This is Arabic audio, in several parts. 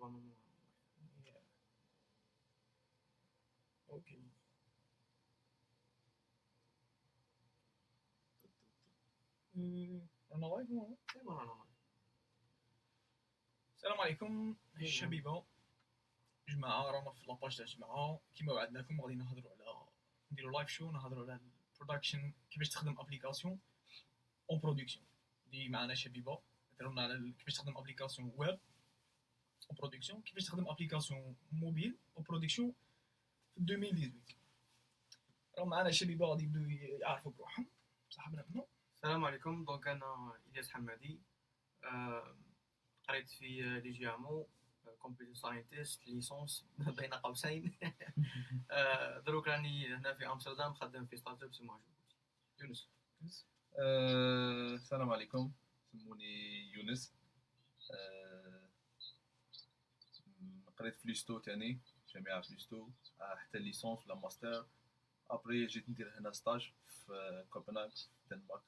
ابونمون. اوكي. انا لايف هون. دائما انا معك. السلام عليكم الشبيبه جماعه، رانا في لاباج تاع الجماعه كيما وعدناكم غادي نهضروا على نديروا لايف شو، نهضروا على البرودكشن، كيفاش تخدم ابليكاسيون اون برودكسيون. دي معنا شبيبه هضرنا على كيفاش تخدم ابليكاسيون ويب اون برودكسيون، كيفاش تخدم ابليكاسيون موبيل اون برودكسيون في 2018. راه معنا شبيبه غادي يبداو يعرفوا بروحهم. صاحبنا منو؟ السلام عليكم. دونك انا الياس حمادي، قريت في لي جامو كمبيوتر ساينتست ليسونس بين قوسين. دروك راني هنا في امستردام خدام في ستارت اب اسمها يونس. السلام عليكم، سموني يونس. قريت في ليستو تاني، جامعة في ليستو حتى ليسونس ولا ماستر. ابري جيت ندير هنا ستاج في كوبنهاغ دنمارك،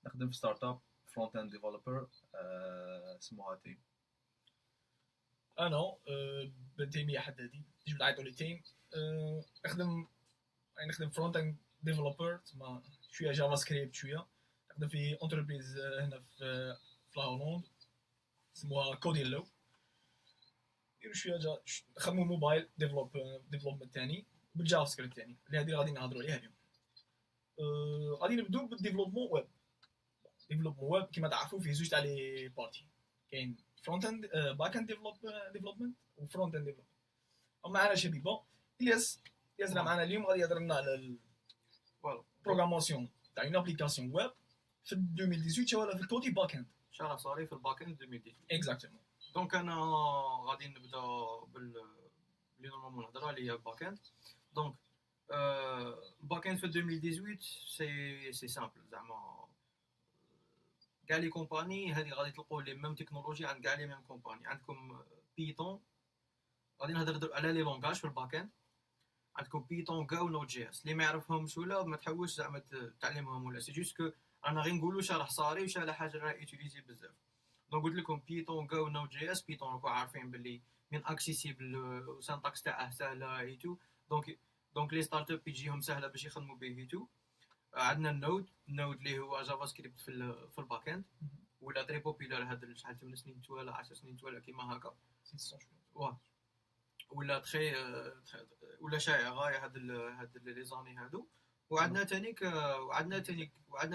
نخدم في ستارت اب فرونت اند ديفلوبر اسمها تيم. انا بن تيميه حدادي، تجي تعيطوا لي تيم. نخدم فرونت اند ديفلوبر، تما شويه جافا سكريبت، شويه نخدم في انتربريز هنا في هولندا اسمها كوديلو. نديرو شويه نخدمو موبايل ديفلوبمنت تاني بالجافا سكريبت تاني، اللي هذه غادي نهضروا عليها اليوم. غادي نبداو بالديفلوبمون ويب. ديفلوبمون ويب كيما تعرفوا فيه زوج تاع لي بارتي، كاين فرونت اند باك اند ديفلوبمنت وفرونت اند ديفلوبمنت. معنا شبيبه الياس راه معنا اليوم غادي يهضر لنا على البروغراماسيون تاع اون ابليكاسيون ويب في 2018 ولا في الكوتي باك اند. شرح صاري في الباك اند 2018 اكزاكتومون. دونك انا غادي نبدا اللي نورمالمون نهضر عليه الباك اند. دونك الباك اند في 2018 سي سامبل، زعما كاع لي كومباني هذه غادي تلقوا لي ميم تكنولوجي عند كاع لي ميم كومباني. عندكم بيتون، غادي نهضر على لي لونغاج في الباك اند. عندكم بيتون جو نوت جي اس، اللي ما يعرفهمش ولا ما تحوش زعما تعلمهم ولا، سي جوست كو انا غير نقولوا شرح صاري وش على حاجه راه يوتيليزي بزاف. دونك قلت لكم بيتون جو نوت جي اس. بيتون راكم عارفين باللي من اكسيسيبل وسانتاكس تاعه سهله ايتو، دونك لي ستارت اب يجيهم سهله باش يخدموا به ايتو. عندنا النود اللي هو جافا سكريبت في الباك اند، ولا تري بوبيلار هذا شحال 8 سنين ولا 10 سنين ولا كيما هكا، ولا تري ولا شائع غايه هاد لي زاني هادو. وعندنا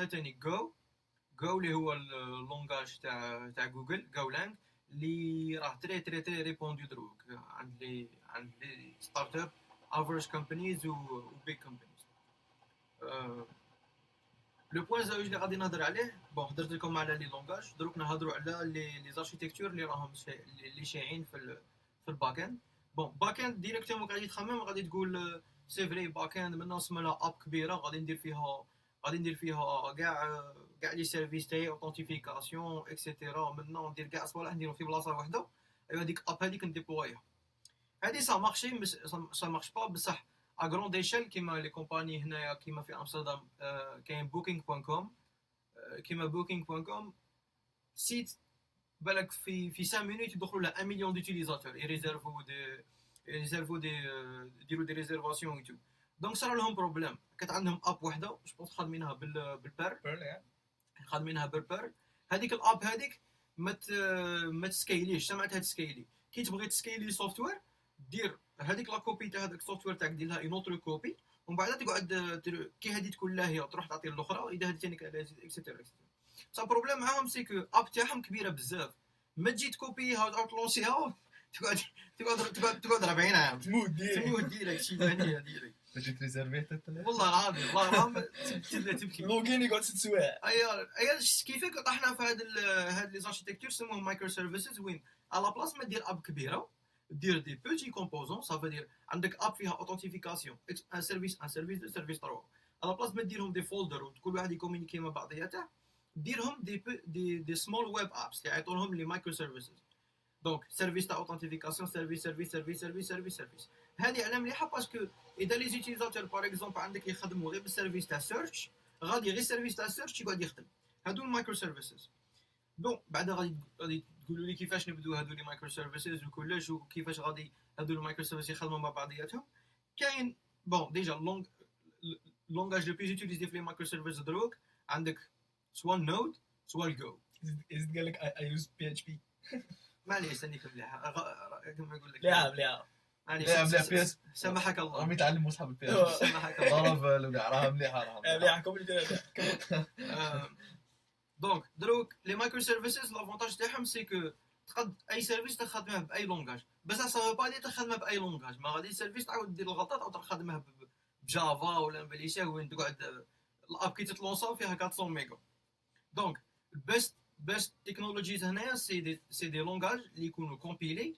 تاني جو اللي هو اللونغاج تاع جوجل، جو لانج، اللي راه تري تري تري ريبوندو دروك عند لي ستارت اب افريج كومبانيز و بيج كومبانيز. لو بوين زوج اللي غادي نهضر عليه، هضرت لكم على لي لونغاج، دروك نهضروا على لي زاركتيكتور اللي راهم اللي شايعين في الباك اند. باك اند ديريكتومون غادي تخمم، غادي تقول سي فري باك اند من اسم لها اب كبيره، غادي ندير فيها كاع لي سيرفيس تاعي اوثنتيفيكاسيون اكسيتيرا. منا ندير كاع صوالح نديرو في بلاصه واحده. ايوا ديك اب هذيك نديبلويها. هذه سا مارش با بصح ا غروند ايشيل كيما لي كومباني هنايا كيما في امستردام. كاين بوكينغ.com، كيما بوكينغ.com سيت بالك في 5 مينوت يدخلوا له 1 مليون ديوتيليزاتور يريزيرفو يديروا دي ريزيرفاسيون ايتو. دونك صار لهم بروبليم، كانت عندهم اب وحده جو بونس خادمينها بالبير، خادمينها بالبير. هذيك الاب هذيك ما تسكيليش، سمعتها تسكيلي. كي تبغي تسكيلي سوفتوير دير هذيك لا كوبي تاع هذاك السوفتوير تاعك، دير لها اون اوتر كوبي، ومن بعد تقعد كي هذه تكون لاهيه تروح تعطي الاخرى، اذا هذه ثاني اكسيتيرا. صا بروبليم معاهم سي كو اب تاعهم كبيره بزاف، ما تجي تكوبيها وتلونسيها تقعد 40 عام تموت ديريكت شي ثانيه ديريكت. تجي تريزيرفي والله العظيم تبكي لوغين يقعد 6 سوايع. ايا كيفاش طحنا في هاد لي زاركتيكتور سموهم مايكرو سيرفيسز، وين على بلاص ما دير اب كبيره دير دي بيتي كومبوزون. صافا دير عندك اب فيها اوثنتيفيكاسيون ان سيرفيس 3 على بلاص ما ديرهم دي فولدر وكل واحد يكومونيكي مع بعضياته، ديرهم دي سمول ويب ابس اللي يعيطولهم لي مايكرو سيرفيسز. دونك سيرفيس تاع اوثنتيفيكاسيون، سيرفيس هذه على مليحه باسكو اذا لي زوتيليزاتور باغ اكزومبل عندك يخدموا غير بالسيرفيس تاع سيرش، غادي غير سيرفيس تاع سيرش يقعد يخدم هادو المايكرو سيرفيسز. بعدا غادي تقولوا لي كيفاش نبدو هادو لي مايكرو سيرفيسز وكلش وكيفاش غادي هادو المايكرو سيرفيسز يخدموا مع بعضياتهم. كاين بون ديجا لونغاج لو بليز يوتيليزي في لي مايكرو سيرفيسز دروك عندك سوا نود سوا الجو. إذا قال لك I use PHP معليش استنيك مليح كما يقول لك مليح معليش سامحك الله راهم يتعلم مصحف البي سامحك الله ضرب لوكاع راها مليحه مليح كومبليتي دونك دروك لي مايكرو سيرفيسز لافونتاج تاعهم سي كو تقد اي سيرفيس تخدمه باي لونغاج بس سا با دي تخدمه باي لونغاج ما غادي سيرفيس تعاود دير الغلطات او تخدمه بجافا ولا بليشا وين تقعد الاب كي تتلونسا فيها 400 ميجا. دونك بيست تكنولوجيز هنايا سي دي لونغاج اللي يكونوا كومبيلي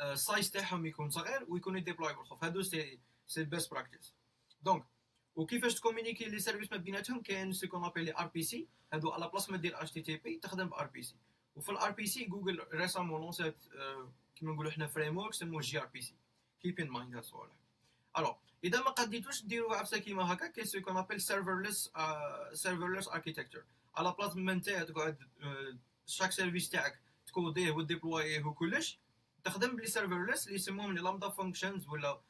السايز تاعهم يكون صغير ويكونوا ديبلوي بالخوف. هادو سي البيست براكتيس. دونك وكيفاش تكومونيكي لي سيرفيس ما بيناتهم كاين سي كون ابل لي ار بي سي. هادو على بلاصه ما دير اتش تي تي بي تخدم بار بي سي. وفي الار بي سي جوجل ريسامون لونسات كيما نقولوا حنا فريم ورك سموه جي ار بي سي. كيب ان مايند هاد الصوالح. الوغ اذا ما قديتوش ديروا عفسه كيما هكا كاين سي كون ابل سيرفرلس اركيتكتشر. على بلاصه ما نتا تقعد شاك سيرفيس تاعك تكوديه وديبلويه وكلش تخدم بلي سيرفرلس اللي يسموهم لي لامدا فانكشنز ولا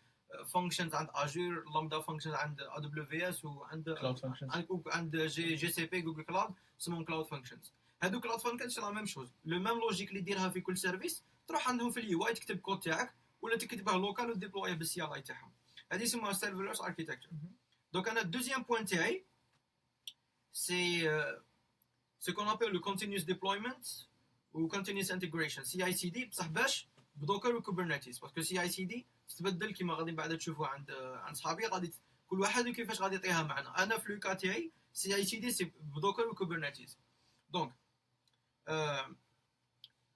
فانكشنز عند اجور لامدا فانكشنز عند ا دبليو في اس وعند كلاود فانكشنز عند جي سي بي جوجل كلاود اسمهم كلاود فانكشنز. هادو كلاود فانكشنز لا ميم شوز لو ميم لوجيك اللي ديرها في كل سيرفيس تروح عندهم في اليو اي تكتب كود تاعك ولا تكتبه لوكال وديبلويه بالسي ال اي تاعهم. هذه اسمها سيرفرلس اركيتكتشر. دونك انا الدوزيام بوين تاعي سي كون ابل لو كونتينيوس ديبلويمنت و continuous integration CI/CD بصح باش بدوكر وكوبرنيتيز باسكو CI/CD تتبدل كيما غادي بعد تشوفوا عند صحابي غادي كل واحد كيفاش غادي يعطيها معنا. انا في لوكا تاعي CI/CD سي بدوكر وكوبرنيتيز. دونك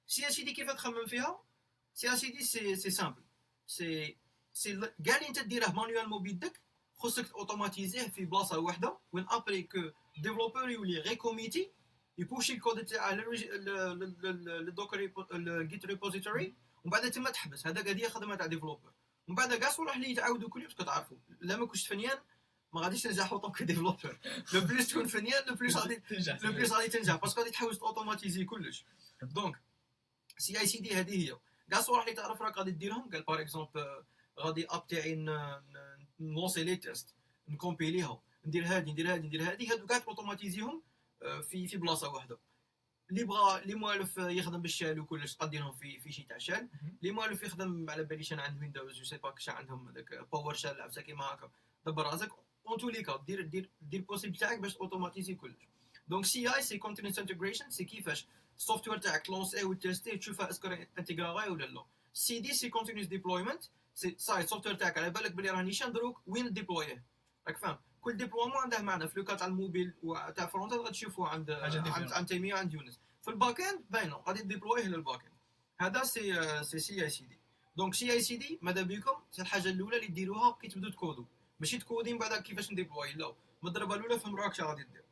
CI/CD كيف تخمم فيها؟ CI/CD سي سامبل سي كاع اللي انت ديره مانوال مو بيدك خصك اوتوماتيزيه في بلاصه واحده وين ابري كو ديفلوبر يولي ريكوميتي يبوشي الكود تاعه للدوكر الجيت ريبوزيتوري ومن بعد تما تحبس. هذا هي خدمه تاع ديفلوبر. ومن بعد كاع صوالح اللي يتعاودوا كل يوم كتعرفوا لا ما كنتش فنيان ما غاديش تنجح طونك ديفلوبر. لو بليس تكون فنيان لو بليس غادي تنجح باسكو غادي تحاول اوتوماتيزي كلش. دونك CI/CD هذه هي كاع صوالح اللي تعرف راك غادي ديرهم. قال باغ اكزومبل غادي اب تاعي نلونسي لي تيست نكومبيليها ندير هذه هادو كاع اوتوماتيزيهم في بلاصه واحده. اللي بغى اللي موالف يخدم بالشال وكلش قديرهم في شي تاع شال. اللي موالف يخدم على باليش انا عند ويندوز جو سي با كش عندهم هذاك باور شال عفسه كيما هكا دبر راسك اون تو لي كا دير بوسيبل تاعك باش اوتوماتيزي كلش. دونك سي اي سي كونتينيوس انتجريشن سي كيفاش السوفتوير تاعك لونسي وتيستي تشوفها اسكو انتغراي ولا لا. سي دي سي كونتينيوس ديبلويمنت سي سايت السوفتوير تاعك على بالك بلي راه نيشان دروك وين ديبلويه راك فاهم. كل ديبلومون عنده معنى. في لوكا تاع الموبيل وتاع فرونت غتشوفوا عند تيميه وعند يونس. في الباك اند باينو غادي ديبلويه للباك اند. هذا سي اي سي دي. دونك سي اي سي دي ماذا بكم سي الحاجه الاولى اللي ديروها كي تبداو تكودوا ماشي تكودين بعد كيفاش نديبلوي لا من الضربه الاولى فهم راك شنو غادي دير.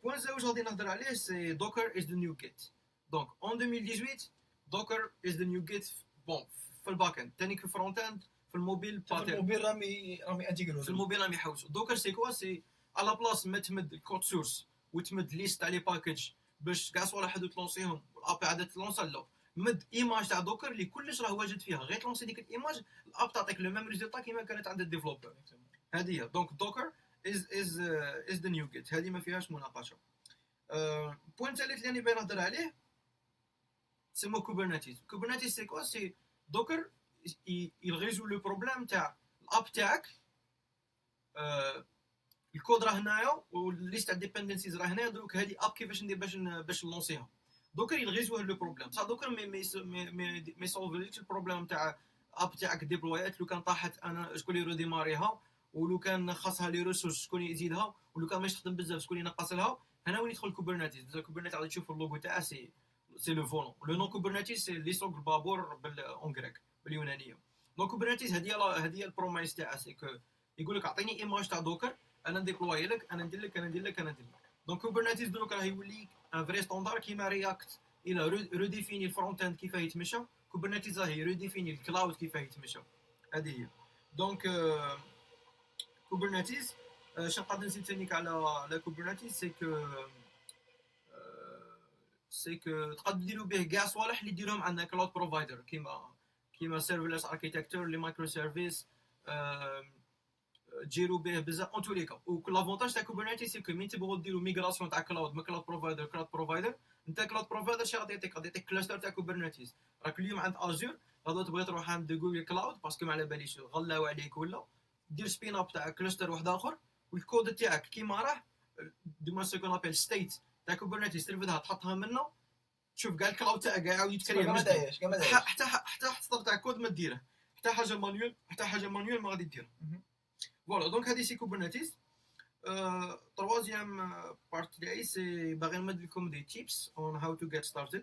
بوين زوج غادي نهضر عليه سي دوكر از ذا نيو جيت. دونك اون 2018 دوكر از ذا نيو جيت بون في الباك اند ثاني في الفرونت اند في الموبيل في الموبيل رامي انتيغرو في الموبيل رامي يحوسوا. دوكر سي كوا سي على بلاص ما تمد الكود سورس وتمد ليست تاع لي باكيج باش كاع صوالح هادو تلونسيهم والاب عاد تلونسا لا مد ايماج تاع دوكر اللي كلش راه واجد فيها غير تلونسي ديك الايماج الاب تعطيك لو ميم ريزولتا كيما كانت عند الديفلوبر. هذه هي. دونك دوكر از ذا نيو جيت. هذه ما فيهاش مناقشه. بوين ثالث اللي انا باغي نهضر عليه سمو كوبرنيتيز. كوبرنيتيز سي كوا سي دوكر يغيزو لو بروبليم تاع الاب تاعك الكود راه هنايا والليست تاع ديبندنسيز راه هنايا. دروك هذه اب كيفاش ندير باش نلونسيها. دوكر يلغيزو هاد لو بروبليم بصح دوكر ما يسولفليش البروبليم تاع اب تاعك ديبلويات. لو كان طاحت انا شكون اللي يروديماريها ولو كان خاصها لي ريسورس شكون يزيدها ولو كان ماش تخدم بزاف شكون ينقص لها. هنا وين يدخل كوبرنيتيز. كوبرنيتيز غادي تشوف اللوغو تاعها سي لو فولون. لو نون كوبرنيتيز سي لي سوق البابور بالأون غريك باليونانيه. دونك كوبرنيتيز هذه البروميس تاعها سي كو يقول لك اعطيني ايماج تاع دوكر انا نديبلوي لك انا ندير لك. دونك كوبرنيتيز دروك راه يولي ان فري ستاندار كيما رياكت الى ريديفيني الفرونت اند كيفاه يتمشى. كوبرنيتيز هي ريديفيني الكلاود كيفاه يتمشى. هذه هي. دونك كوبرنيتيز شنو قاعد نزيد ثاني على كوبرنيتيز سي كو سي كو تقدر ديروا به كاع صوالح اللي ديرهم عندنا كلاود بروفايدر كيما سيرفرلس اركيتكتور لي مايكرو سيرفيس تجيروا به بزاف اون تو لي كا. و لافونتاج تاع كوبرنيتيس سي كو مين تبغوا ديروا ميغراسيون تاع كلاود من كلاود بروفايدر انت كلاود بروفايدر شي غادي يعطيك كلاستر تاع كوبرنيتيس. راك اليوم عند ازور غادي تبغي تروح عند جوجل كلاود باسكو ما على باليش غلاو عليك ولا دير سبين اب تاع كلاستر واحد اخر والكود تاعك كيما راه دوما سو كون ابل ستيت تاع كوبرنيتيس ترفدها تحطها منه تشوف كاع الكلاود تاعك يعاود يتكريم ما دايش حتى سطر تاع كود ما ديره حتى حاجه مانيول ما غادي دير. فوالا دونك هذه سي كوبرنيتيس. troisième partie سي باغي نمد لكم دي تيبس on how to get started.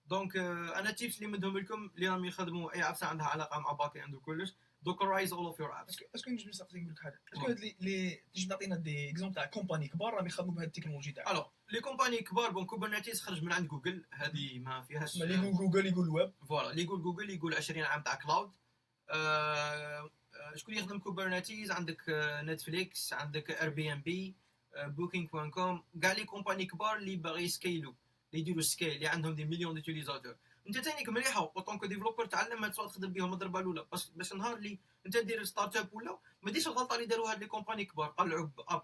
دونك انا تيبس اللي مدهم لكم اللي راهم يخدموا اي ابس عندها علاقه مع باك اند وكلش دوكرايز all of your apps. اسكو نجم نسقسيك نقول لك حاجه اسكو هاد لي تجي تعطينا دي اكزومبل تاع كومباني كبار راهم يخدموا بهاد التكنولوجي تاع الو لي كومباني كبار بون كوبرنيتيس خرج من عند جوجل هذه ما فيهاش اللي يقول جوجل يقول الويب فوالا اللي يقول جوجل يقول 20 عام تاع كلاود. شكون يخدم كوبرنيتيز عندك نتفليكس عندك اير بي ام بي بوكينغ.com كاع لي كومباني كبار اللي باغي يسكيلو اللي يديروا سكيل اللي عندهم دي مليون ديوتيليزاتور. انت تانيك مليحه اوطون كو ديفلوبر تعلم هاد الصوت تخدم بهم الضربه الاولى باش النهار اللي انت دير ستارت اب ولا ما ديرش الغلطه اللي داروها هاد لي كومباني كبار قلعوا باب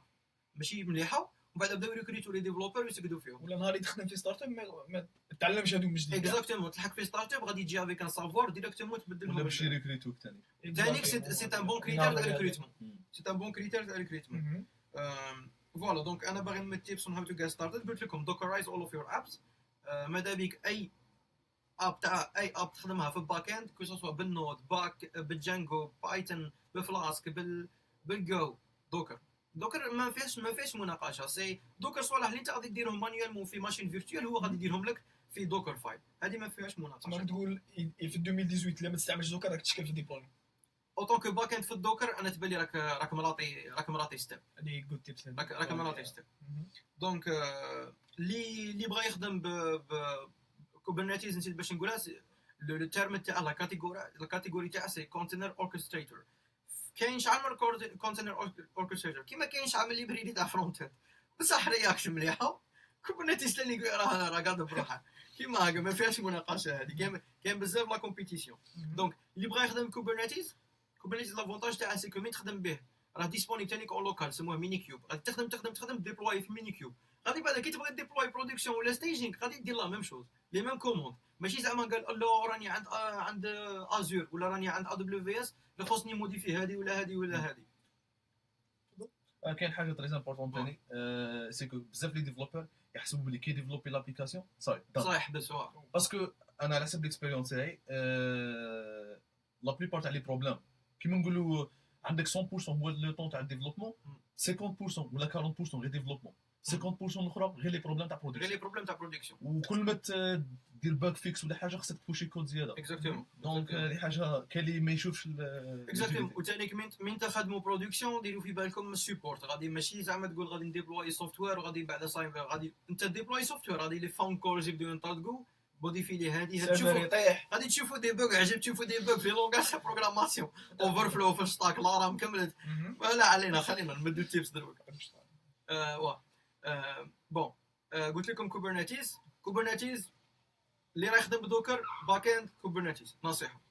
ماشي مليحه ومن بعد بداو يريكريتو لي ديفلوبر ويسقدوا فيهم ولا نهار اللي تخدم في ستارت اب ما تعلمش هادو من جديد. اكزاكتومون تلحق في ستارت اب غادي تجي افيك ان سافوار ديريكتومون تبدلهم ولا باش يريكريتوك ثاني. تانيك سي ان بون كريتير تاع ريكروتمون سي ان بون كريتير تاع ريكروتمون. فوالا دونك انا باغي نمد تيبس اون هاو تو جيت ستارتد. قلت لكم دوكرايز اول اوف يور ابس. ماذا بيك اي اب تاع اي اب تخدمها في الباك اند كو سوا بالنود باك بالجانجو بايثون بفلاسك بالجو دوكر ما فيش مناقشه. سي دوكر صوالح اللي انت غادي ديرهم مانيوال في ماشين فيرتوال هو غادي يديرهم لك في دوكر فايل. هذه ما فيهاش مناقشه. ما تقول في 2018 لما تستعمل دوكر راك تشكل في ديبلوي اوطون كو باك اند في الدوكر انا تبان لي راك ملاطي ستيب. هذه جود تيبس راك ملاطي ستيب. دونك اللي بغى يخدم كوبرنيتيز نسيت باش نقولها لو تيرم تاع لا كاتيجوري تاع سي كونتينر اوركستريتور. كاين شحال من كونتينر اوركستريتور كيما كاين شحال من ليبريري تاع فرونت اند بصح رياكشن مليحه. كوبرنيتيز اللي راه قاعد بروحها كيما هكا ما فيهاش مناقشه. هذه كاين بزاف لا كومبيتيسيون. دونك اللي بغى يخدم كوبرنيتيز لافونتاج تاعها سي كو مين تخدم به راه ديسبونيبل تانيك اون لوكال سموه ميني كيوب. غادي تخدم ديبلوي في ميني كيوب. غادي بعد كي تبغي ديبلوي برودكسيون ولا ستيجينغ غادي دير لا ميم شوز لي ميم كوموند. ماشي زعما قال لا راني عند ازور ولا راني عند ا دبليو في اس خصني موديفي هذه ولا هذه. كاين حاجه تري امبورطون ثاني سي كو بزاف لي ديفلوبر يحسبوا بلي كي ديفلوبي لابليكاسيون صحيح بسوا باسكو انا على حسب ليكسبيريونس تاعي لا بليبار تاع لي بروبليم كيما نقولوا عندك 100% هو لو طون تاع الديفلوبمون 50% ولا 40% غير ديفلوبمون 50% الاخرى غير لي بروبليم تاع برودكسيون وكل ما دير باك فيكس ولا حاجه خصك تبوشي كود زياده. اكزاكتومون دونك هذه حاجه كاين اللي ما يشوفش اكزاكتومون. وثاني من تخدموا برودكسيون ديروا في بالكم السيبورت. غادي ماشي زعما تقول غادي نديبلوي سوفتوير وغادي بعد صايب غادي انت ديبلوي سوفتوير غادي لي فون كولز يبداو ينطلقوا موديفي لي هذه غادي تشوفوا دي بوغ عجب تشوفوا دي بوغ في لونغاج تاع بروغراماسيون اوفر فلو في ستاك لا راه مكملت. لا علينا خلينا نمدوا التيبس دروك. بون قلت لكم كوبرنيتيز اللي راه يخدم بدوكر باك اند كوبرنيتيز نصيحه.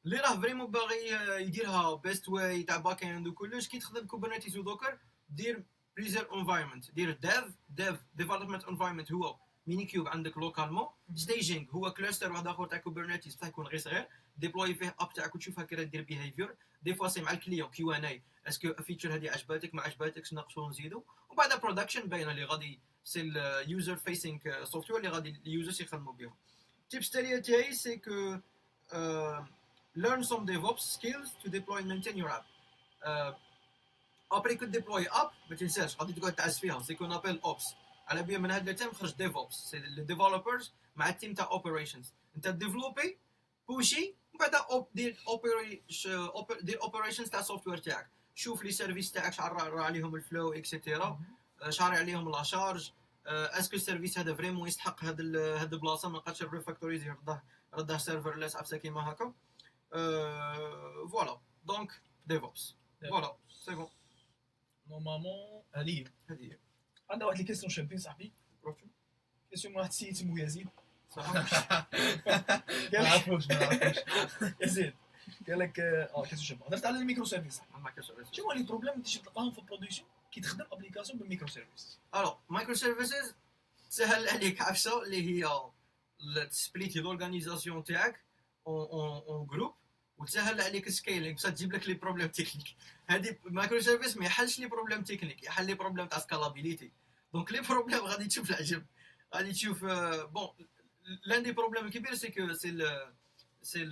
اللي راه فريمون باغي يديرها بيست واي تاع باك اند وكلش كي تخدم كوبرنيتيز ودوكر دير بريزر انفايرمنت دير ديف ديفلوبمنت انفايرمنت هو ميني كيوب عندك لوكالمون. ستيجينغ هو كلاستر واحد اخر تاع كوبرنيتيز بصح يكون غير صغير ديبلوي فيه اب تاعك وتشوفها كي دير بيهيفير. دي فوا سي مع الكليون كيو ان اي اسكو فيتشر هذه عجبتك ما عجبتكش نقصوا نزيدوا. وبعد برودكشن باينه اللي غادي سي اليوزر فيسينغ سوفتوير اللي غادي اليوزرز يخدموا بهم. تيبس تاعي سي كو learn some DevOps skills to deploy and maintain your app. Après que déployer app, ما تنساش غادي تقعد تعس فيها سي كون ابل اوبس. على بيا من هذا التيم خرج DevOps سي لي ديفلوبرز مع التيم تاع اوبريشنز. انت ديفلوبي بوشي ومن بعد دير اوبريشنز تاع السوفتوير تاعك. شوف لي سيرفيس تاعك شحال راه عليهم الفلو اكسيتيرا شحال عليهم لا شارج اسكو السيرفيس هذا فريمون يستحق هاد البلاصه ما بقاش الريفاكتوريز يرده سيرفرلس ابسا كيما هكا. فوالا دونك ديفوبس فوالا سي بون نورمالمون هذه هذه عندها واحد لي كيسيون شابين صاحبي. عرفتو كيسيون واحد السيد اسمه يزيد صح. قال ما لك عرفوش يزيد قال لك كيسيون شباب هضرت على الميكرو سيرفيس شنو هو لي بروبليم اللي تلقاهم في البرودكسيون كي تخدم ابليكاسيون بالميكرو سيرفيس الوغ مايكرو سيرفيسز تسهل عليك عفسه اللي هي تسبليتي لورغانيزاسيون تاعك اون جروب وتسهل عليك سكيلينغ بصح تجيب لك لي بروبليم تكنيك. هذه مايكرو سيرفيس ما يحلش لي بروبليم تكنيك، يحل لي بروبليم تاع سكالابيليتي. دونك لي بروبليم غادي تشوف العجب، غادي تشوف بون لان دي بروبليم الكبير سي كو سي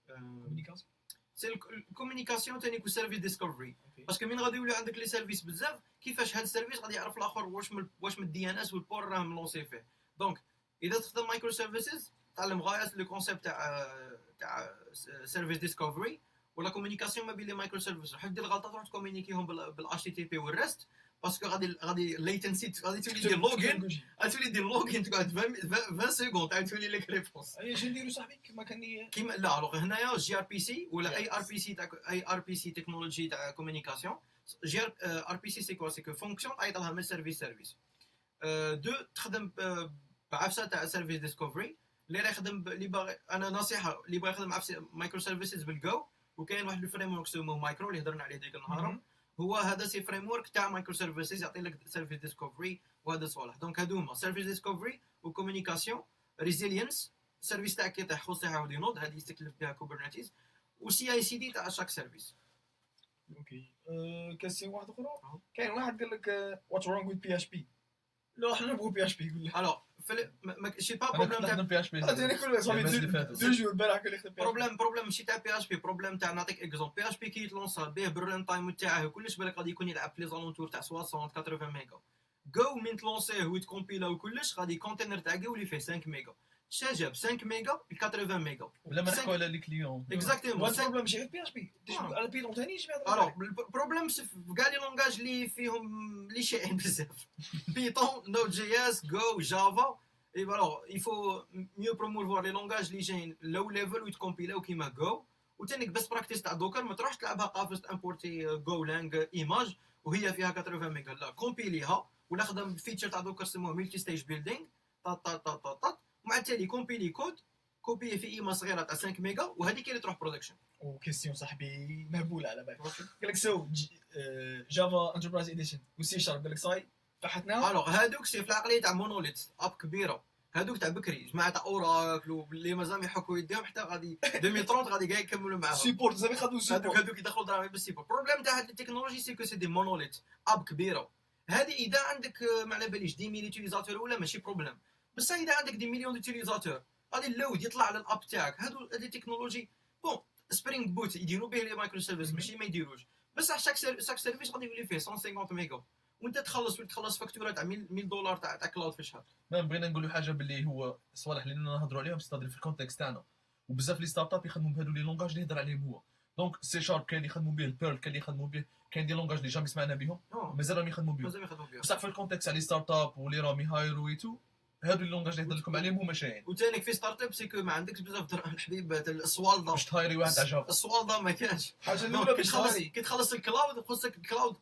كومونيكاسيون سي الكومونيكاسيون تاني كو سيرفيس ديسكفري. باسكو من غادي يولي عندك لي سيرفيس بزاف كيفاش هاد السيرفيس غادي يعرف الاخر واش من الدي ان اس والبور راه ملونسي فيه. دونك اذا تخدم مايكرو سيرفيسز تعلم غايه لو كونسيبت تاع سيرفيس ديسكفري ولا كومونيكاسيون ما بين لي مايكرو سيرفيس. حيت دير غلطه تروح تكومونيكيهم بالاتش تي تي بي والريست باسكو غادي ليتنسي غادي تولي دير لوغين تولي دير لوغين تقعد 20 سكوند عاد تولي لك ريبونس. اي اش نديرو صاحبي كما كان كيما لا الوغ هنايا جي ار بي سي ولا اي ار بي سي تاع اي ار بي سي تكنولوجي تاع كومونيكاسيون. جي ار بي سي سي كوا سي كو فونكسيون تعيط لها من سيرفيس دو تخدم بعفسه تاع سيرفيس ديسكفري اللي راه يخدم اللي باغي. انا نصيحه اللي باغي يخدم عفسه مايكرو سيرفيسز بالجو وكاين واحد الفريم ورك اسمه مايكرو اللي هضرنا عليه ديك النهار. هو هذا سي فريم ورك تاع مايكرو سيرفيسز يعطي لك سيرفيس ديسكفري وهذا صالح. دونك هادوما سيرفيس ديسكفري وكومونيكاسيون ريزيلينس سيرفيس تاعك يطيح خصو يعاود ينوض هذه يستكلف بها كوبرنيتيز وسي اي سي دي تاع شاك سيرفيس. اوكي كاستيون واحد اخرى كاين واحد قال لك واتس رونغ وذ بي اتش بي. لا حنا نبغوا بي اتش بي يقول لك الوغ شي با بروبليم تاع نخدم بي اش بي انا كل صافي دو جور البارح قال لك بروبليم ماشي تاع بي اتش بي. بروبليم تاع نعطيك اكزومبل بي اتش بي كي يتلونسا به بالرن تايم تاعه كلش بالك غادي يكون يلعب في لي زالونتور تاع 60 80 ميجا. جو من تلونسيه ويتكومبيلا وكلش غادي كونتينر تاع جو اللي فيه 5 ميجا شا جاب 5 ميجا ل 80 ميجا بلا ما نحكوا على لي كليون اكزاكتومون. البروبليم ماشي غير بي اتش بي على بيتون ثاني جماعه. الوغ البروبليم في كاع لي لونغاج اللي فيهم لي شائعين بزاف بيتون نود جي اس جو جافا. اي فالور il faut mieux promouvoir les langages اللي جايين لو ليفل ويتكومبيلاو كيما جو. وتانيك بس براكتيس تاع دوكر ما تروحش تلعبها قافز امبورتي جو لانغ ايماج وهي فيها 80 ميجا. لا كومبيليها ولا خدم فيتشر تاع دوكر سموه ملتي ستيج بيلدينغ طاط طاط طاط طاط ومع التالي كومبيلي كود كوبي في ايما صغيره تاع 5 ميجا وهذيك اللي تروح برودكشن. وكيستيون صاحبي مهبوله على بالك قال لك سو جافا انتربرايز اديشن وسي شارب قال لك صاي فحتناها. الوغ هادوك سي في العقليه تاع مونوليت اب كبيره. هادوك تاع بكري جماعه تاع اوراكل اللي مازال يحكوا يديهم حتى غادي 2030 غادي كاع يكملوا معاهم سيبورت زعما خدوا سيبورت. هادوك يدخلوا دراهم بالسيبورت. البروبليم تاع هاد التكنولوجي سي كو سي دي مونوليت اب كبيره. هذه اذا عندك ما على باليش 10 مليون يوتيليزاتور ولا ماشي بروبليم. بس اذا عندك 10 مليون يوتيليزاتور غادي اللود يطلع على الاب تاعك. هادو التكنولوجي بون سبرينغ بوت يديروا به لي مايكرو سيرفيس ماشي ما يديروش. بس شاك سيرفيس غادي يولي فيه 150 ميجا وانت تخلص فاكتوره تاع $1000 تاع كلاود في الشهر. ما بغينا نقولوا حاجه باللي هو صوالح اللي نهضروا عليهم ستادر في الكونتكست تاعنا وبزاف لي ستارت اب يخدموا بهذو لي لونغاج اللي يهضر عليهم هو. دونك سي شارب كاين اللي يخدموا به البيرل كاين اللي يخدموا به كاين دي لونغاج اللي جامي سمعنا بهم مازالهم يخدموا بهم. مازال يخدموا بهم بصح في الكونتكست على لي ستارت اب ولي راهم يهايروا ايتو هادو اللونغاج اللي نهضر لكم عليهم هما شايين. وثاني في ستارت اب سيكو ما عندكش بزاف دراهم الحبيب السوالدا باش تهايري واحد تاع جافا. السوالدا ما كانش. حاجه الاولى باش كي تخلص الكلاود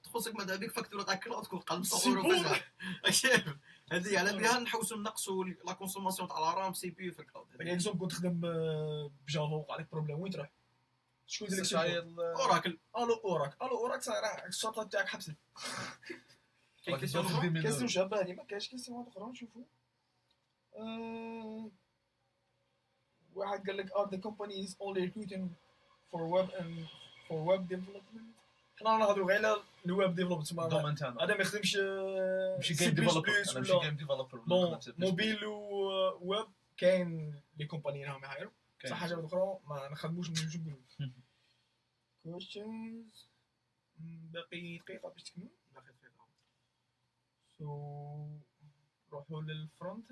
خصك ماذا بك فاكتوره تاع الكلاود تكون 5 اورو بس. هذه على بها نحوسوا نقصوا لا كونسوماسيون تاع الرام سي بي في الكلاود. يعني اكزومبل كنت تخدم بجافا وقع لك بروبليم وين تروح؟ شكون يدير لك سيبورت؟ اوراكل. الو اوراك صاير الشرطه تاعك حبست. كاين كيسيون كاستيون شابه هذه ما كاينش كاستيون اخرى نشوفوا. واحد قال لك are the companies only recruiting for web development. حنا نهضروا غير على الويب ديفلوبمنت الدومين تاعنا هذا ما يخدمش ماشي جيم ديفلوبر انا ماشي جيم ديفلوبر بون موبيل وويب كاين لي كومباني راهم يهايروا صح. حاجه اخرى ما نخدموش نجوش نقولوا questions باقي دقيقه باش تكمل. سو نروحوا للفرونت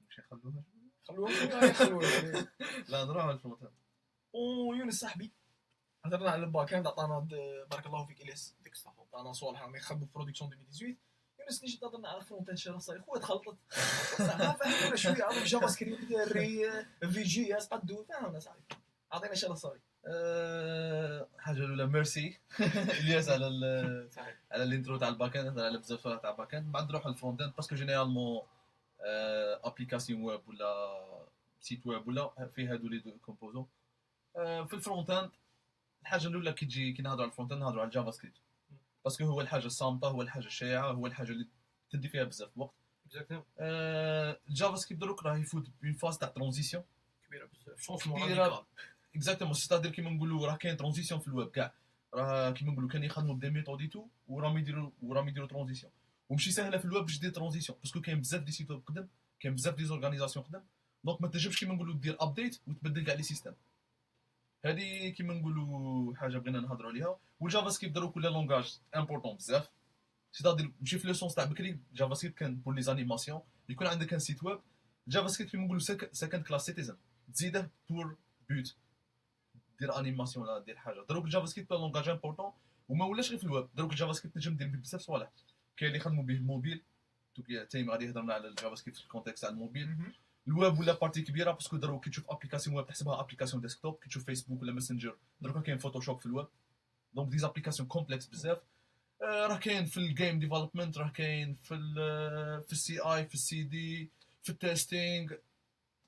ماشي خلوها خلوها لا نروحوا للفرونت. يونس صاحبي هضرنا على الباك اند عطانا بارك الله فيك الياس ديك الصح عطانا صوالح راهم يخدموا في برودكسيون 2018. يونس نيجي هضرنا على الفرونت اند شي صاير خويا تخلطت فهمنا شويه عرف جافا سكريبت ري في جي اس قدو فهمنا صاحبي عطينا شي صاير حاجه الاولى ميرسي الياس على صحيح. على الانترو تاع الباك اند، هضر على بزاف تاع الباك اند. بعد نروح للفرونت اند باسكو جينيرالمون ابليكاسيون ويب ولا سيت ويب ولا فيه هادو لي دو كومبوزون. في الفرونت اند الحاجه الاولى كي نهضروا على الفرونت اند نهضروا على الجافا سكريبت، باسكو هو الحاجه الصامته، هو الحاجه الشائعه، هو الحاجه اللي تدي فيها بزاف الوقت. اكزاكتومون الجافا سكريبت دروك راه يفوت بين فاز تاع ترانزيسيون كبيره بزاف، شونسمون كبيرة. راديكال. اكزاكتومون ستادير كيما نقولوا راه كاين ترانزيسيون في الويب كاع، راه كيما نقولوا كان يخدموا بدي ميثود تو وراهم يديروا ترانزيسيون، ومشي سهله في الويب باش دير ترانزيسيون باسكو كاين بزاف دي سيت ويب قدم، كاين بزاف دي زورغانيزاسيون قدم، دونك ما تنجمش كيما نقولوا دير ابديت وتبدل كاع لي سيستم. هذه كيما نقولوا حاجه بغينا نهضروا عليها. والجافا سكريبت دروك ولا لونغاج امبورطون بزاف، سيتادير ماشي في لو سونس تاع بكري جافا سكريبت كان بور لي زانيماسيون، يكون عندك ان سيت ويب جافا سكريبت كيما نقولوا سكند كلاس سيتيزن، تزيده بور بوت دير انيماسيون ولا دير حاجه. دروك الجافا سكريبت لونغاج امبورطون وما ولاش غير في الويب، دروك الجافا سكريبت نجم دير بيه بزاف صوالح. كاين اللي يخدموا به الموبيل، تايم غادي يهضرنا على الجافا سكريبت في الكونتكست تاع الموبيل. الويب ولا بارتي كبيره باسكو دروك كي تشوف ابليكاسيون ويب تحسبها ابليكاسيون ديسكتوب، كي تشوف فيسبوك ولا ماسنجر دروك كاين فوتوشوب في الويب، دونك دي ابليكاسيون كومبلكس بزاف. راه كاين في الجيم ديفلوبمنت، راه كاين في السي اي، في السي دي، في التيستينغ،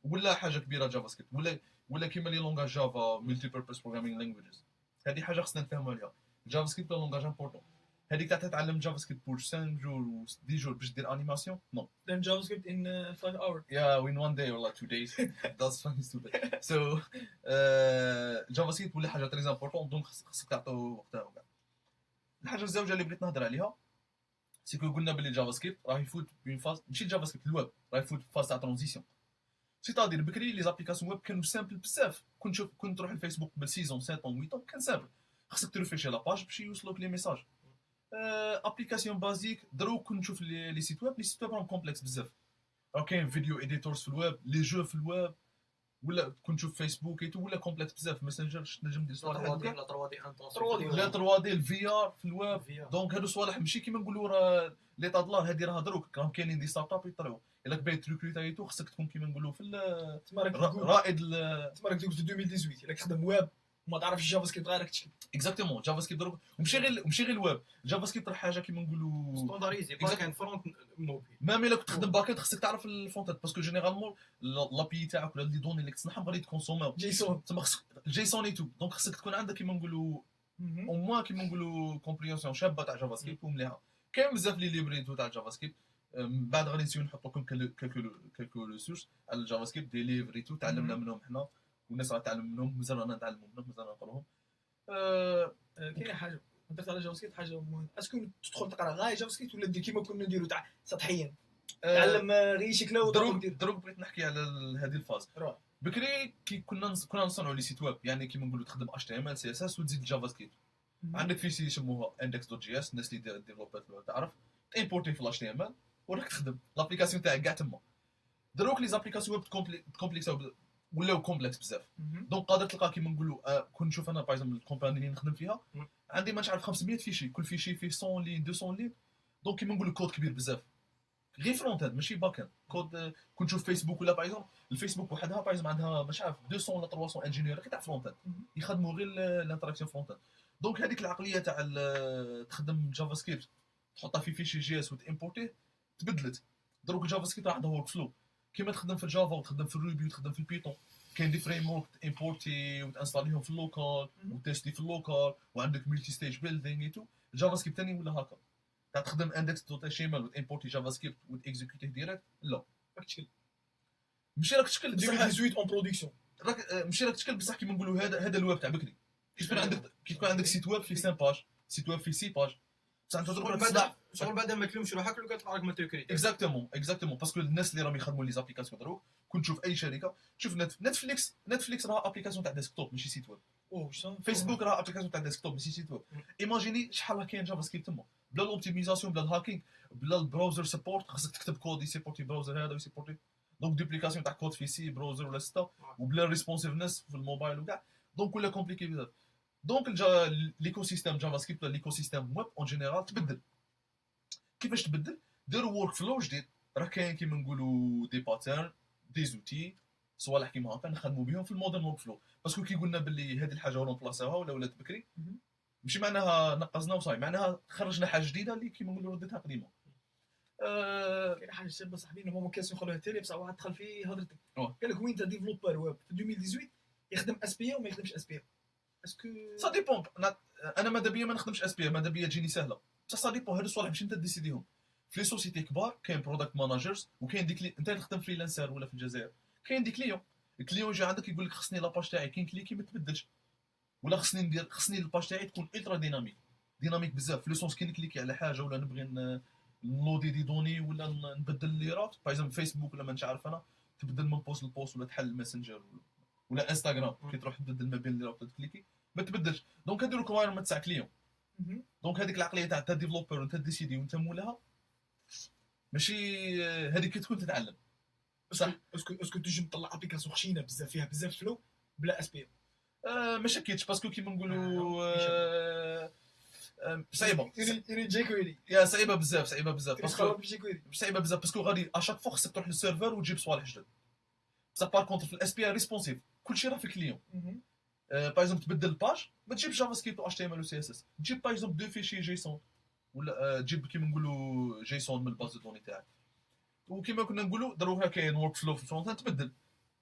ولا حاجه كبيره جافا سكريبت ولا كيما لي لونغاج جافا ملتي بيربز بروغرامينغ لانجويجز. هذه حاجه خصنا نفهموا عليها. جافا سكريبت لونغاج امبورطون. هذيك تاع تتعلم جافا سكريبت بور 5 جور و 10 جور باش دير انيماسيون نو. Then JavaScript in 5 hours. Yeah, in one day or like 2 days. That's fucking stupid. So جافا سكريبت ولا حاجه تري امبورطون، دونك خصك تعطيو وقتها وكاع. الحاجه الزوجه اللي بغيت نهضر عليها سيكو قلنا بلي جافا سكريبت راه يفوت بين فاز، ماشي جافا سكريبت الويب راه يفوت فاز تاع ترانزيسيون. سيتادير بكري لي زابليكاسيون ويب كانوا سامبل بزاف، كنت تروح الفيسبوك قبل 6 7 8 كان سامبل، خصك ترفريشي لا باج باش يوصلوك لي ميساج. ابليكاسيون بازيك. دروك كنت نشوف لي سيت ويب راهم كومبلكس بزاف، راه كاين فيديو اديتورز في الويب، لي جو في الويب، ولا كنت نشوف فيسبوك ايتو ولا كومبلكس بزاف، ماسنجر نجم ندير صوالح لا هذوك 3 دي انتونسيف لا 3 دي الفي ار في الويب. دونك هادو صوالح ماشي كيما نقولوا راه لي طاد لا هادي راه دروك راهم كاينين دي ستارت اب يطلعوا، الا باغي تريكروتا ايتو خصك تكون كيما نقولوا في تما راك رائد تما راك تقول في 2018 الا تخدم ويب وما تعرفش جافا سكريبت غير راك تشكل. اكزاكتومون جافا سكريبت دروك ومشي غير الويب، جافا سكريبت راه حاجه كيما نقولوا ستاندارديزي باك اند فرونت موبيل. ميم الا كنت تخدم باك اند خصك تعرف الفرونت اند باسكو جينيرالمون لابي تاعك ولا لي دوني اللي تصنعهم غادي تكونسوماو جيسون تما خصك جيسون ايتو، دونك خصك تكون عندك كيما نقولوا او موان كيما نقولوا كومبريونسيون شابه تاع جافا سكريبت ومليحه. كاين بزاف لي ليبري تاع جافا سكريبت، من بعد غادي نسيو نحط لكم كالكو ريسورس على الجافا سكريبت دي ليفري تو تعلمنا منهم حنا والناس راه تعلم منهم، مازال رانا نتعلموا منهم، مازال نقراوهم. كاين حاجه هضرت على جافا سكريبت، حاجه مهمه اسكو تدخل تقرا غايه جافا سكريبت ولا دير كيما كنا نديرو تاع سطحيا تعلم غير شكله دروك بغيت نحكي على هذه الفاز. بكري كي كنا نصنعوا لي سيت ويب يعني كيما نقولوا تخدم اتش تي ام ال سي اس اس وتزيد جافا سكريبت. عندك في سي يسموها index.js، الناس اللي ديفلوبات تعرف تامبورتي في الاتش تي ام ال وراك تخدم لابليكاسيون تاعك كاع تما. دروك لي زابليكاسيون ويب كومبلكس ولاو كومبلكس بزاف، دونك قادر تلقى كيما نقولوا كنت نشوف انا باغ اكزومبل الكومباني اللي نخدم فيها عندي ما نعرف 500 فيشي، كل فيشي فيه 100 لين 200 لين، دونك كيما نقولوا كود كبير بزاف غير فرونت اند ماشي باك اند. كود كنت نشوف فيسبوك ولا باغ اكزومبل الفيسبوك وحدها باغ اكزومبل عندها مش عارف 200 ولا 300 انجينيور تاع فرونت اند يخدموا غير الانتراكسيون فرونت اند. دونك هذيك العقليه تاع تخدم جافا سكريبت تحطها في فيشي جي اس وتامبورتيه تبدلت. دروك الجافا سكريبت عندها ورك فلو كيما تخدم في الجافا وتخدم في الروبي وتخدم في البيتون، كاين دي فريم ورك امبورتي وتانستاليهم في اللوكال وتيستي في اللوكال وعندك ملتي ستيج بيلدينغ ايتو. الجافا سكريبت ثاني ولا هكا تاع تخدم اندكس دوت اتش ام ال وتامبورتي جافا سكريبت وتاكزيكوتيه ديريكت. لا راك تشكل ماشي راك تشكل 2018 اون برودكسيون، راك ماشي راك تشكل بصح كيما نقولوا هذا الويب تاع بكري كي تكون عندك سيت ويب فيه 5 باج، سيت ويب فيه 6 باج بصح انت شغل بعد ما تلومش روحك لو كتطلع لك ماتيكريت. اكزاكتومون باسكو الناس اللي راهم يخدموا لي زابليكاسيون دروك كنت تشوف اي شركه تشوف نتفليكس راه ابليكاسيون تاع ديسكتوب ماشي سيت ويب، فيسبوك راه ابليكاسيون تاع ديسكتوب ماشي سيت ويب. ايماجيني شحال راه كاين جافا سكريبت تما بلا الاوبتيميزاسيون بلا الهاكينغ بلا البراوزر سبورت، خاصك تكتب كود يسيبورتي البراوزر هذا ويسيبورتي دونك دوبليكاسيون تاع كود في سي براوزر ولا 6 وبلا ريسبونسيفنس في الموبايل وكاع، دونك ولا كومبليكي بزاف. دونك ليكو سيستيم جافا سكريبت ولا ليكو سيستيم ويب اون جينيرال تبدل. كيفاش تبدل؟ ديروا ورك فلو جديد، راه كاين كيما نقولوا دي باترن دي زوتي صوالح كيما هكا نخدموا بهم في المودرن ورك فلو باسكو كي قلنا باللي هذه الحاجه ورونبلاساوها ولا ولات بكري ماشي معناها نقصنا وصاي معناها خرجنا حاجه جديده اللي كيما نقولوا ردتها قديمه. كاين حاجه سير بصاحبي نورمالمون كاس نخلوها تالي بصح واحد دخل في هضرتك واه. قال لك وين انت ديفلوبر ويب في 2018 يخدم اس بي وما يخدمش اس بي اسكو سا ديبون انا ماذا بيا ما نخدمش اس بي ماذا بيا تجيني سهله بصح سا ديبون هادو الصوالح باش انت ديسيديهم في لي سوسيتي كبار كاين برودكت ماناجرز وكاين ديك انت تخدم فريلانسر ولا في الجزائر كاين دي كليون الكليون يجي عندك يقول لك خصني لاباج تاعي كاين كليكي ما تبدلش ولا خصني الباج تاعي تكون الترا ديناميك بزاف في لو سونس كي نكليكي على حاجه ولا نبغي نلودي دي دوني ولا نبدل لي رابط باغ اكزومبل فيسبوك ولا ما نش عارف انا تبدل من بوست لبوست ولا تحل الماسنجر ولا انستغرام كي تروح تبدل ما بين لي رابط تكليكي ما تبدلش دونك هادو ريكوايرمنت تاع كليون دونك هذيك العقليه تاع انت ديفلوبر وانت ديسيدي وانت مولاها ماشي هذيك تكون تتعلم صح. اسكو تنجم تطلع ابليكاسيون خشينه بزاف فيها بزاف فلو بلا اس بي ما شكيتش باسكو كيما نقولوا صعيبه جيكويري يا صعيبه بزاف باسكو جيكويري صعيبه بزاف باسكو غادي اشاك فوا خصك تروح للسيرفر وتجيب صوالح جدد بصح بار كونتر في الاس بي اي ريسبونسيف كلشي راه في كليون باغ اكزومبل تبدل الباج ما تجيبش جافا سكريبت و اتش تي ام ال و سي اس اس تجيب باغ اكزومبل دو فيشي جيسون ولا تجيب كيما نقولوا جيسون من الباز دو دوني تاعك وكيما كنا نقولوا دروها كاين ورك فلو في الفرونت تبدل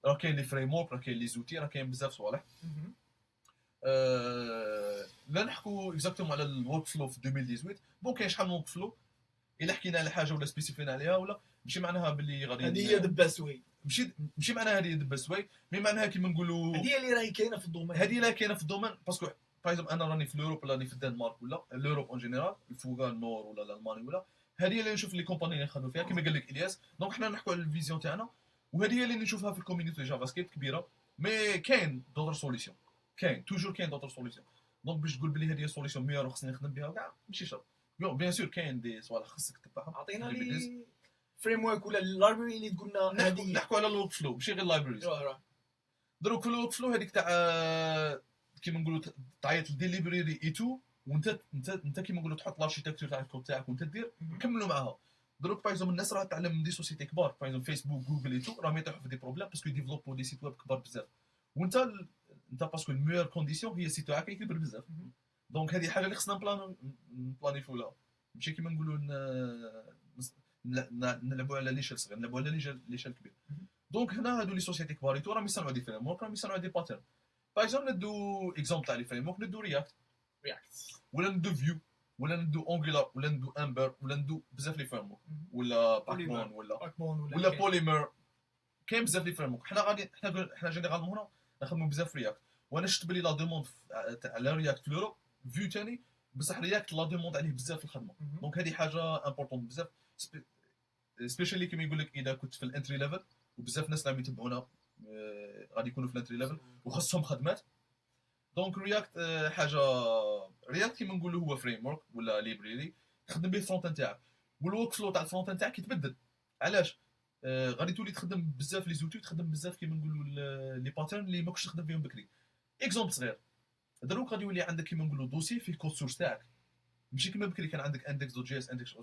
راه كاين لي فريم ورك راه كاين لي زوتي راه كاين بزاف صوالح لا نحكوا اكزاكتومون على الورك فلو في 2018 بون كاين شحال من ورك فلو الا حكينا على حاجه ولا سبيسيفينا عليها ولا ماشي معناها باللي غادي هذه هي ذا بيست واي ماشي معناها هذه ذا بيست واي مي معناها كيما نقولوا هذه اللي راهي كاينه في الدومين هذه لا كاينه في الدومين باسكو باغ اكزومبل انا راني في لوروب ولا راني في الدنمارك ولا لوروب اون جينيرال الفوغا النور ولا الالماني ولا هذه اللي نشوف لي كومباني اللي يخدموا فيها كما قال لك الياس دونك حنا نحكوا على الفيزيون تاعنا وهذه اللي نشوفها في الكوميونيتي جافا سكريبت كبيره مي كاين دوطر سوليسيون كاين توجور كاين دوطر سوليسيون دونك باش تقول بلي هذه سوليسيون ميور وخصني نخدم بها كاع ماشي شرط بيان سور كاين دي صوالح خصك تتبعهم عطينا لي فريم ورك ولا اللايبرري اللي تقولنا هذه نحكوا على الورك فلو ماشي غير اللايبريز دروك في الورك فلو هذيك تاع كيما نقولوا تعيط للديليفري اي 2 وانت كيما نقولوا تحط لارشيتكتور تاع الكود تاعك وانت دير نكملوا معاها دروك باغ اكزومبل الناس راه تعلم من دي سوسيتي كبار باغ اكزومبل فيسبوك جوجل اي 2 راهم يطيحوا في دي بروبليم باسكو يديفلوبوا دي سيت ويب كبار بزاف وانت باسكو الميور كونديسيون هي السيت تاعك يكبر بزاف دونك هذه حاجه اللي خصنا نبلانيفو لها ماشي كيما نقولوا نلعبوا على ليشل صغير نلعبوا على ليشل كبير دونك هنا هادو لي سوسيتي كبار يتو راهم يصنعوا دي فريم ورك راهم يصنعوا دي باترن باغ اكزومبل ندو اكزومبل تاع لي فريم ورك ندو رياكت ولا ندو فيو ولا ندو انجولار ولا ندو امبر ولا ندو بزاف لي فريم ورك ولا باكمون ولا بوليمر كاين بزاف لي فريم ورك حنا جينيرالمون هنا نخدموا بزاف رياكت وانا شفت بلي لا دوموند على رياكت في لوروب فيو ثاني بصح رياكت لا دوموند عليه بزاف في الخدمه دونك هذه حاجه امبورطون بزاف سبيشالي كيما يقول لك اذا كنت في الانتري ليفل وبزاف الناس اللي يتبعونا غادي يكونوا في الانتري ليفل وخصهم خدمات دونك رياكت حاجه رياكت كيما نقولوا هو فريم ورك ولا ليبراري تخدم به الفرونت اند تاعك والورك فلو تاع الفرونت اند تاعك يتبدل علاش غادي تولي تخدم بزاف لي زوتي تخدم بزاف كيما نقولوا لي باترن اللي ما كنتش تخدم بهم بكري اكزومبل صغير دروك غادي يولي عندك كيما نقولوا دوسي فيه كود سورس تاعك ماشي كيما بكري كان عندك اندكس دوت جي اس اندكس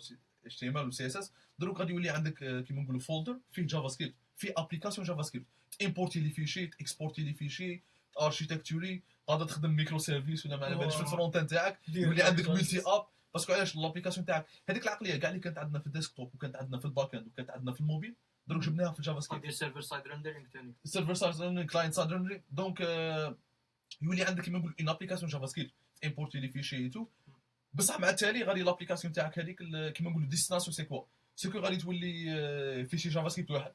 اتش تي ام ال و سي اس اس دروك غادي يولي عندك كيما نقولوا فولدر فيه جافا سكريبت فيه ابليكاسيون جافا سكريبت امبورتي لي فيشي اكسبورتي لي فيشي اركيتكتوري قادر تخدم ميكرو سيرفيس ولا ما على باليش في الفرونت اند تاعك يولي عندك ملتي اب باسكو علاش لابليكاسيون تاعك هذيك العقليه كاع اللي كانت عندنا في الديسكتوب وكانت عندنا في الباك اند وكانت عندنا في الموبيل دروك جبناها في الجافا سكريبت دير سيرفر سايد ريندرينغ ثاني سيرفر سايد ريندرينغ كلاينت سايد ريندرينغ دونك يولي عندك كيما نقول اون ابليكاسيون جافا سكريبت امبورتي لي فيشي اي تو بصح مع التالي غادي لابليكاسيون تاعك هذيك كيما نقولوا ديستيناسيون سي كوا سكو غادي تولي فيشي جافا سكريبت واحد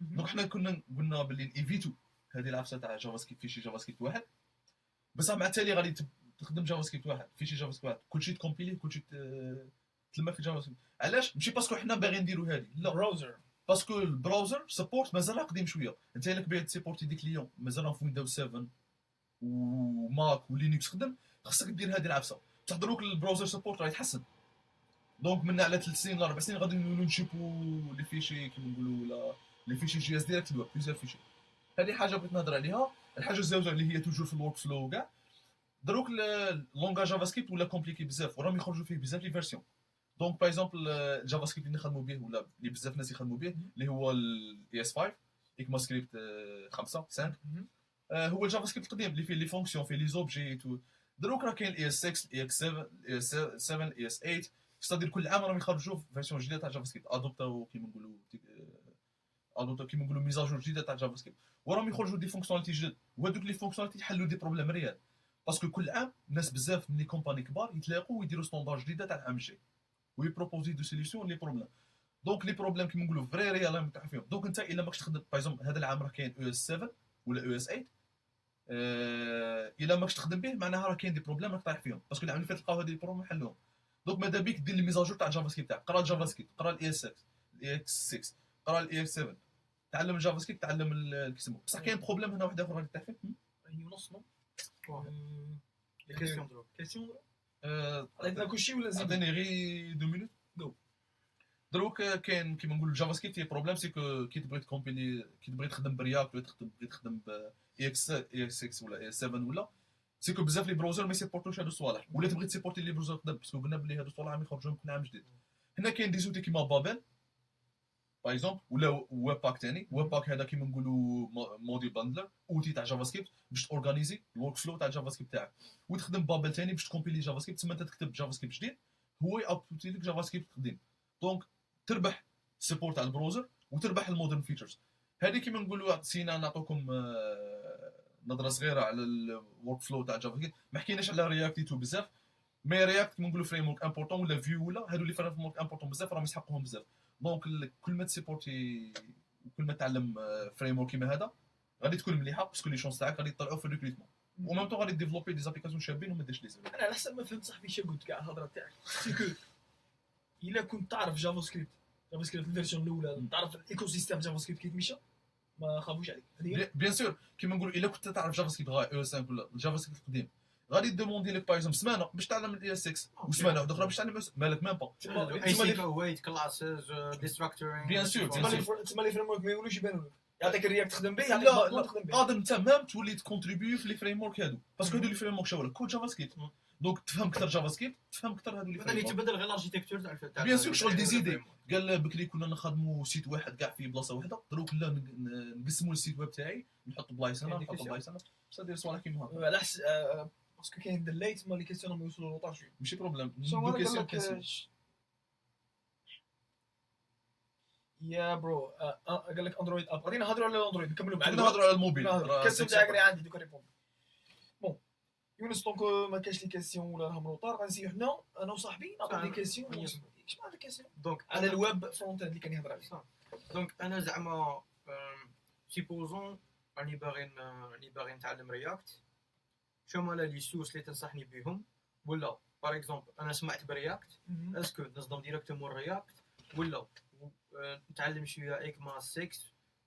دونك حنا كنا قلنا باللي ايفيتو هذه العفسه تاع جافا سكريبت فيشي جافا سكريبت واحد بصح مع التالي غادي تخدم جافا سكريبت واحد فيشي جافا سكريبت واحد كلشي تكومبيلي كلشي تلمى في جافا سكريبت علاش ماشي باسكو حنا باغيين نديروا هذه لا براوزر باسكو البراوزر سبورت مازال قديم شويه انت لك باغي تسيبورتي دي كليون مازال في ويندوز 7 وماك ولينكس خدم خصك دير هذه العفسه بصح دروك البراوزر سبورت راه يتحسن دونك من على 3 سنين ولا 4 سنين غادي نولوا نشوفوا لي فيشي كيما نقولوا لي فيشي جي اس ديريكت الويب بليزيور فيشي هذه حاجه بغيت نهضر عليها الحاجه الزوجه اللي هي توجور في الورك فلو كاع دروك اللونغاج جافا سكريبت ولا كومبليكي بزاف وراهم يخرجوا فيه بزاف لي فيرسيون دونك باغ اكزومبل الجافا سكريبت اللي نخدموا به ولا اللي بزاف ناس يخدموا به اللي هو الاي اس 5 ايكما سكريبت 5 هو الجافا سكريبت القديم اللي فيه لي فونكسيون فيه لي زوبجي دروك راه كاين اي اس 6 اي اكس 7 اي اس 7 اي اس 8 ستادير كل عام راهم يخرجوا فيرسيون جديده تاع جافا سكريبت ادوبتاو كيما نقولوا ميزاجور جديده تاع جافا سكريبت وراهم يخرجوا دي فونكسيوناليتي جدد وهذوك لي فونكسيوناليتي يحلوا دي بروبليم ريال باسكو كل عام ناس بزاف من لي كومباني كبار يتلاقوا ويديروا ستوندار جديده تاع العام الجاي ويبروبوزي دو سوليسيون لي بروبليم دونك لي بروبليم كيما نقولوا فري ريال راهم يطيحوا فيهم دونك انت الا ماكش تخدم بايزوم هذا العام راه كاين او اس 7 ولا او اس 8 الا ماكش تخدم به معناها راه كاين دي بروبليم راك طايح فيهم باسكو العام اللي فات لقاو هذه البروبليم حلوهم دونك ماذا بيك دير الميزاجور تاع الجافا سكريبت تاعك قرا الجافا سكريبت قرا الاي اس 6 الاي اكس 6 قرا الاي اكس 7 تعلم الجافا سكريبت تعلم كيسمو بصح كاين بروبليم هنا واحد اخر غادي طيح فيه هي ونص نو لي كيسيون دروك كيسيون عطينا كلشي ولا زيد عطيني غير 2 مينوت جو. دروك كاين كيما نقولوا الجافا سكريبت هي بروبليم سيكو كي تبغي تكومبيلي كي تبغي تخدم برياكت ولا تخدم ب اي اكس 6 ولا اي 7 ولا سيكو بزاف لي بروزر ما يسيبورتوش هادو الصوالح ولا تبغي تسيبورتي لي بروزر قدام باسكو قلنا بلي هادو الصوالح عم يخرجوا من عام جديد هنا كاين دي زوتي كيما بابل باغ اكزومبل ولا ويب باك ثاني ويب باك هذا كيما نقولوا موديل باندلر اوتي تاع جافا سكريبت باش تورغانيزي الورك فلو تاع جافا سكريبت تاعك وتخدم بابل ثاني باش تكومبيلي جافا سكريبت تما انت تكتب جافا سكريبت جديد هو يابوتي لك جافا سكريبت قديم دونك تربح سبورت على البروزر وتربح المودرن فيتشرز هذه كيما نقولوا عطينا نعطوكم نظره صغيره على الورك فلو تاع جافا سكريبت ما حكيناش على رياكت تو بزاف مي رياكت كيما نقولوا فريم ورك امبورطون ولا فيو ولا هادو اللي فريم ورك امبورطون بزاف راهم يسحقوهم بزاف دونك كل ما تسيبورتي وكل ما تعلم فريم ورك كيما هذا غادي تكون مليحه باسكو لي شونس تاعك غادي يطلعوا في الريكروتمون وميم طون غادي ديفلوبي دي زابليكاسيون شابين وما ديرش لي زيرو انا على حسب ما فهمت صاحبي شنو قلت كاع الهضره تاعك سيكو الا كنت تعرف جافا سكريبت الفيرسيون الاولى تعرف الايكو سيستيم جافا سكريبت كي تمشى ما خافوش عليك هذه بيان سور كيما نقولوا الا كنت تعرف جافا سكريبت غير او 5 ولا جافا سكريبت القديم غادي دوموندي لك باغ اكزومبل سمانه باش تعلم الاي 6 وسمانه واحده اخرى باش تعلم مالك ميم با اي سي ويت كلاسز ديستراكتورينغ بيان سور تسمى لي فريم ورك ما يقولوش يبانوا لك يعطيك الرياكت تخدم به يعطيك لا باطون تخدم به قادر انت ميم تولي تكونتريبيو في لي فريم ورك هادو باسكو هادو لي فريم ورك شاولا كود جافا سكريبت دونك تفهم اكثر جافا سكريبت تفهم اكثر هادو لي مثلا فريم يتبدل غير الاركيتكتور تاع بيان سور شغل دي زيدي قال بكري كنا نخدموا سيت واحد كاع في بلاصه واحده دروك لا نقسموا السيت ويب تاعي نحط بلايص هنا نحط بلايص هنا صدير صوالح كيما هكا على حسب باسكو كاين ديليت ما لي كيسيون ما يوصلوا لوطار شويه ماشي بروبليم شنو دو قال كيسيون لك يا برو قال لك اندرويد اب غادي نهضروا على الاندرويد نكملوا مع نهضروا على الموبيل الكاستيون تاعك راه عندي دوك ريبوند بون يونس دونك ما كاينش لي كاستيون ولا راهم روطار غنسيو حنا انا وصاحبي نعطيو لي كاستيون اش معنى كاستيون دونك على الويب فرونت اند اللي كان يهضر عليه دونك انا زعما سيبوزون راني باغي نتعلم رياكت شو مالا لي سوس اللي تنصحني بهم ولا باغ اكزومبل انا سمعت برياكت اسكو نصدم ديريكتومون رياكت ولا نتعلم شويه ايكما 6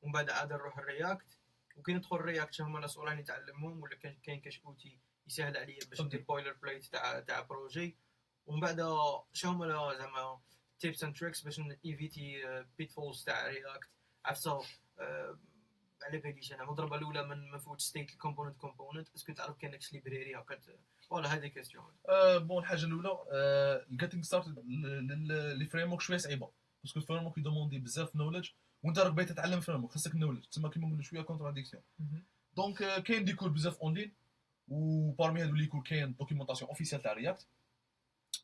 ومن بعد عاد نروح الرياكت وكي ندخل الرياكت شنو هما الصوالح اللي نتعلمهم ولا كاين كاش اوتي يسهل عليا باش ندير بويلر بليت تاع بروجي ومن بعد شنو هما زعما تيبس اند تريكس باش ايفيتي بيتفولز تاع رياكت عرفتها على باليش انا المضربه الاولى من فوت ستيت كومبوننت اسكو تعرف كاين داكشي ليبراري هكا ولا هذه كيستيون بون الحاجه الاولى الجيتينغ ستارت لي فريم ورك شويه صعيبه باسكو الفريم ورك يدوموندي بزاف نوليدج وانت راك باغي تتعلم فريم ورك خاصك نوليدج تما كيما نقولوا شويه كونتراديكسيون دونك كاين دي كور بزاف اونلاين وبارمي هادو لي كور كاين دوكيومونطاسيون اوفيسيال تاع رياكت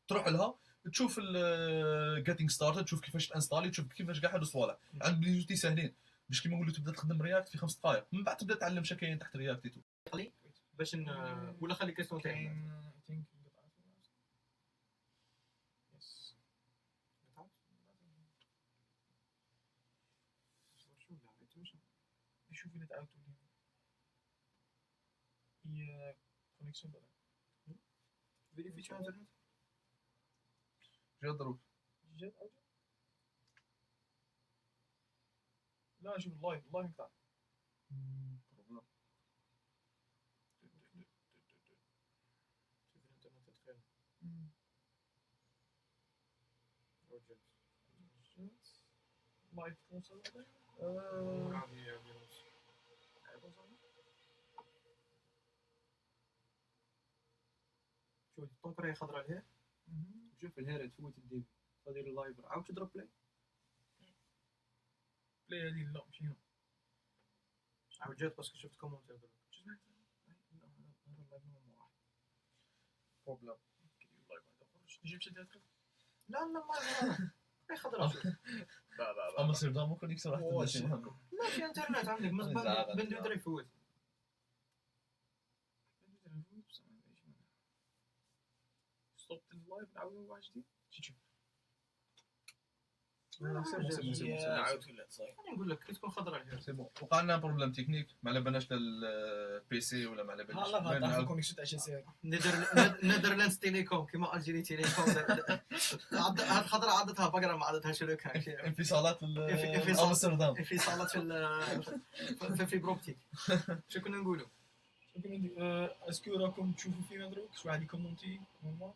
تروح لها تشوف الجيتينغ ستارت تشوف كيفاش تانستالي تشوف كيفاش كاع هادو الصوالح عند لي زوتي ساهلين باش كيما نقولوا تبدا تخدم رياكت في 5 دقائق من بعد تبدا تعلم شنو كاين تحت رياكت تو باش ولا خلي كيستيون تاعي نشوف الا تعاودتوا لي هي كونيكسيون بعدا فيريفي شو انترنت جا دروك جات عاودت لا شوف اللايف نقطع بروبليم لايف كونسول شوف الطنكره خضرا لهيه شوف الهير تفوت الديب تدير اللايف عاود تضرب بلاي بلاي هذه لا ماشي هنا عاود جات باسكو شفت كومونتير دابا. بروبليم. جبت شي تاعك لا ما خضرا شوف. لا امستردام ممكن يكسر واحد واش. الناس مهم. ما في انترنت عندك زعل. بن دري يفوت. ستوب اللايف نعاودو واحد جديد شوف عاود ولا صاي انا نقول لك كي تكون خضرا الجهاز. سي بون وقع لنا بروبليم تكنيك ما على بالناش للبي سي ولا ما على بالناش لا المهم تعرف نعاود- الكونيكسيون تاع شي سير نيدرلاندز تيليكوم كيما الجيري تيليكوم. هاد الخضرا عادتها بقره ما عادتها شركه. انفصالات انفصال. امستردام انفصالات في بروبتيك. شو كنا نقولوا؟ اسكو راكم تشوفوا فينا دروك شي واحد يكومونتي نورمال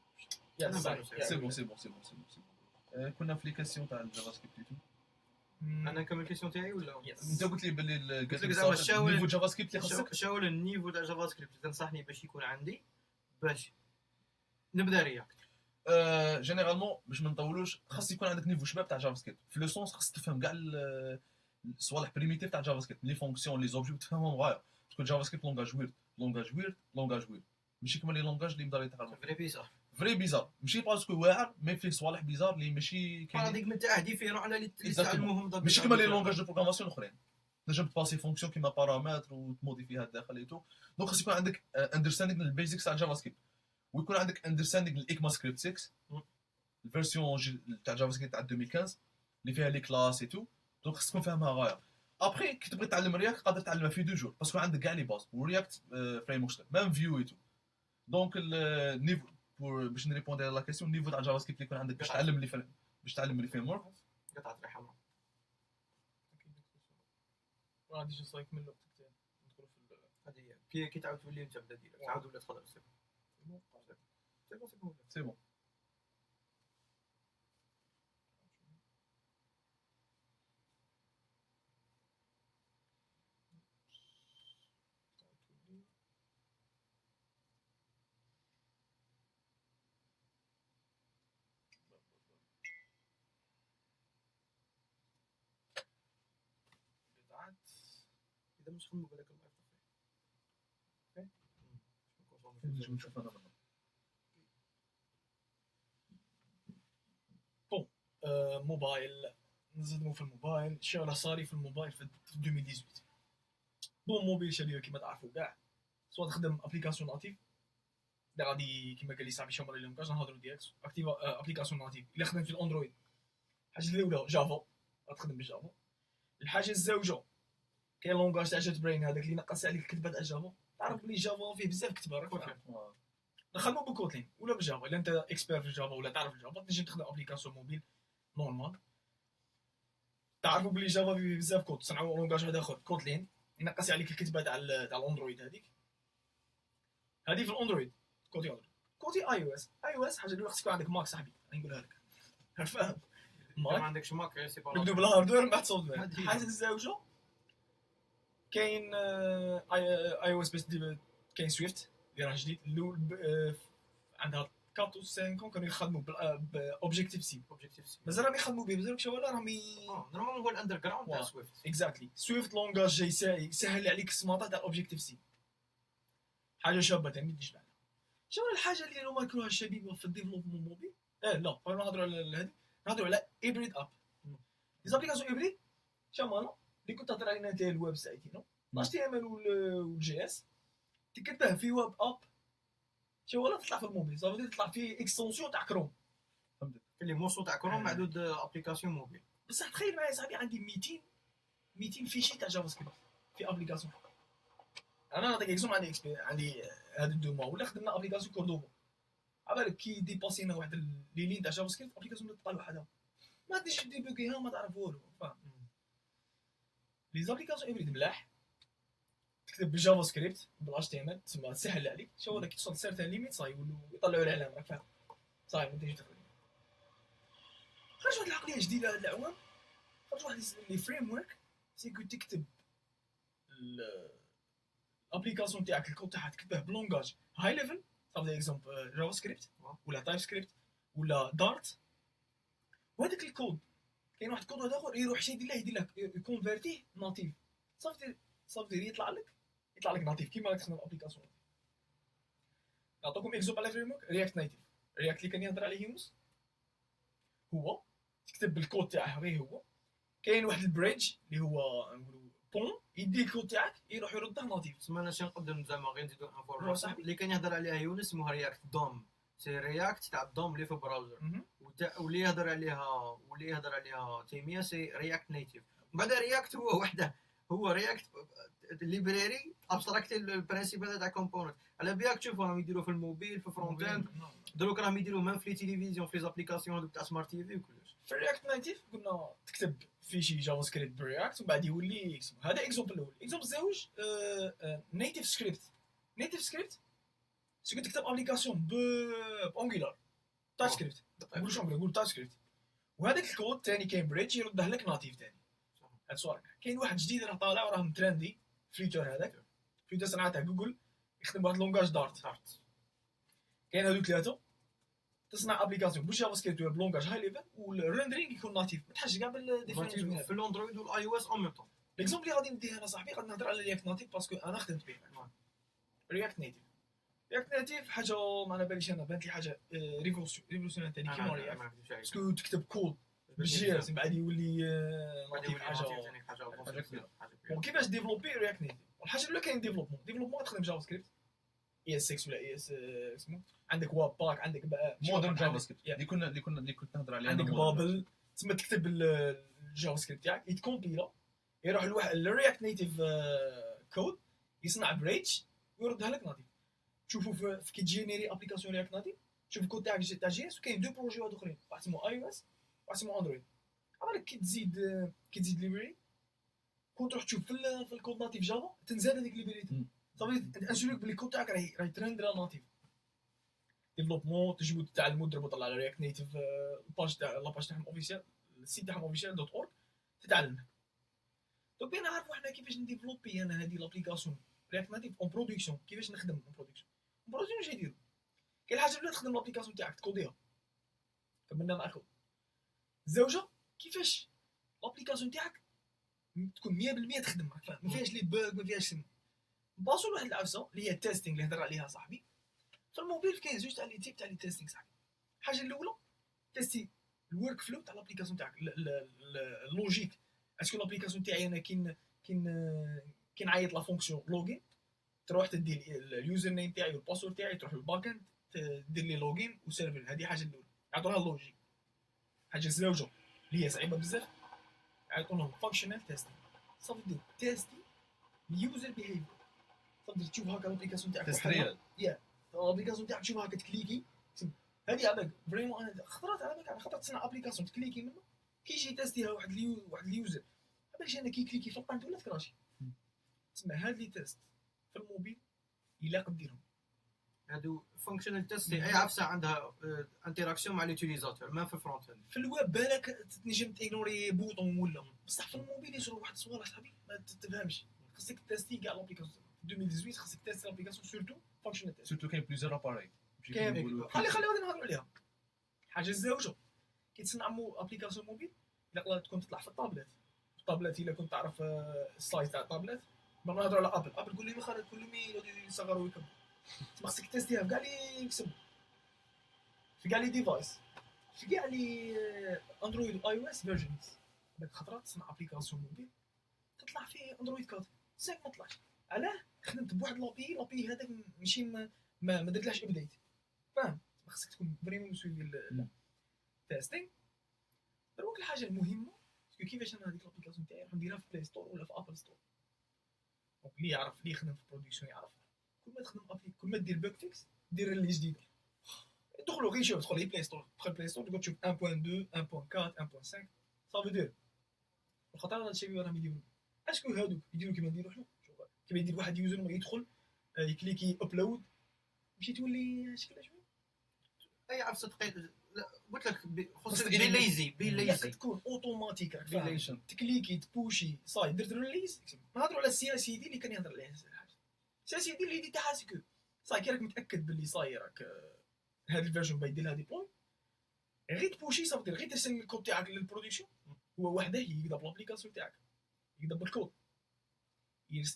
أنا صاي. بعرف. سي بون سي بون سي بون سي بون كنا في لي كاستيون تاع الجافا سكريبت انا نكمل الكيسيون تاعي ولا؟ انت قلت لي باللي قلت لك زعما شاول- نيفو جافا سكريبت اللي خاصك شاول النيفو تاع جافا سكريبت تنصحني باش يكون عندي باش نبدا رياكت. جينيرالمون باش ما نطولوش خاص يكون عندك نيفو شباب تاع جافا سكريبت في لو سونس خاص تفهم كاع الصوالح بريميتيف تاع جافا سكريبت لي فونكسيون لي زوبجي تفهمهم غايه باسكو جافا سكريبت لونغاج ويرد ماشي كيما لي لونغاج اللي يقدر يتعلم فري بيزار فري بيزار ماشي باسكو واعر مي فيه صوالح بيزار اللي ماشي كاين باراديغم تاعه ديفيرون على اللي تعلموهم ضد ماشي كيما لي لونغاج دو بروغراماسيون الاخرين تنجم تباسي فونكسيون كيما بارامتر وتموديفيها الداخل اي تو دونك خاص يكون عندك اندرستاندينغ للبيزكس تاع جافا سكريبت ويكون عندك اندرستاندينغ للايكما سكريبت 6 الفيرسيون تاع جافا سكريبت تاع 2015 اللي فيها لي كلاس اي تو دونك خاص تكون فاهمها غايه ابري كي تبغي تعلم رياكت قادر تعلمها في 2 جور باسكو عندك كاع لي باز ورياكت فريم ورك ميم فيو اي تو دونك النيفو باش نريبوندي على لا كيسيون النيفو تاع جافا سكريبت اللي يكون عندك باش تعلم لي فريم ورك قطعت ريحه حمراء. غادي شي صايك من الوقت تاعي ندخلوا في هذه كي تعاود تولي انت بدا ديرك تعاود ولا تخضر سي بون. سي بون اذا مش خدموا بالك الله يفتح نجم نشوف انا منه موبايل نزيدو في الموبايل شغله صاري في الموبايل في 2018 بون موبيل شبيه كيما تعرفوا كاع سواء تخدم ابليكاسيون ناتيف اللي غادي كيما قال لي صاحبي شمر لي مابقاش نهضروا ديالك اكتيف ابليكاسيون ناتيف الا خدم في الاندرويد الحاجه الاولى جافا غتخدم بالجافا الحاجه الزوجه كاين لونغاج تاع جيت برين هذاك اللي نقص عليك الكتابه تاع جافا تعرف بلي جافا فيه بزاف كتابه راك فاهم نخدمو بكوتلين ولا بجافا الا انت اكسبير في الجافا ولا تعرف الجافا تنجم تخدم ابليكاسيون موبيل نورمال تعرفوا بلي جافا فيه بزاف كود صنعوا لونغاج واحد اخر كوتلين ينقص عليك الكتابه تاع الاندرويد هذيك هذه في الاندرويد كوتي اي او اس حاجه اللي خصك يكون عندك ماك صاحبي نقولها لك فاهم ما عندكش ماك سي با نبدو بالهاردوير من بعد سوفت وير هذه. الحاجه الزوجه كاين اي او اس بس كاين سويفت اللي راه جديد عندها 4 و 5 كانوا يخدموا باوبجيكتيف سي مازال راهم يخدموا به بزاف شويه راهم نورمالمون هو الاندر جراوند تاع سويفت. اكزاكتلي سويفت لونغاج جاي يسهل عليك السماطه تاع اوبجيكتيف سي حاجه شابه ثاني تجي بعدا شنو الحاجه اللي هما يكرهوها الشبيبه في الديفلوبمون موبيل لا قبل ما نهضروا على هذه نهضروا على هيبريد اب لي زابليكاسيون هيبريد شامالا اللي كنت تهضر علينا انت الويب سايت نو اتش تي ام ال والجي اس تكتبه في ويب اب شو ولا تطلع في الموبيل صافي تطلع في اكستنسيون تاع كروم اللي موصو تاع كروم معدود ابليكاسيون موبيل. بصح تخيل معايا صاحبي عندي 200 فيشي تاع جافا سكريبت في ابليكاسيون انا نعطيك اكزومبل عندي هاد الدوما ولا خدمنا ابليكاسيون كوردوبا عبالك كي ديباسينا واحد لي لين تاع جافا سكريبت ابليكاسيون تطلع وحدها ما تجيش ديبوكيها ما تعرف والو فاهم لي زابليكاسيون هيبريد ملاح تكتب بالجافا سكريبت بالاش تي ام ال تسمى تسهل عليك شو ولا كي توصل سيرتان ليميت صاي يطلعوا العلامه راك فاهم صاي ما تجيش تخدم خرج واحد العقليه جديده هاد العوام خرج واحد لي فريم ورك سيكو تكتب الابليكاسيون تاعك الكود تاعها تكتبه بلونغاج هاي ليفل صافي اكزومبل جافا سكريبت ولا تايب سكريبت ولا دارت وهذاك الكود كاين واحد الكود اخر يروح شي يدير له يكونفيرتيه ناتيف صافي صافي يطلع لك ناتيف كيما راك تخدم الابليكاسيون. نعطيكم اكزومبل على فريم ورك رياكت نيتيف. رياكت اللي كان يهضر عليه يونس هو تكتب بالكود تاعه غير هو كاين واحد البريدج اللي هو نقولوا بون يدي الكود تاعك يروح يرده ناتيف. تسمى انا شنو نقدم زعما غير نزيدو روح انفورماسيون صاحبي. اللي كان يهضر عليها يونس اسمها رياكت دوم، سي رياكت تاع الدوم اللي في البراوزر، مهم. واللي يهضر عليها تيميه سي رياكت نيتيف. بعد رياكت هو وحده، هو رياكت ليبراري ابستراكت البرانسيب هذا تاع كومبوننت. على بالك تشوف راهم يديروا في الموبيل في فرونت اند، دروك راهم يديروا ميم في تيليفزيون في زابليكاسيون هذوك تاع سمارت تي في وكلش. في الرياكت نيتيف قلنا تكتب في شي جافا سكريبت برياكت ومن بعد يولي يكسب. هذا اكزومبل الاول. اكزومبل الزوج نيتيف سكريبت. نيتيف سكريبت سكو تكتب ابليكاسيون بانجولار تايب سكريبت، نقول شنو نقول تايب سكريبت، وهذاك الكود ثاني كاين بريدج يرده لك ناتيف ثاني. هاد الصوره كاين واحد جديد راه طالع وراه ترندي فليتر. هذاك فليتر صنعها تاع جوجل يخدم واحد لونغاج دارت. كاين هادو ثلاثه تصنع ابليكاسيون بالجافا سكريبت ولا بلونغاج هاي ليفل والريندرينغ يكون ناتيف ما تحش كاع بالديفينيشن في الاندرويد والاي او اس اون ميم طون. ليكزومبل اللي غادي نديه انا صاحبي غادي نهضر على رياكت ناتيف باسكو انا خدمت به. رياكت ناتيف حاجه ما على باليش انا بانت لي حاجه ريفولوسيونير ثاني كيما رياكت باسكو تكتب كود بالجي من بعد يولي ناتيف حاجه كبيره. وكيفاش ديفلوبي رياكت ناتيف؟ الحاجه الاولى كاين ديفلوبمون تخدم جافا سكريبت اي اس 6 ولا اي اس اسمه عندك واب باك عندك مودرن جافا سكريبت اللي كنت نهضر عليه عندك بابل تسمى تكتب الجافا سكريبت تاعك يتكومبيلا يروح لواحد الرياكت نيتيف كود يصنع بريدج ويردها لك ناتيف. تشوفوا في كي تجينيري ابليكاسيون رياكت ناتيف شوف الكود تاعك تاع جي اس وكاين دو بروجي واحد اخرين واحد اسمه اي او اس واحد اسمه اندرويد. عمرك كي تزيد ليبراري كون تروح تشوف في الكود ناتيف جافا تنزل هذيك ليبراري صافي انسوليك بلي الكود تاعك راهي ترند ناتيف. ديفلوبمون تجبد تعلموا تربط على رياكت نيتيف الباج تاع لاباج تاعهم اوفيسيال السيت تاعهم اوفيسيال دوت اورg تتعلم. دونك بينا نعرفوا حنا كيفاش نديفلوبي انا هذه لابليكاسيون رياكت ناتيف اون برودكسيون. كيفاش نخدم اون برودكسيون واش يديروا؟ كاين حاجه الاولى تخدم لابليكاسيون تاعك تكوديها كملنا مع الكود. الزوجه كيفاش لابليكاسيون تاعك تكون 100% تخدم معك فاهم ما فيهاش لي باغ ما فيهاش سم. باصوا لواحد العفسه اللي هي التيستينغ اللي هضر عليها صاحبي. في الموبيل كاين زوج تاع لي تيب تاع لي تيستينغ صاحبي. الحاجه الاولى تيستي الورك فلو تاع لابليكاسيون تاعك اللوجيك اسكو لابليكاسيون تاعي انا كاين عيط لا فونكسيون لوغين تروح تدي اليوزر نيم تاعي والباسورد تاعي تروح للباك اند دير لي لوغين وسيرفر. هذه حاجه الاولى يعطوها اللوجيك. حاجه الزوجه اللي هي صعيبه بزاف يعطونهم فانكشنال تيستينغ صافي دير تيستي اليوزر بيهيفير صافي تشوف هكا الابليكاسيون تاعك تستريال الابليكاسيون تاعك تشوف هكا تكليكي هذه عباك فريمون انا خطرات على بالك خطرت تصنع ابليكاسيون تكليكي منه كي يجي تيستيها واحد اليوزر باش انا كي كليكي في القنت ولا تكراشي تسمى هاد لي تيست في الموبيل الا قديرهم هادو فانكشنال تيست اي عفسه عندها انتراكسيون مع اليوتيليزاتور ما في الفرونت اند. في الويب بالك تنجم تيغنوري بوطون ولا بصح في الموبيل يصيروا واحد الصوالح صاحبي ما تفهمش خاصك تيستي كاع لابليكاسيون 2018 خاصك تيستي لابليكاسيون سورتو فانكشنال تيست سورتو كاين بليزيور اباري خلي غادي نهضروا عليها. حاجه الزوجه كي تصنعوا ابليكاسيون موبيل الا تكون تطلع في الطابلات الا كنت تعرف السايز تاع الطابلات ما نهضروا على ابل قول لي ما خالد كل مي يصغروا ويكبروا خاصك تيستيها في كاع لي يكسبوا في كاع لي ديفايس في كاع لي اندرويد واي او اس فيرجنز. داك خطرات تصنع ابليكاسيون موبيل تطلع في اندرويد 4 ساك ما طلعش علاه خدمت بواحد لابي هذاك ماشي ما درتلاش ابديت فاهم خاصك تكون فريمون مسوي التيستينغ. دروك الحاجه المهمه كيفاش انا هذيك لابليكاسيون تاعي راح نديرها في بلاي ستور ولا في ابل ستور. دونك اللي يعرف اللي يخدم في برودكسيون يعرف كل ما تخدم ابليك كل ما دير بوك فيكس دير اللي جديد دخلوا غير شوف دخل بلاي ستور دخل بلاي ستور تقعد تشوف 1.2 1.4 1.5 صافي دير الخطر هذا الشيء راهم يديروا اسكو هادوك يديروا كيما نديروا حنا كيما يدير واحد يوزر ما يدخل يكليكي ابلود مشي تولي شكلها شويه اي عفسه دقيقه قلت لك خصك بي ليزي تكون اوتوماتيك فيليشن تكليكي تبوشي صاي درت ريليز نهضروا على السي اس دي اللي كان يهضر عليه الحاجه السي اس دي اللي تاعها سكو صاي كي راك متاكد باللي صاي راك هذا الفيرجن بايدير لها ديبلوي غير تبوشي صافي غير ترسل الكود تاعك للبرودكسيون هو وحده يقدر بالابليكاسيون تاعك يقدر بالكود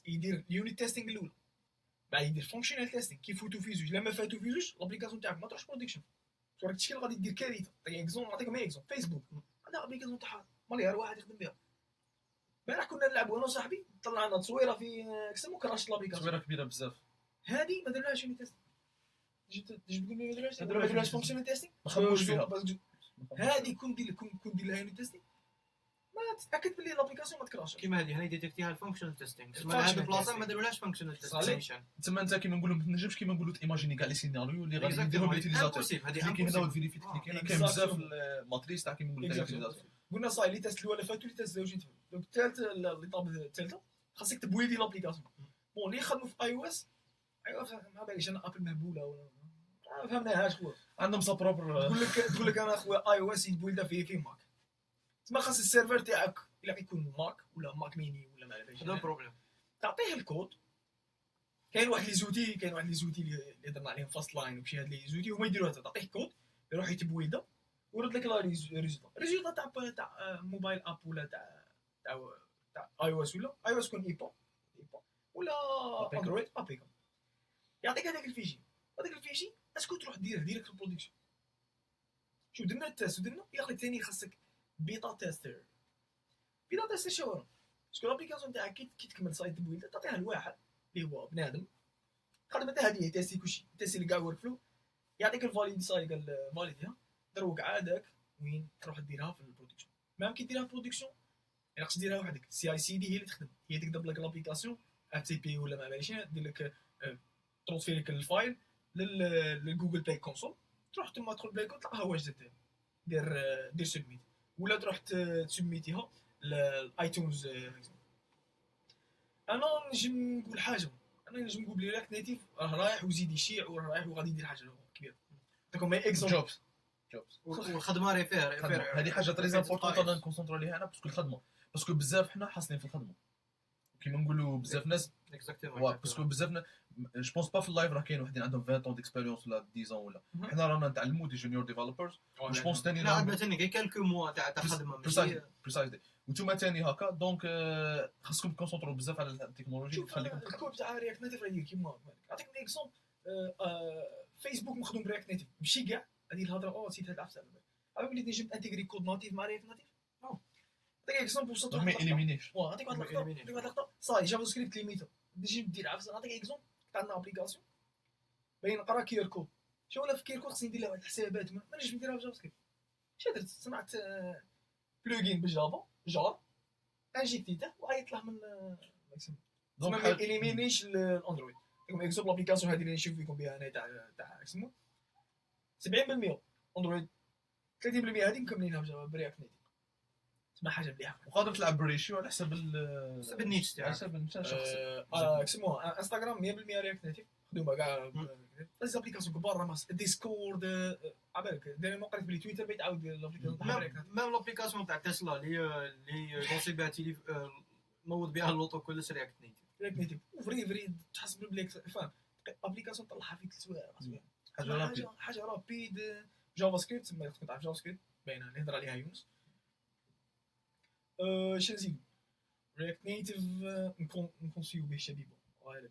يدير اليونيت تيستينغ الاولى بعد يدير فونكشنال تيستينغ كي يفوتوا في زوج لما فاتوا في زوج لابليكاسيون تاعك ما تروحش برودكشن راك تشكيل غادي دير كارثه نعطيك اكزومبل نعطيكم اكزومبل فيسبوك عندها ابليكاسيون تاعها مليار واحد يخدم بها امبارح كنا نلعبوا انا وصاحبي طلعنا تصويره في كسمو كراشت لابليكاسيون تصويره كبيره بزاف هذه ما درناش يونيت تيستينغ تجي تقول لي ما درناش فونكشنال تيستينغ ما خدموش فيها هذه كون دير لها يونيت تيستينغ ما تتاكد بلي لابليكاسيون ما تكراشش كيما هذه ديتيكتيها الفونكشنال تيستينغ تسمى Functional هذه البلاصه testing. ما دارولاش فونكشنال صالح. تيستينغ تما انت كيما نقولوا ما تنجمش كيما نقولوا تيماجيني كاع لي سيناريو اللي غادي يديرهم ليوتيليزاتور هذه كي هنا فيريفي آه. تكنيك كاين بزاف الماتريس تاع كيما نقولوا ليوتيليزاتور قلنا صاي لي تيست الاولى فاتوا لي تيست زوجين تفهم دونك الثالثه ليطاب الثالثه خاصك تبويدي لابليكاسيون بون اللي يخدموا في اي او اس ما باليش انا ابل مهبوله ولا ما فهمناهاش خويا عندهم سا بروبر تقول لك انا خويا اي او اس يتبويلدا في ماك تما خاص السيرفر تاعك الا يكون ماك ولا ماك ميني ولا ما عرفتش هذا بروبليم تعطيه الكود كاين واحد لي زوتي اللي درنا عليهم فاست لاين وشي هاد لي زوتي هما يديروها تعطيه كود يروح يتبويلدا ويرد لك لا ريزولتا تاع موبايل اب ولا تاع اي او اس ولا اي او اس كون ايبا ولا أبيكا. اندرويد ابيكا يعطيك هذاك الفيجي اسكو تروح ديره ديريكت في البرودكشن شو درنا التيست ودرنا ياخذ ثاني خاصك بيتا تيستر شو هو اسكو لابليكاسيون تاعك كي تكمل سايت تبويلدا تعطيها لواحد اللي هو بنادم خدمته هذه تيستي كلشي تيستي اللي كاع ورك فلو يعطيك الفاليد سايكل فاليدها دروك عادك وين تروح ديرها في البرودكشن مام كي ديرها في البرودكشن يعني خصك ديرها وحدك سي اي سي دي هي اللي تخدم هي تكتب لك لابليكاسيون اف تي بي ولا ما باليش دير لك ترانسفير لك الفايل للجوجل بلاي كونسول تروح تما تدخل بلاي كونسول تلقاها واجده دير سبميت ولا تروح تسبميتيها لايتونز انا نجم نقول حاجه انا نجم نقول بلي راك نيتيف راه رايح وزيد يشيع وراه رايح وغادي يدير حاجه كبيره نعطيكم ماي اكزومبل جوبز والخدمه راه فيها هذه حاجه تري امبورطونط انا نكونسونطرو عليها انا باسكو الخدمه باسكو بزاف حنا حاصلين في الخدمه كيما نقولوا بزاف ناس باسكو بزاف جو بونس با في اللايف راه كاين وحدين عندهم 20 طون ديكسبيريونس ولا 10 ولا حنا رانا نتعلموا دي جونيور ديفلوبرز جو بونس ثاني لا عندنا ثاني غير كالكو موا تاع خدمه بريسايزلي وانتوما ثاني هكا دونك خاصكم تكونسونطرو بزاف على التكنولوجي اللي تخليكم الكود تاع رياكت نيتيف راه يدير كيما نعطيك اكزومبل فيسبوك مخدوم برياكت نيتيف ماشي كاع هذه الهضره نسيت هاد العفسه عرفت بلي نجم انتيغري كود ناتيف مع رياكت نيتيف نعطيك اكزومبل وصلت ما اليمينيش نعطيك واحد اللقطه صاي جافا سكريبت ليميتر تجي دير عفسه نعطيك اكزومبل عندنا ابليكاسيون باين نقرا كير كود شو ولا في كير كود خصني ندير له واحد الحسابات ما نجم نديرها بجافا سكريبت اش درت صنعت بلوجين بالجافا جار انجيكتيته وعيط له من ماكسيموم دونك ما اليمينيش الاندرويد كيما اكزومبل لابليكاسيون هذه اللي نشوف فيكم بها انا تاع اسمه 70% اندرويد 30% هذه مكملينها برياكت نيتيف تسمى حاجه مليحه وقادر تلعب بريشيو على حسب النيتش على تاعك حسب الشخص كسموها انستغرام 100% رياكت نيتيف خدومه كاع لي ابليكاسيون كبار راه ديسكورد عبالك دائما قريت بلي تويتر بيتعاود الابليكاسيون تاع رياكت نيتيف ميم لابليكاسيون تاع تسلا اللي لونسي بها نوض بها اللوطو كلش رياكت نيتيف وفري تحسب بلي فاهم ابليكاسيون طلعها في 3 سوايع حاجه رابيد جافا سكريبت تسمى تكون تعرف جافا سكريبت باينه اللي هضر عليها يونس شنو نزيدو رياكت نيتيف نكونسيو به شبيبه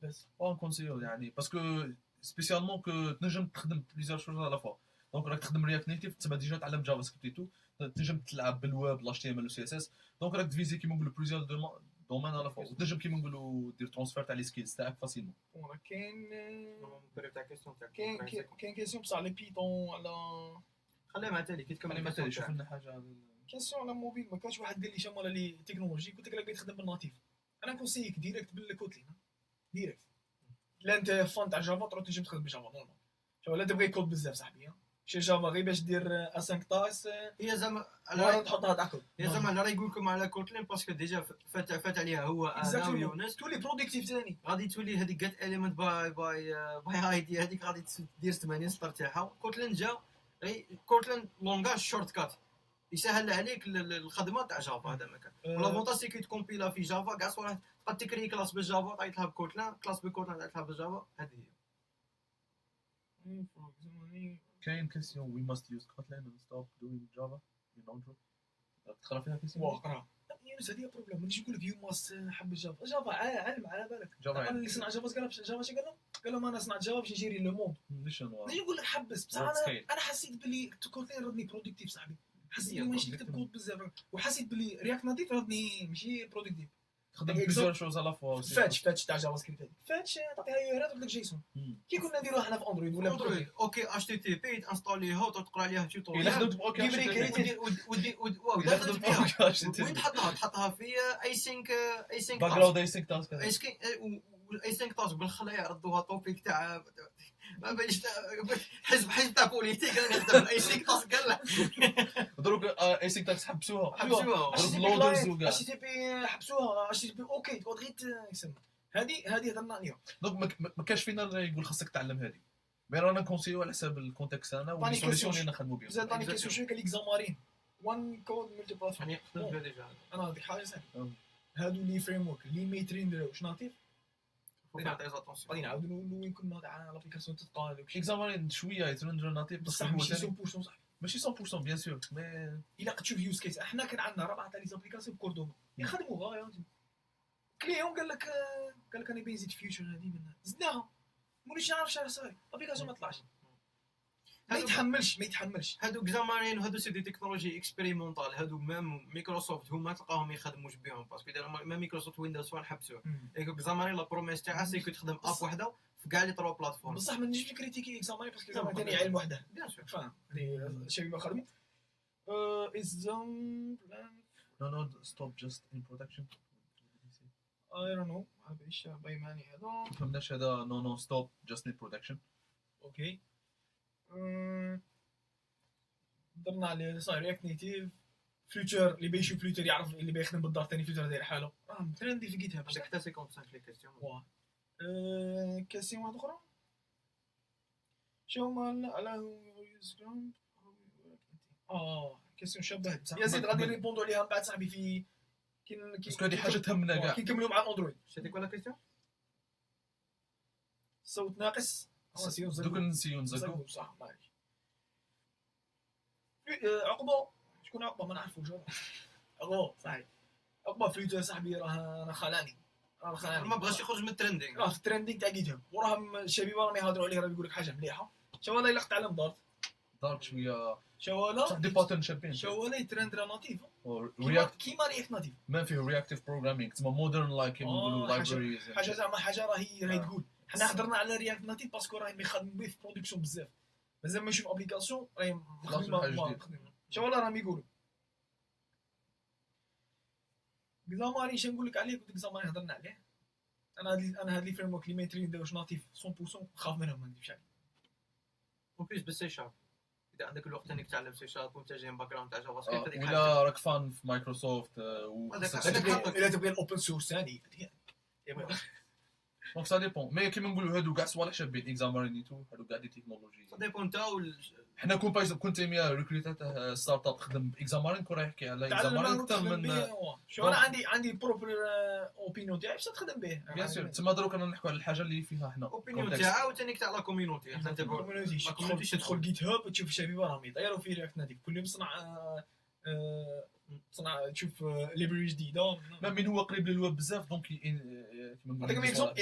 بس نكونسيو يعني باسكو سبيسيالمون كو تنجم تخدم بليزيور شوز على فوا دونك راك تخدم رياكت نيتيف تسمى ديجا تعلم جافا سكريبت تنجم تلعب بالويب الاتش تي ام ال سي اس اس دونك راك تفيزي كيما نقولوا بليزيور دومين على فوا تنجم كيما نقولوا دير ترانسفير تاع لي سكيلز تاعك فاسيلمون راه كاين كيسيون بصح على بيتون على خليها مع تالي كي تكمل مثلا شوف لنا حاجه كيسيون على موبيل ما كانش واحد قال لي شام ولا لي تكنولوجي قلت لك راك تخدم بالناتيف انا نكونسيك ديريكت بالكوتلين ديريكت لا انت فان تاع جافا تروح تنجم تخدم بجافا نورمال شوف لا تبغي كود بزاف صاحبي شي جافا غير باش دير ا5 تاس هي زعما تحطها تاع كود هي زعما لا يقول لكم على كوتلين باسكو ديجا فات عليها هو انا ويونس تولي برودكتيف ثاني غادي تولي هذيك جات اليمنت باي اي دي هذيك غادي دير 80 سطر تاعها كوتلين جا كوتلين لونغاج شورت كات يسهل عليك الخدمه تاع جافا هذا مكان لافونتاج سي كي تكومبيلا في جافا كاع صوالح تقدر تكري كلاس بالجافا تعيط لها بكوتلين كلاس بكوتلين تعيط لها بالجافا هذه هي كاين كيسيون وي ماست يوز كوتلين اند ستوب دوينغ جافا ان اندرويد تقرا فيها كيسيون واقرا يونس هذه بروبليم ملي يقول لك يو ماست حب جافا علم على بالك جافا انا اللي صنع جافا قال لهم انا صنعت جافا باش نجيري لو موند ليش انا ملي يقول لك حبس بصح انا حسيت بلي كنت ردني برودكتيف صاحبي حسيت بلي ماشي نكتب كود بزاف وحسيت بلي رياكت ناتيف ردني ماشي برودكتيف خدم بليزيور شوز على فوا فاتش تاع جافا سكريبت فاتش تعطيها يورات تقول لك جيسون كي كنا نديروها حنا في اندرويد ولا اندرويد اوكي اتش تي تي بي تانستاليها وتقرا عليها الا توتوريال خدمت اوكي الا خدمت فيها وين تحطها في اي سينك باك جراوند اي سينك تاسك اي سينك تاسك بالخلايا ردوها توبيك تاع ما باليش حزب تاع بوليتيك انا نخدم اي سينك تاسك قال دروك اي سينك تاسك حبسوها دروك لودرز وكاع اتش تي بي حبسوها اتش تي بي اوكي تقعد غير يسمى هذه هضرنا عليها دونك ما كاش فينا اللي يقول خاصك تعلم هذه مي رانا كونسيو على حساب الكونتكست انا والسوليسيون اللي نخدموا بهم زاد ثاني كيسيون شويه قال لك زمارين وان كود ملتي بلاتفورم يعني خدمت بها ديجا انا هذيك حاجه سهله هادو لي فريم ورك اللي ما يتريندروش ناتيف غادي نعاودو وين كنا تاع لابليكاسيون تتقال وداكشي اكزامبل شويه يترندر ناتيف بصح هو ماشي ثاني 100% صح ماشي 100% بيان سور مي الا تشوف يوز كيس احنا كان عندنا 4 تاع لي زابليكاسيون بكوردوبا يخدموا غايا كليون قال لك انا بيزيد فيوتشر هذه منها زدناها موليش نعرف شحال صاير الابليكاسيون ما طلعش ما يتحملش هادو اكزامارين وهادو سي دي تكنولوجي اكسبيريمونطال هادو ميم مايكروسوفت هما تلقاهم يخدموش بهم باسكو دايروا ما مايكروسوفت ويندوز 1 حبسوه اكزامارين لا بروميس تاعها سي كو تخدم اب وحده في كاع لي 3 بلاتفورم بصح ما نجمش نكريتيكي اكزامارين باسكو اكزامارين ثاني علم وحده بيان سور فاهم الشيء ما خدموا از no stop just in production I don't know ما بيش بايماني هذا فهمناش هذا no stop just in production اوكي درنا على صاير رياكت نيتيف فيوتشر اللي بيشوف فيوتشر يعرف اللي بيخدم بالدار ثاني فيوتشر داير حاله ترندي في جيت هاب عندك حتى 55 لي كيستيون كيسيون واحده اخرى شو مالنا على يوزكرام كيسيون شابه يزيد غادي نريبوندو عليها من بعد صاحبي في باسكو هذه حاجه تهمنا كاع كي نكملوا مع الاندرويد شتي ولا كيستيون الصوت ناقص دوك نسيو نزقو صح معليش عقبه شكون عقبه ما نعرفوش عقبه صحيح عقبه فلوتر صاحبي راه خلاني ما بغاش يخرج من الترندينغ راه في الترندينغ تاع جيت هاب وراه الشبيبه راهم يهضروا عليه راه يقول لك حاجه مليحه شوالا الا تعلم دارك شويه شوالا صح دي باترن شابين شوالا يترند ناتيف رياكت كيما رياكت ناتيف ما فيه رياكتيف بروغرامينغ تسمى مودرن لايك كيما نقولوا لايبراريز حاجه زعما حاجه راهي تقول حنا هضرنا على رياكت ناتيف باسكو راهي يخدموا به في برودكسيون بزاف مازال ما يشوف ابليكاسيون راهي مخدمه شوالا راهم يقولوا زاماري اش نقول لك عليه قلت لك زاماري هضرنا عليه انا هاد لي فريم ورك لي ما يتريندوش ناتيف 100% نخاف منهم ما نكذبش عليك وبليس بالسي شارب اذا عندك الوقت انك تعلم سي شارب وانت جاي من باك جراوند تاع جافا سكريبت هذيك ولا راك فان في مايكروسوفت الا تبغي الاوبن سورس ثاني دونك سا ديبون مي كيما نقولوا هادو كاع صوالح شابين اكزامارين نيتو هادو كاع دي تكنولوجي سا ديبون تا حنا كون بايز كنت ميا ريكروتات ستارت اب تخدم باكزامارين كون راه يحكي على اكزامارين اكثر من شو انا عندي بروبر اوبينيون تاعي باش تخدم به بيان سور تما دروك انا نحكوا على الحاجه اللي فيها حنا اوبينيون تاعها وثاني تاع لا كوميونيتي حنا نتبعوا الكوميونيتي تدخل جيت هاب وتشوف الشبيبه راهم يطيروا في رياكت ناتيف كل يوم صنع تشوف ليبراري جديده ما من هو قريب للويب بزاف دونك كيما نقول لك اكزومبل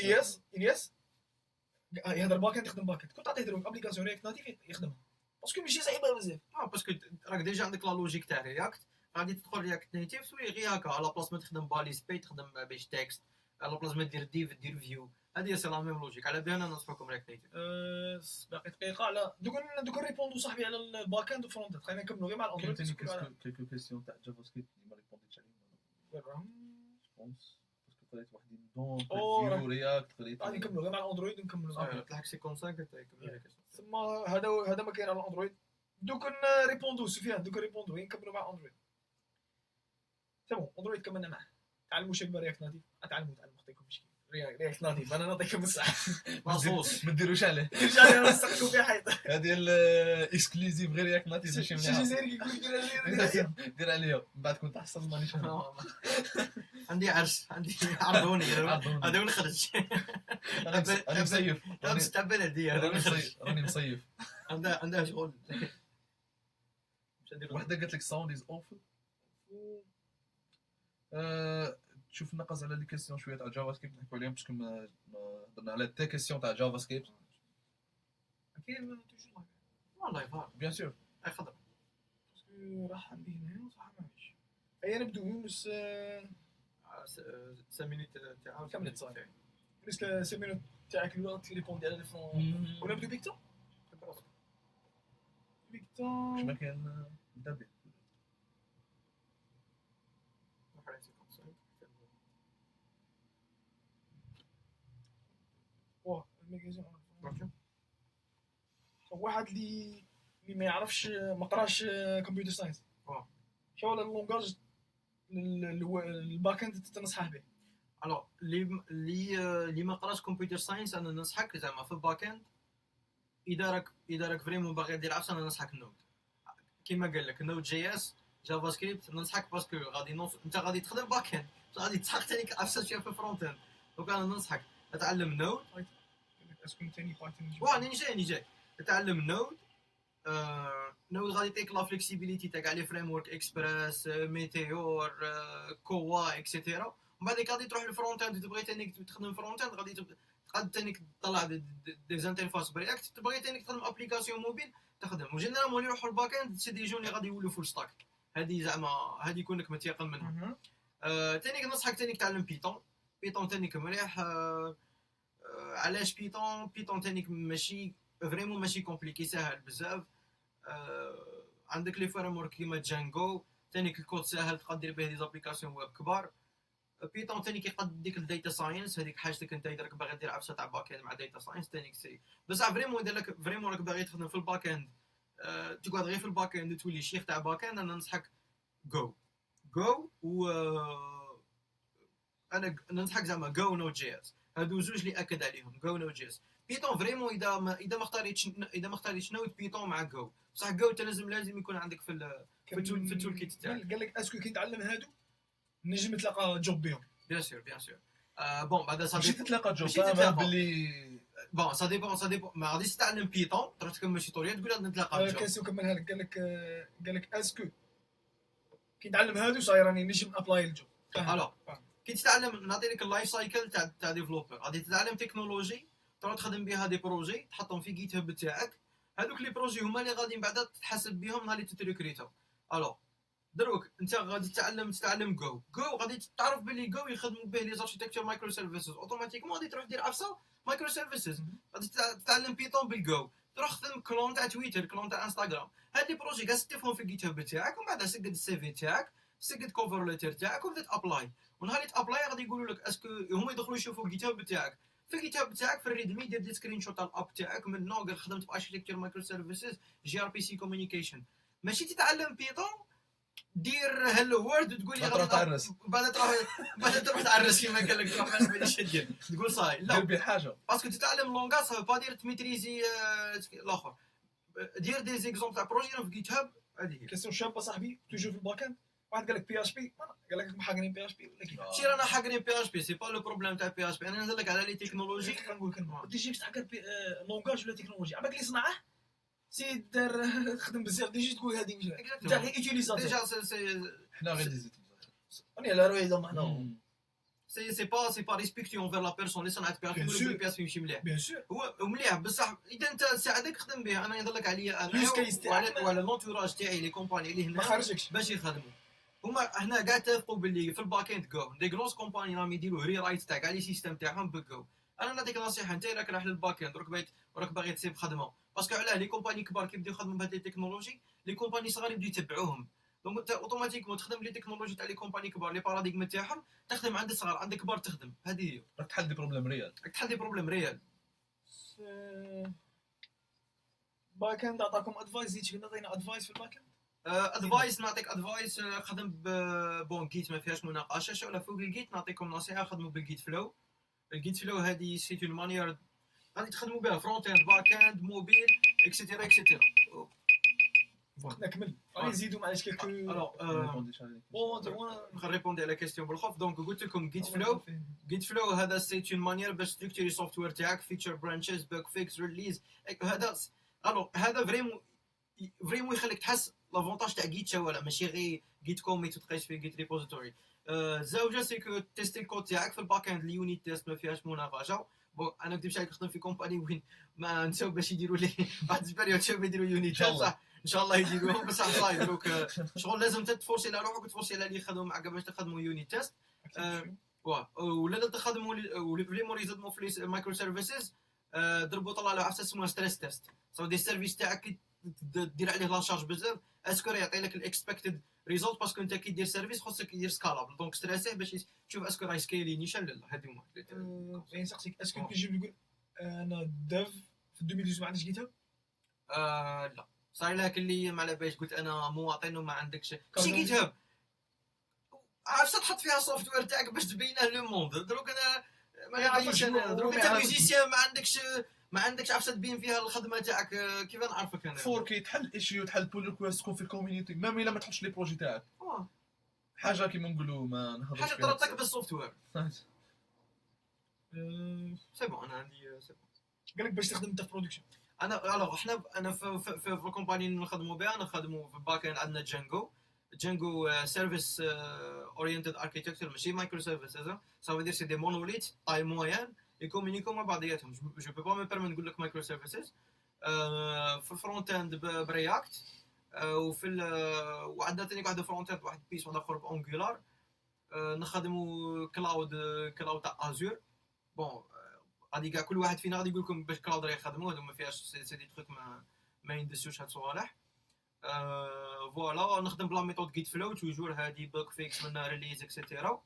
الياس يهضر باكند يخدم باكند كنت تعطيه دروك ابليكاسيون رياكت ناتيف يخدمها باسكو ماشي صعيبه بزاف باسكو راك ديجا عندك لا لوجيك تاع رياكت غادي تدخل رياكت نيتيف سوي غير هكا على بلاص ما تخدم باليس بي تخدم باش تكست على بلاص ما دير ديف دير فيو هذه سي لا ميم لوجيك على بالنا نصحكم رياكت نيتيف باقي دقيقه على دوك نريبوندو صاحبي على الباكند والفرونت خلينا نكملوا غير مع الاندرويد كيلكو كيسيون تاع جافا سكريبت اللي ما ريبونديتش عليهم وين راهم جوبونس باسكو قريت وحدين دون فيو رياكت قريت غادي نكملوا غير مع الاندرويد ونكملوا تلحق 55 كيكمل ثم هذا ما كاين على الاندرويد دوك نريبوندو سفيان دوك نريبوندو نكملوا مع الاندرويد سي بون اندرويد كملنا معاه تعلموا شي رياكت ناتيف تعلموا نعطيكم مشكل رياكت ناتيف انا نعطيكم الساعه مصوص ما ديروش عليه رجعنا نسقطوا في حيط هذه الاكسكلوزيف غير رياكت ناتيف ماشي شي جزائري يقول لك دير عليها من بعد كنت احسن ماني شنو عندي عرس عندي عرضوني هذا وين خرج انا مسيف امس تاع بلدي هذا وين خرج راني مصيف عندها شغل وحده قالت لك ساوند از اوفل تشوف نقص على لي كيسيون شويه تاع جافا سكريبت نحكوا عليهم باسكو ما هضرنا على تي كيسيون تاع جافا سكريبت كاين توجور والله يفار بيان سور اي خضر باسكو راح عندي هنا صح ماهيش اي نبدو يونس 5 مينوت تاع كملت صافي باسكو 5 مينوت تاعك الوقت ريبوندي على لي فرون ونبدو بيكتو بيكتو واش ما كاين نبدا به واه الميغازين واحد اللي ما يعرفش ما قراش كمبيوتر ساينس شو هو اللونغاج الباك اند تنصحه به الوغ اللي ما قراش كمبيوتر ساينس انا ننصحك زعما في الباك اند اذا راك فريمون باغي دير عفسه انا ننصحك نود كيما قال لك نود جي اس جافا سكريبت ننصحك باسكو انت غادي تخدم باك اند غادي تسحق ثاني عفسه شويه في الفرونت اند دونك انا ننصحك تعلم نود اسكو ثاني بايثون واني جاي تتعلم نود نود غادي يعطيك لا فليكسيبيليتي تاع كاع لي فريم ورك اكسبريس ميتيور كوا اكسيتيرا ومن بعد غادي تروح للفرونت اند تبغي تانيك تخدم فرونت اند غادي تقد تانيك تطلع دي زانترفاس برياكت تبغي تانيك تخدم ابليكاسيون موبيل تخدم وجينيرالمون اللي يروحوا الباك اند سي دي جون اللي غادي يولوا فول ستاك هذه زعما هذه يكونك متيقن منهم تانيك نصحك تانيك تعلم بيتون تانيك مليح علاش بيتون تانيك ماشي فريمون ماشي كومبليكي ساهل بزاف عندك لي فريم ورك كيما جانجو تانيك الكود ساهل تقدر دير به دي زابليكاسيون ويب كبار بيتون تانيك يقد ديك الداتا ساينس هذيك حاجتك انت اذا راك باغي دير عفسه تاع باك اند مع داتا ساينس تانيك سي بصح فريمون اذا لك فريمون راك باغي تخدم في الباك اند تقعد غير في الباك اند تولي شيخ تاع باك اند انا ننصحك جو و انا ننصحك زعما جو نود جي اس هادو زوج اللي اكد عليهم جو نود جي اس بيتون فريمون اذا ما اختاريتش نود بيتون مع جو بصح جو لازم يكون عندك في التول كيت تاعك قال لك اسكو كي تعلم هادو نجم تلقى جوب بهم بيان سور بون بعدا ماشي تتلاقى جوب باللي بون سا ديبون ما غاديش تتعلم بيتون تروح تكمل شي طوريات تقول نتلاقى جوب كاسو كملها لك قال لك اسكو كي نتعلم هادو صاير راني نجم ابلاي الجوب الو كي تتعلم نعطي لك اللايف سايكل تاع ديفلوبر غادي تتعلم تكنولوجي تروح تخدم بها دي بروجي تحطهم في جيت هاب تاعك هذوك لي بروجي هما اللي غادي من بعد تحاسب بهم نهار اللي تتريكريتو الو دروك انت غادي تتعلم جو غادي تعرف بلي جو يخدموا به لي زاركتيكتور مايكرو سيرفيسز اوتوماتيكمون غادي تروح دير عفسه مايكرو سيرفيسز غادي تتعلم بيتون بالجو تروح خدم كلون تاع تويتر كلون تاع انستغرام هاد لي بروجي قاعد تفهم في الجيت هاب تاعك ومن بعد سقد السي في تاعك سقد كوفر ليتر تاعك وبدات ابلاي ونهار اللي تابلاي غادي يقولوا لك اسكو هما يدخلوا يشوفوا الجيت هاب تاعك في الكتاب تاعك في الريدمي دير دي سكرين شوت الاب تاعك من نوغ خدمت في اركتيكتور مايكرو سيرفيسز جي ار بي سي كوميونيكيشن ماشي تتعلم بيتون دير هلو وورد وتقول لي غادي تعرس بعد تروح تعرس كيما قال لك تروح ما بديش دير تقول صاي لا دير بيه حاجه باسكو تتعلم لونغاج سا با دير تميتريزي الاخر دير دي زيكزومبل تاع بروجي في جيت هاب هذه كيسيون شابه صاحبي توجور في الباك اند واحد قال لك بي اش بي قال لك محاقرين بي اش بي ولا كيف شي رانا حاقرين بي اش بي سي با لو بروبليم تاع بي اش بي انا نهضر لك على لي تكنولوجي كنقول تيجي تحقر لونغاج ولا تكنولوجيا عباك اللي صنعه سي دار خدم بزاف ديجي تقول هذه مش تاع غير يوتيليزاتور ديجا سي حنا غير ديزيت انا لا رويده معنا سي با ريسبكتي اونفير لا بيرسون اللي صنعت بي اش بي اس بي ماشي مليح بيان سور هو مليح بصح اذا انت ساعدك خدم به انا نهضر لك عليا انا وعلى لونتوراج تاعي لي كومباني اللي ما هنا خرجكش باش يخدموا هما هنا كاع اتفقوا باللي في الباك اند جو دي غروس كومباني راهم يديروا ري رايت تاع كاع لي سيستم تاعهم بالجو انا نعطيك نصيحه انت راك رايح للباك اند راك باغي تسيب خدمه باسكو علاه لي كومباني كبار كيبداو يخدموا بهاد لي تكنولوجي لي كومباني صغار يبداو يتبعوهم دونك انت اوتوماتيكمون تخدم لي تكنولوجي تاع لي كومباني كبار لي باراديغم تاعهم تخدم عند الصغار عند الكبار تخدم هذه هي راك تحل دي بروبليم ريال راك تحل دي بروبليم ريال باك اند عطاكم ادفايس زيد كنا عطينا ادفايس في الباك اند ادفايس نعطيك ادفايس خدم بون جيت ما فيهاش مناقشه ولا فوق الجيت نعطيكم نصيحه خدموا بالجيت فلو الجيت فلو هذه سي اون مانيير غادي تخدموا بها فرونت اند باك اند موبيل اكسيتيرا نكمل غادي نزيدوا معليش كيلكو نريبوندي على كيستيون بالخوف دونك قلت لكم جيت فلو هذا سي اون مانيير باش ستركتوري سوفتوير تاعك فيتشر برانشز بوك فيكس ريليز هذا فريمون فريمون يخليك تحس لافونتاج تاع جيت ولا ماشي غير جيت كوميت وتقيس في جيت ريبوزيتوري. الزوجه سي كو تيستي الكود تاعك في الباك اند اليونيت تيست ما فيهاش مناقشه. بون انا كنت مشى نخدم في كومباني وين ما نساو باش يديروا لي بعد البريود شاف يديروا يونيت تيست صح ان شاء الله يديروهم بصح صاي دروك شغل لازم تفورسي على روحك وتفورسي على اللي يخدموا معك باش تخدموا يونيت تيست. ولا تخدموا ولي فريمون يزدموا في مايكرو سيرفيسز ضربوا طلع له اساس اسمه ستريس تيست. سو دي سيرفيس تاعك دير عليه لا شارج بزاف اسكو يعطي لك الاكسبكتد ريزولت باسكو انت كي دير سيرفيس خصك يدير سكالابل دونك ستريسيه باش تشوف اسكو راهي سكيلي نيشان لا هذوما. يعني نسقسيك اسكو كيجي يقول انا ديف في 2018 ما عندكش جيت هاب؟ لا صار لك اللي ما على بالش قلت انا مواطن وما عندكش شي جيت هاب عرفت تحط فيها سوفت وير تاعك باش تبينه لو موند. دروك انا ما يعرفش انا دروك انت ميوزيسيان ما عندكش عرفت تبين فيها الخدمه تاعك كيف نعرفك انا. فور كي تحل ايشيو تحل بول ريكويست تكون في الكوميونيتي ميم الا ما تحطش لي بروجي تاعك حاجه كيما نقولوا ما نهضرش حاجه تربطك بالسوفت وير أه، سي بون انا عندي سي بون. قال لك باش تخدم انت في برودكشن. انا انا في الكومباني اللي نخدموا بها نخدموا في الباك اند عندنا جانجو سيرفيس اورينتد اركيتكتشر ماشي مايكرو سيرفيس. هذا سافو دير سي دي مونوليت تاي موين يكومونيكو مع بعضياتهم. جو بو با مي بيرميت نقول لك مايكرو سيرفيسز. في الفرونت اند برياكت وفي وعندنا ثاني واحد فرونت اند واحد بيس واحد اخر بانجولار. نخدموا كلاود تاع ازور. بون غادي كاع كل واحد فينا غادي يقول لكم باش كلاود راه يخدموا هذو ما فيهاش سي دي تروك ما يندسوش هاد الصوالح. فوالا نخدم بلا ميثود جيت فلو توجور هادي بوك فيكس منها ريليز اكسيتيرا.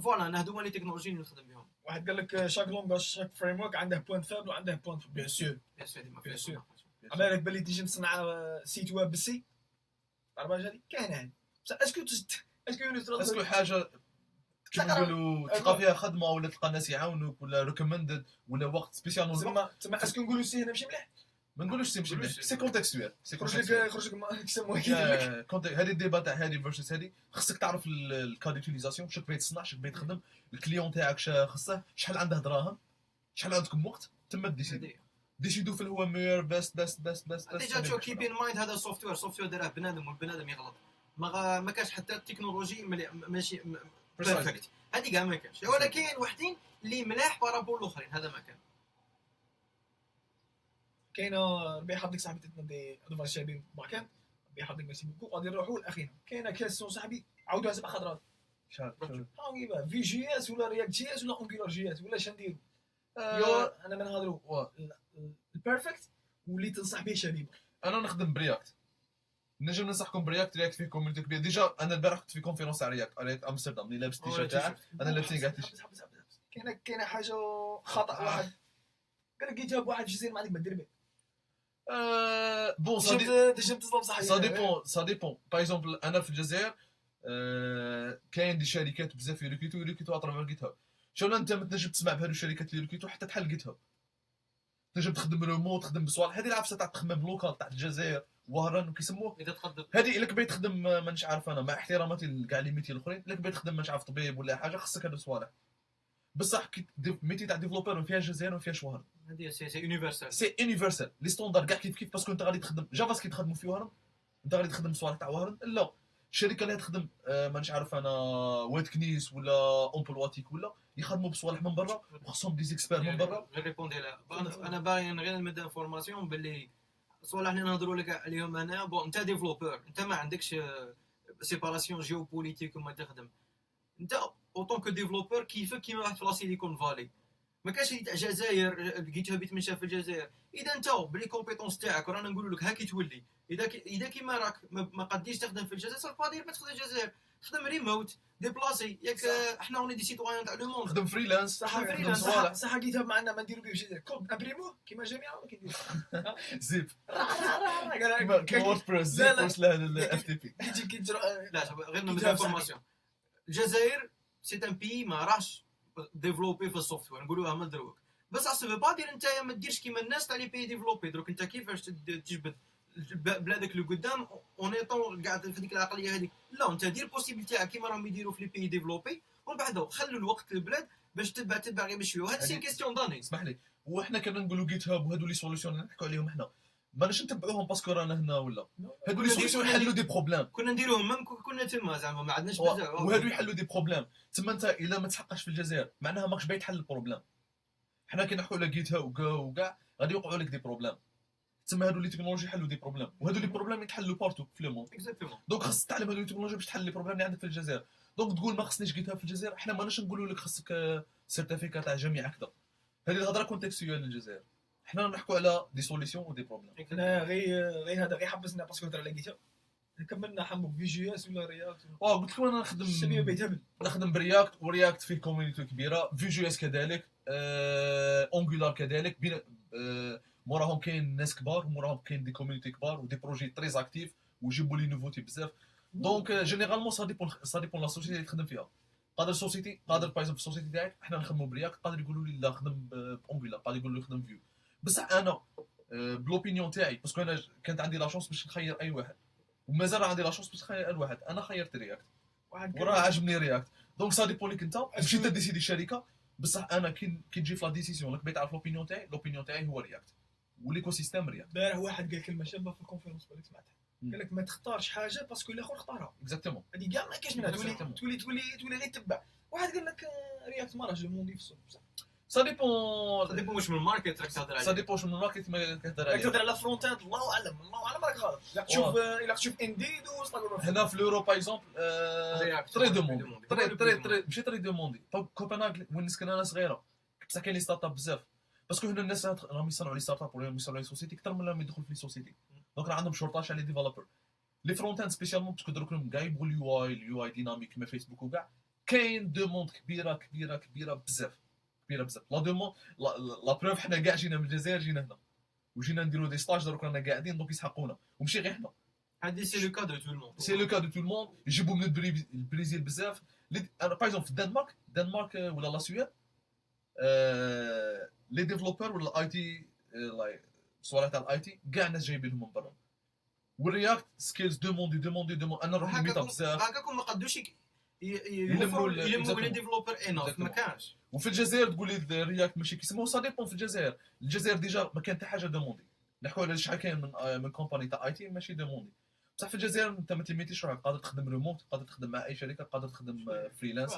فوالا انا هذوما لي تكنولوجي اللي نخدم بهم. واحد قال لك شاك لونغاج شاك فريم ورك عنده بوين فابل وعنده بوين بيان سور. ما فيهاش. على بالك بلي تيجي تصنع سيت ويب بالسي العربه هذه كاينه هذه بصح اسكو حاجه كيما نقولوا تلقى فيها خدمه ولا تلقى ناس يعاونوك ولا ريكومندد ولا وقت سبيسيال تما اسكو نقولوا سي هنا ماشي مليح ما نقولوش سي ماشي مليح سي كونتكستوال سي خرج لك ما يسموه كونتكست. هذه الديبا تاع هذه فيرسس هذه خصك تعرف الكاد يوتيليزاسيون شنو باغي تصنع شنو باغي تخدم الكليون تاعك خصه شحال عنده دراهم شحال عندكم وقت تما ديسيدو في هو مير بيست ديجا تو كيب ان مايند هذا سوفت وير داره بنادم والبنادم يغلط. ما كاش حتى التكنولوجي ماشي بيرفكت هذه كاع ما كاش ولا كاين وحدين اللي ملاح بارابول الاخرين هذا ما كان. كاينه ربي يحفظك صاحبي تتنادي هذو الشابين باكان ربي يحفظك ميرسي بوكو غادي نروحوا لاخينا. كاينه كاستيون صاحبي عاودوها 7 خطرات شحال هاو في جي اس ولا رياكت جي اس ولا انجولار جي اس ولا شنديرو انا ما نهضروا البيرفكت واللي تنصح به شبيب. انا نخدم برياكت نجم ننصحكم برياكت في كوميونيتي كبير. ديجا انا البارح كنت في كونفيرونس تاع رياكت امستردام اللي لابس تيشيرت تاعه انا لابسين كاع تيشيرت. كاينه حاجه خطا واحد قال لك جيت هاب واحد في الجزائر ما عندك ما دير به. بون تجم تظلم صاحبي سا ديبون باغ اكزومبل انا في الجزائر كاين دي شركات بزاف يريكيتو اطرافير جيت هاب. شلون انت ما تنجم تسمع بهذو الشركات اللي يريكيتو حتى تحل جيت هاب تنجم تخدم ريموت تخدم بصوالح هذه العفسه تاع تخمم لوكال تاع الجزائر وهران وكيسموه اذا تقدم هذه الا كبيت تخدم مانيش عارف انا مع احتراماتي لكاع لي ميتي الاخرين الا كبيت تخدم مانيش عارف طبيب ولا حاجه خصك هذو الصوالح بصح كي ميتي تاع ديفلوبر فيها الجزائر وفيها وهران هذه سي يونيفرسال لي ستوندار كاع كيف باسكو انت غادي تخدم جافا سكريبت تخدموا في وهران انت غادي تخدم صوالح تاع وهران لا الشركه اللي تخدم مانيش عارف انا ويت كنيس ولا امبلواتيك ولا يخدموا بصوالح من برا وخصهم دي زيكسبير من برا. ريبوندي لا انا باغي غير نمد انفورماسيون باللي صوالح اللي نهضروا لك عليهم هنا بون انت ديفلوبر انت ما عندكش سيباراسيون جيوبوليتيك وما تخدم انت اوطون كو ديفلوبر كيما واحد في لا سيليكون فالي ما كاش اللي تاع الجزائر جيت هاب يتمشى في الجزائر. اذا انت بلي كومبيتونس تاعك رانا نقول لك هاكي تولي اذا كيما راك ما قديش تخدم في الجزائر صافي با دير ما تخدم الجزائر خدم ريموت ديبلاسي ياك احنا وني دي سيتويان تاع لو موند خدم فريلانس صح جيت هاب معنا ما نديرو به الجزائر كود ابريمو كيما الجامعه ولا كيدير زيب قال كيما ووردبريس زيب لهذا الاف تي بي كي تروح لا غير نمد انفورماسيون. الجزائر سي ان بي ما راهش ديفلوبي في السوفت وير نقولوها من دروك بس اصلا با دير نتايا ما ديرش كيما الناس تاع لي بي ديفلوبي دروك انت كيفاش تجبد بلادك اللي قدام اونيطون قاعد في ديك العقليه هذيك لا انت دير بوسيبيليتي كيما راهم يديروا في لي بي ديفلوبي ومن بعد خلوا الوقت للبلاد باش تبع غير بشويه هذا سي كيستيون داني. اسمح لي وحنا كنا نقولوا جيت هاب وهذو لي سوليوشن نحكوا عليهم احنا ماناش نتبعوهم باسكو رانا هنا ولا هادو كنا لي سوليسيون نديرو- يحلوا دي بروبليم كنا نديروهم ميم كنا تما زعما ما عندناش بزاف وهادو يحلوا دي بروبليم. تما انت الا ما تحققش في الجزائر معناها ماكش باغي تحل البروبليم. حنا كي نحكوا على جيت وكاع غادي يوقعوا لك دي بروبليم. تما هادو لي تكنولوجي يحلوا دي بروبليم وهادو لي بروبليم يتحلوا بارتو في لو موند. اكزاكتومون دونك خاصك تعلم هادو لي تكنولوجي باش تحل لي بروبليم اللي عندك في الجزائر. دونك تقول ما خصنيش جيتها في الجزائر، حنا ماناش نقولوا لك خاصك سيرتيفيكا تاع جامعه كذا. هذه الهضره كونتكستويال للجزائر. حنا نحكوا على دي سوليسيون ودي بروبليم. انا غير هذا غير حبسنا باسكو هضر على جيتا كملنا حمو في جي اس ولا رياكت قلت لكم انا السبيه بيتهبل نخدم برياكت ورياكت فيه كوميونيتي كبيره، في جي اس كذلك، اونجولار كذلك. بين موراهم كاين ناس كبار وموراهم كاين دي كوميونيتي كبار ودي بروجي تري اكتيف ويجيبوا لي نوفوتي بزاف. دونك جينيرالمون سا ديبون لا سوسيتي اللي تخدم فيها. قادر سوسيتي قادر بايزون في السوسيتي تاعك حنا نخدموا برياكت، قادر يقولوا لي لا خدم بونجولار، قادر يقولوا لي خدم فيو. بصح انا بلوبينيون تاعي باسكو انا كانت عندي لا شونس باش نخير اي واحد ومازال عندي لا شونس باش نخير اي واحد. انا خيرت رياكت واحد وراه عجبني رياكت. دونك سا ديبون ليك انت ماشي انت ديسيدي الشركه. بصح انا كي تجي في لا ديسيزيون راك باغي تعرف لوبينيون تاعي. لوبينيون تاعي هو رياكت وليكو سيستيم رياكت. امبارح واحد قال كلمه شابه في الكونفيرونس بالك سمعتها قال لك ما تختارش حاجه باسكو الاخر اختارها. اكزاكتومون هذه كاع ما كاينش منها Exactement. تولي غير تتبع. واحد قال لك رياكت ما راهش الموندي في السوق بصح سا ديبون ديبون واش من الماركت راك تهضر سا عليه. ديبون من الماركت ما كتهضر راك عليه. تهضر على فرونت اند الله اعلم راك غلط. لا تشوف الا تشوف انديد وصلوا هنا في لوروب باغ اكزومبل React. تري دوموندي React. تري ماشي تري دوموندي. كوبنهاغ وين سكن انا صغيره بصح كاين لي ستارت اب بزاف باسكو هنا الناس راهم يصنعوا لي ستارت اب ولا يصنعوا لي سوسيتي اكثر من راهم يدخلوا في لي سوسيتي. دونك راه عندهم شورطاج على لي ديفلوبر. لي فرونت اند سبيسيالمون باسكو دروك كاع يبغوا اليو اي ديناميك كيما فيسبوك وكاع. كاين دوموند كبيره بزاف لا دوموند لا بروف. حنا كاع جينا من الجزائر جينا هنا وجينا نديروا دي ستاج دروك رانا قاعدين دونك يسحقونا وماشي غير حنا. هذه سي لو كا دو تو الموند. سي لو كا دو تو الموند. يجيبوا من البرازيل بزاف. انا باغ اكزومبل في الدنمارك ولا لا سويد لي ديفلوبر ولا الاي تي الصوالح تاع الاي تي كاع الناس جايبينهم من برا. والرياكت سكيلز دوموندي انا نروح للميتا بزاف. هكاكم ما قدوش يلموا يلموا لي ديفلوبر انوف ما كانش. وفي الجزائر تقول لي الرياكت ماشي كيسموه سا ديبون. في الجزائر ديجا ما كان حتى حاجه دوموندي. نحكوا على شحال كاين من كومباني تاع اي تي ماشي دوموندي. بصح في الجزائر انت ما تيميتيش روحك قادر تخدم ريموت، قادر تخدم مع اي شركه، قادر تخدم فريلانس.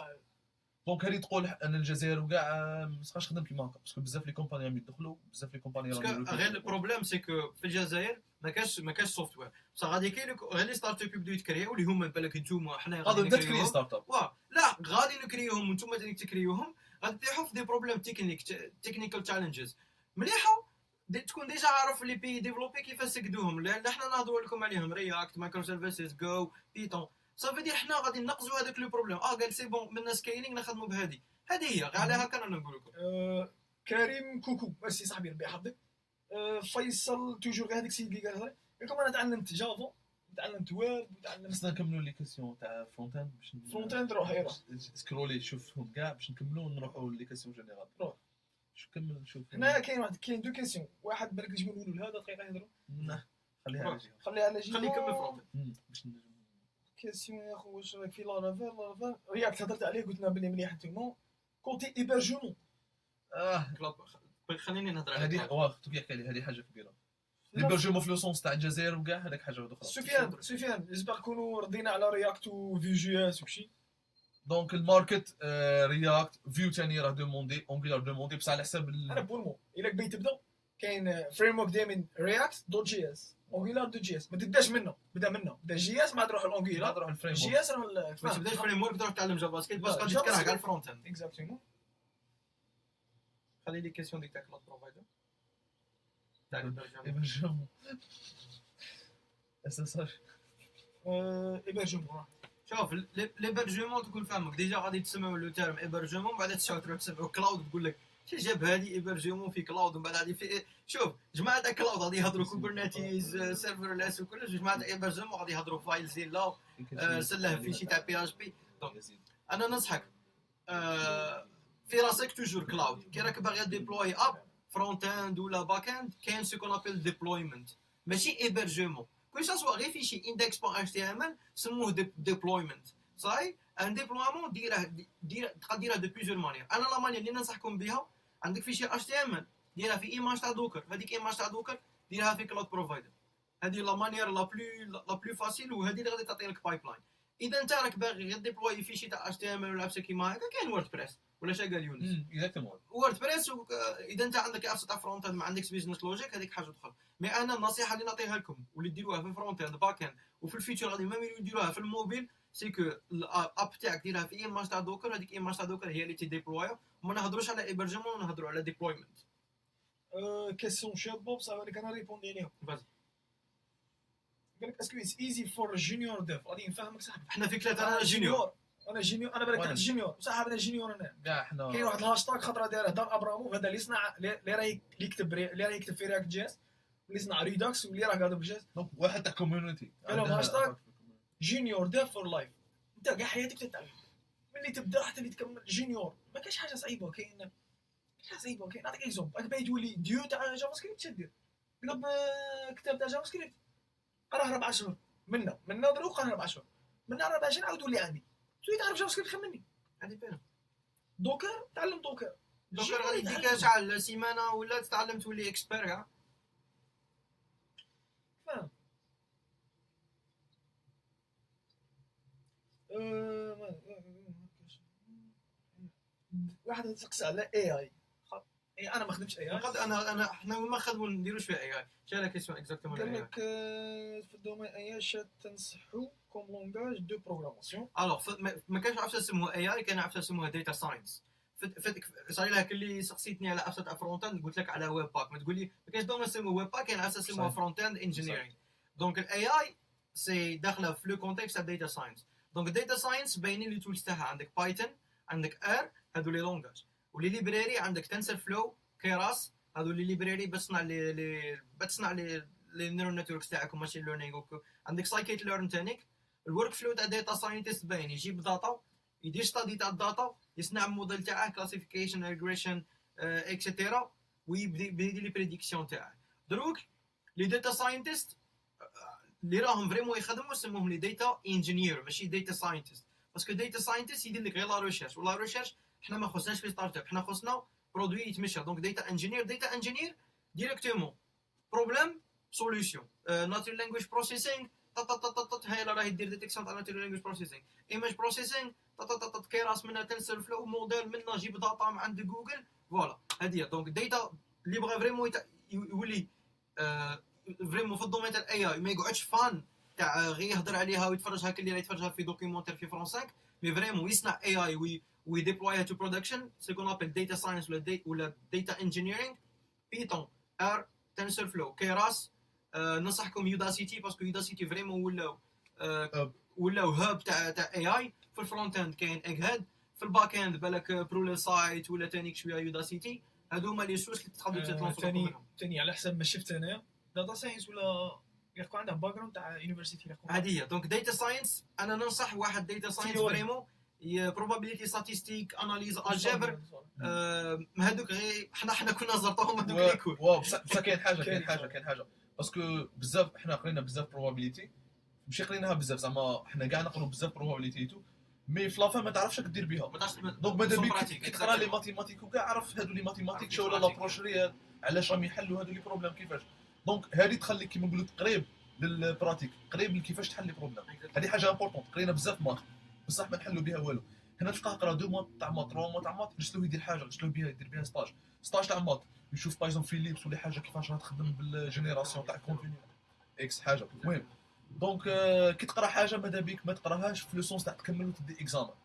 دونك هذه تقول ان الجزائر وكاع ما تبقاش تخدم كيما هكا باسكو بزاف لي كومباني راهم يدخلوا بزاف لي كومباني راهم غير البروبليم سي كو في الجزائر ما كاش سوفتوير بصح غادي كاين غير لي ستارت اب يبداو يتكريو اللي هما بالك نتوما حنا قادر انت تكري ستارت اب. لا غادي نكريوهم وانتم تاني تكريوهم غادي تطيحوا في دي بروبليم تكنيكال تشالنجز مليحه. تكون ديجا عارف لي بي ديفلوبي كيفاش سكدوهم اللي حنا نهضروا لكم عليهم رياكت مايكرو سيرفيسز جو بيتون صافي دي حنا غادي نقزوا هذاك لو بروبليم. قال سي بون من سكيلينغ نخدموا بهذه هي غير على هكا انا نقول لكم. كريم كوكو ميرسي صاحبي ربي يحفظك. فيصل توجور هذاك السيد اللي قال لكم انا تعلمت جافا تعلمت ويب وتعلمت. خصنا نكملوا لي كيسيون تاع فرونت اند باش فرونت اند روح سكرولي شوفهم كاع باش نكملوا ونروحوا لي كيسيون جينيرال. روح شوف كمل شوف. هنا كاين دو كيسيون واحد بالك نجيو نقولوا لهذا دقيقه يهضروا خليها على جهه خلي يكمل فرونت باش كيسيون يا خو واش راك في لا رافير رياكت هضرت عليه قلت لنا بلي مليح انتوما كونتي ايبرجمون. خليني نهضر على هذه واخا يحكي لي هذه حاجه كبيره. ليبرجمون في لو سونس تاع الجزائر وكاع هذاك حاجه اخرى. سفيان جيسبر كونوا ردينا على رياكت وفي جي اس وكشي. دونك الماركت رياكت فيو ثاني راه دوموندي اونجولار دوموندي بصح على حساب انا بولمو الا بغيت تبدا كاين فريم ورك دايما رياكت دوت جي اس اونجولار دوت جي اس ما تبداش منه بدا جي اس ما تروح الاونجولار تروح الفريم جي اس راه ما تبداش فريم ورك تروح تعلم جافا سكريبت بس غادي تكره على الفرونت اند. اكزاكتومون. خلي لي كيسيون ديك تاع كلاود بروفايدر تاع ايبرجمون اس اس ار ايبرجمون. شوف ليبرجمون تكون فاهمك ديجا غادي تسمعوا لو تيرم ايبرجمون بعد تروح تسمعوا كلاود تقول لك شي جاب هذه ايبرجمون في كلاود ومن بعد هذه في شوف جماعه تاع كلاود غادي يهضروا كوبرنيتيز سيرفرلس وكلش جماعه ايبرجمون غادي يهضروا فايل زيلا سله في شي تاع بي اش بي. انا ننصحك في راسك توجور كلاود كي راك باغي ديبلوي اب فرونت اند ولا باك اند كاين سو كون ابل ديبلويمنت ماشي ايبرجمون كل شيء سوا غير في شي اندكس بون اتش تي ام ال سموه ديبلويمنت صاي ان ديبلويمون ديره دو بليزيور مانيير. انا لا مانيير اللي ننصحكم بها عندك في شي اتش تي ام ال ديرها في ايماج تاع دوكر هذيك ايماج تاع دوكر ديرها في كلاود بروفايدر. هذه لا مانيير لا بلو فاسيل، وهذه اللي غادي تعطي لك بايب لاين. اذا انت راك باغي غير ديبلوي في شي تاع اتش تي ام ال ولا بشي كيما هكا، كاين ووردبريس ولا شا قال يونس. اكزاكتومون ووردبريس اذا انت عندك ابسط تاع فرونت اند ما عندكش بيزنس لوجيك هذيك حاجه اخرى. مي انا النصيحه اللي نعطيها لكم واللي ديروها في الفرونت اند باك اند وفي الفيتشر غادي ميم يديروها في الموبيل، سي كو الاب تاعك ديرها في ايماج تاع دوكر. هذيك ايماج تاع دوكر هي اللي تيديبلويا، وما نهضروش على ايبرجمون، نهضروا على ديبلويمنت. كيسيون شابه بصح انا كان ريبوندي عليهم. فازي. قال لك اسكو اتس ايزي فور جونيور ديف. غادي نفهمك صاحبي. احنا في ثلاثه، انا جونيور، انا بالك تحت جونيور بصح انا جونيور. انا كاع حنا كاين واحد الهاشتاغ خطره دايره دار ابراموف، هذا اللي يصنع اللي راه يكتب في رياكت جيس، واللي يصنع ريداكس، واللي راه قاعد بجيس. دونك واحد تاع كوميونيتي قالوا هاشتاغ جونيور ديف فور لايف. انت كاع حياتك تتعلم ملي تبدا حتى اللي تكمل جونيور. ما كاينش حاجه صعيبه. كاين نعطيك اكزومبل. راك باغي تولي ديو تاع جافا سكريبت، شدير قلب كتاب تاع جافا سكريبت، قراه 4 شهور منا دروك، قراه 4 شهور منا 4 شهور عاود ولي عندي تولي تعرف جافا سكريبت خمني. هذه باينه. دوكر تعلم دوكر غادي يديك شحال سيمانه ولا تتعلم تولي اكسبير كاع. فاهم. واحد تسقس على اي انا ما خدمتش اي انا احنا ما خدموا نديروش فيها اي. شنو لا كيسيون اكزاكتومون؟ قال لك في الدومين اي شات تنصحوا كوم لونغاج دو بروغراماسيون. الوغ ما كانش عرفت اسمه اي، كان عرفت اسمه داتا ساينس. صار لها اللي سقسيتني على ابسط فرونت اند قلت لك على ويب باك، ما تقول لي ما كاينش دومين اسمه ويب باك، كاين عرفت اسمه فرونت اند انجينيرينغ. دونك الاي اي سي داخله في لو كونتكست تاع داتا ساينس. دونك داتا ساينس باينين لي تولز تاعها، عندك بايثون، عندك ار، هادو لي لونغاج، ولي ليبراري عندك تنسر فلو، كيراس، هادو لي ليبراري بتصنع لي نيرون نتوركس تاعك وماشين ليرنينغ. عندك سايكيت ليرن تانيك. الورك فلو تاع داتا ساينتست باين يجيب داتا، يدير ستادي تاع الداتا، يصنع موديل تاعه كلاسيفيكيشن ريغريشن اكسيتيرا، ويبدا يدير لي بريديكسيون تاعه. دروك لي داتا ساينتست اللي راهم فريمون يخدموا اسمهم لي داتا انجينير ماشي داتا ساينتست، باسكو داتا ساينتست يدير لك غير لا ريشيرش، ولا ريشيرش حنا ما خصناش في ستارت اب، حنا خصنا برودوي يتمشى. دونك داتا انجينير ديريكتومون بروبليم سوليوشن. ناتورال لانجويج بروسيسينغ هاي راهي دير ديتيكسيون تاع ناتورال لانجويج بروسيسينغ. ايماج بروسيسينغ كيراس منها تنسر فلو، موديل منها جيب داتا من عند جوجل. فوالا هذه دونك داتا اللي بغى فريمون يولي فريمون في الدومين تاع الاي اي، ما يقعدش فان تاع غير يهضر عليها ويتفرجها كل اللي يتفرجها في دوكيومونتير في فرنسا، مي فريمون يصنع اي اي ويديبلويها تو برودكشن. سي كون ابل داتا ساينس ولا داتا انجينيرينغ. بيتون، ار، تنسر فلو، كيراس. ننصحكم يوداسيتي باسكو يوداسيتي فريمون ولاو هاب تاع اي اي. في الفرونت اند كاين ايغ هيد، في الباك اند بالك برول سايت ولا تانيك شويه يوداسيتي. هادو هما لي سوس اللي تقدروا تتلونسوا. ثاني على حسب ما شفت انايا داتا ساينس ولا يكون عندها باك جراوند تاع يونيفرسيتي. هذه دونك داتا ساينس انا ننصح واحد داتا ساينس فريمون probability statistic اناليز الجبر. هذوك غير حنا كنا زرطوهم هذوك اللي يكون واو. بصح كاين حاجه باسكو بزاف حنا قرينا بزاف probability، ماشي قريناها بزاف زعما حنا كاع نقروا بزاف probability تو، مي في لافان ما تعرفش كدير بها. دونك ماذا بيك كي تقرا لي ماتيماتيك وكاع عرف هادو لي ماتيماتيك شو ولا لابروش ريال علاش راهم يحلوا هادو لي بروبليم كيفاش. دونك هذه تخليك كيما نقولوا قريب للبراتيك، قريب لكيفاش تحل لي بروبليم. هذه حاجه امبورطون. قرينا بزاف مات بصح ما نحلوا بها والو. هنا تلقاه قرا 2 مات تاع مات 3 مات تاع مات، جلسلو يدير حاجه، جلسلو بها يدير بها ستاج تاع مات، يشوف بايزون فيليبس ولا حاجه كيفاش راه تخدم بالجينيراسيون تاع كونتينيو اكس حاجه. المهم دونك كي تقرا حاجه ماذا بيك ما تقراهاش في لو سونس تاع تكمل وتدي اكزامان،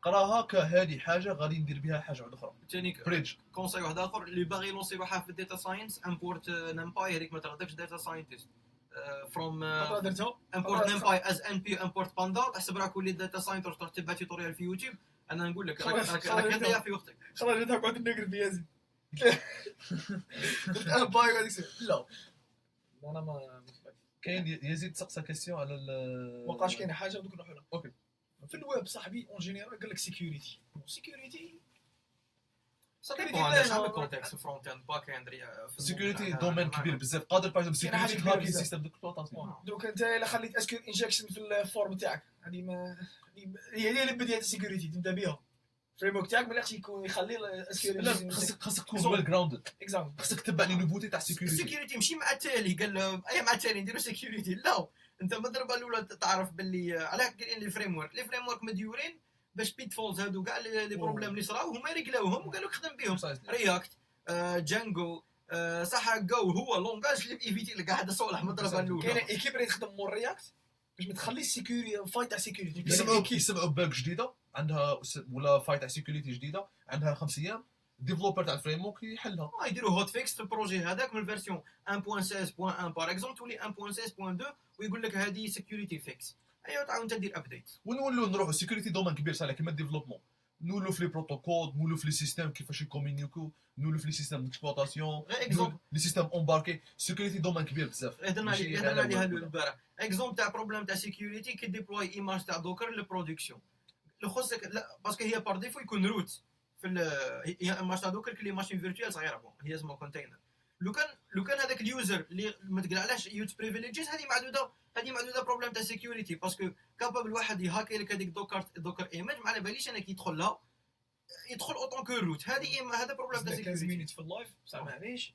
قراها كهذه حاجه غادي ندير بها حاجه واحده اخرى. ثاني بريدج كونساي واحد اخر اللي باغي يلونسي روحه في الداتا ساينس، امبورت نمباي. هذيك ما تردكش داتا ساينتست فروم امبورت نمباي از ان بي امبورت باندا. تحسب راك ولي داتا ساينتست تروح تبع توتوريال في يوتيوب. انا نقول لك راك هذايا في وقتك. خلاص جيت قعدت نقرا بيازي انا باي غادي لا انا ما كاين يزيد سقسا كيسيون على وقاش كاين حاجه دوك نروحوا لها. اوكي في الويب صاحبي اون جينيرال قال لك سيكوريتي صافي على الكونتكست فرونت اند باك اند. سيكوريتي دومين كبير بزاف. قادر باغ اكزومبل سيكوريتي هاكين سيستم ديكسبلوطاسيون. دوك انت الا خليت اسكو انجكشن في الفورم تاعك هذه ما هي اللي بديت السيكوريتي تبدا بها. الفريم ورك تاعك ما يقدرش يكون يخلي لا خاصك تكون ويل جراوندد، اكزامبل خاصك تتبع لي نوفوتي تاع السيكوريتي. السيكوريتي ماشي مع التالي قال اي مع التالي نديرو سيكوريتي، لا انت من الضربه الاولى تعرف باللي علاه كاين لي فريم ورك مديورين باش بيت فولز هادو كاع لي بروبليم اللي صراو هما يريكلاوهم وقالوا لك خدم بهم. رياكت جانجو صح جو هو لونغاج اللي ايفيتي لك هذا صالح من الضربه الاولى. كاين ايكيب اللي تخدم مور رياكت باش ما تخليش السيكوريتي فايت تاع سيكوريتي يسمعوا باك جديده عندها ولا فايت تاع سيكوريتي جديده عندها 5 ايام، الديفلوبر تاع الفريم ورك يحلها. يديروا هوت فيكس في البروجي هذاك من الفيرسيون 1.16.1 باغ اكزومبل تولي 1.16.2 ويقول لك هذه سيكوريتي فيكس. ايوا تعاود انت دير ابديت ونولوا نروحوا سيكوريتي دومين كبير صالح كيما الديفلوبمون، نولوا في لي بروتوكول، نولوا في لي سيستيم كيفاش يكومونيكو، نولوا في لي سيستيم ديكسبلوطاسيون، لي سيستيم امباركي. سيكوريتي دومين كبير بزاف. هضرنا عليها البارح اكزومبل تاع بروبليم تاع سيكوريتي كي ديبلوي ايماج تاع دوكر للبرودكسيون خصك لا باسكو هي بار ديفو يكون روت في هي ايماج تاع دوكر كلي ماشين فيرتوال صغيره بون هي اسمها كونتينر. لو كان هذاك اليوزر اللي ما تقول علاش يوت بريفيليجز هذه معدوده بروبليم تاع سيكوريتي باسكو كابابل واحد يهاكي لك هذيك دوكر ايماج ما على باليش انا كي يدخل لها يدخل اوتون كو روت هذا بروبليم تاع سيكوريتي. 15 مينيت في اللايف بصح معليش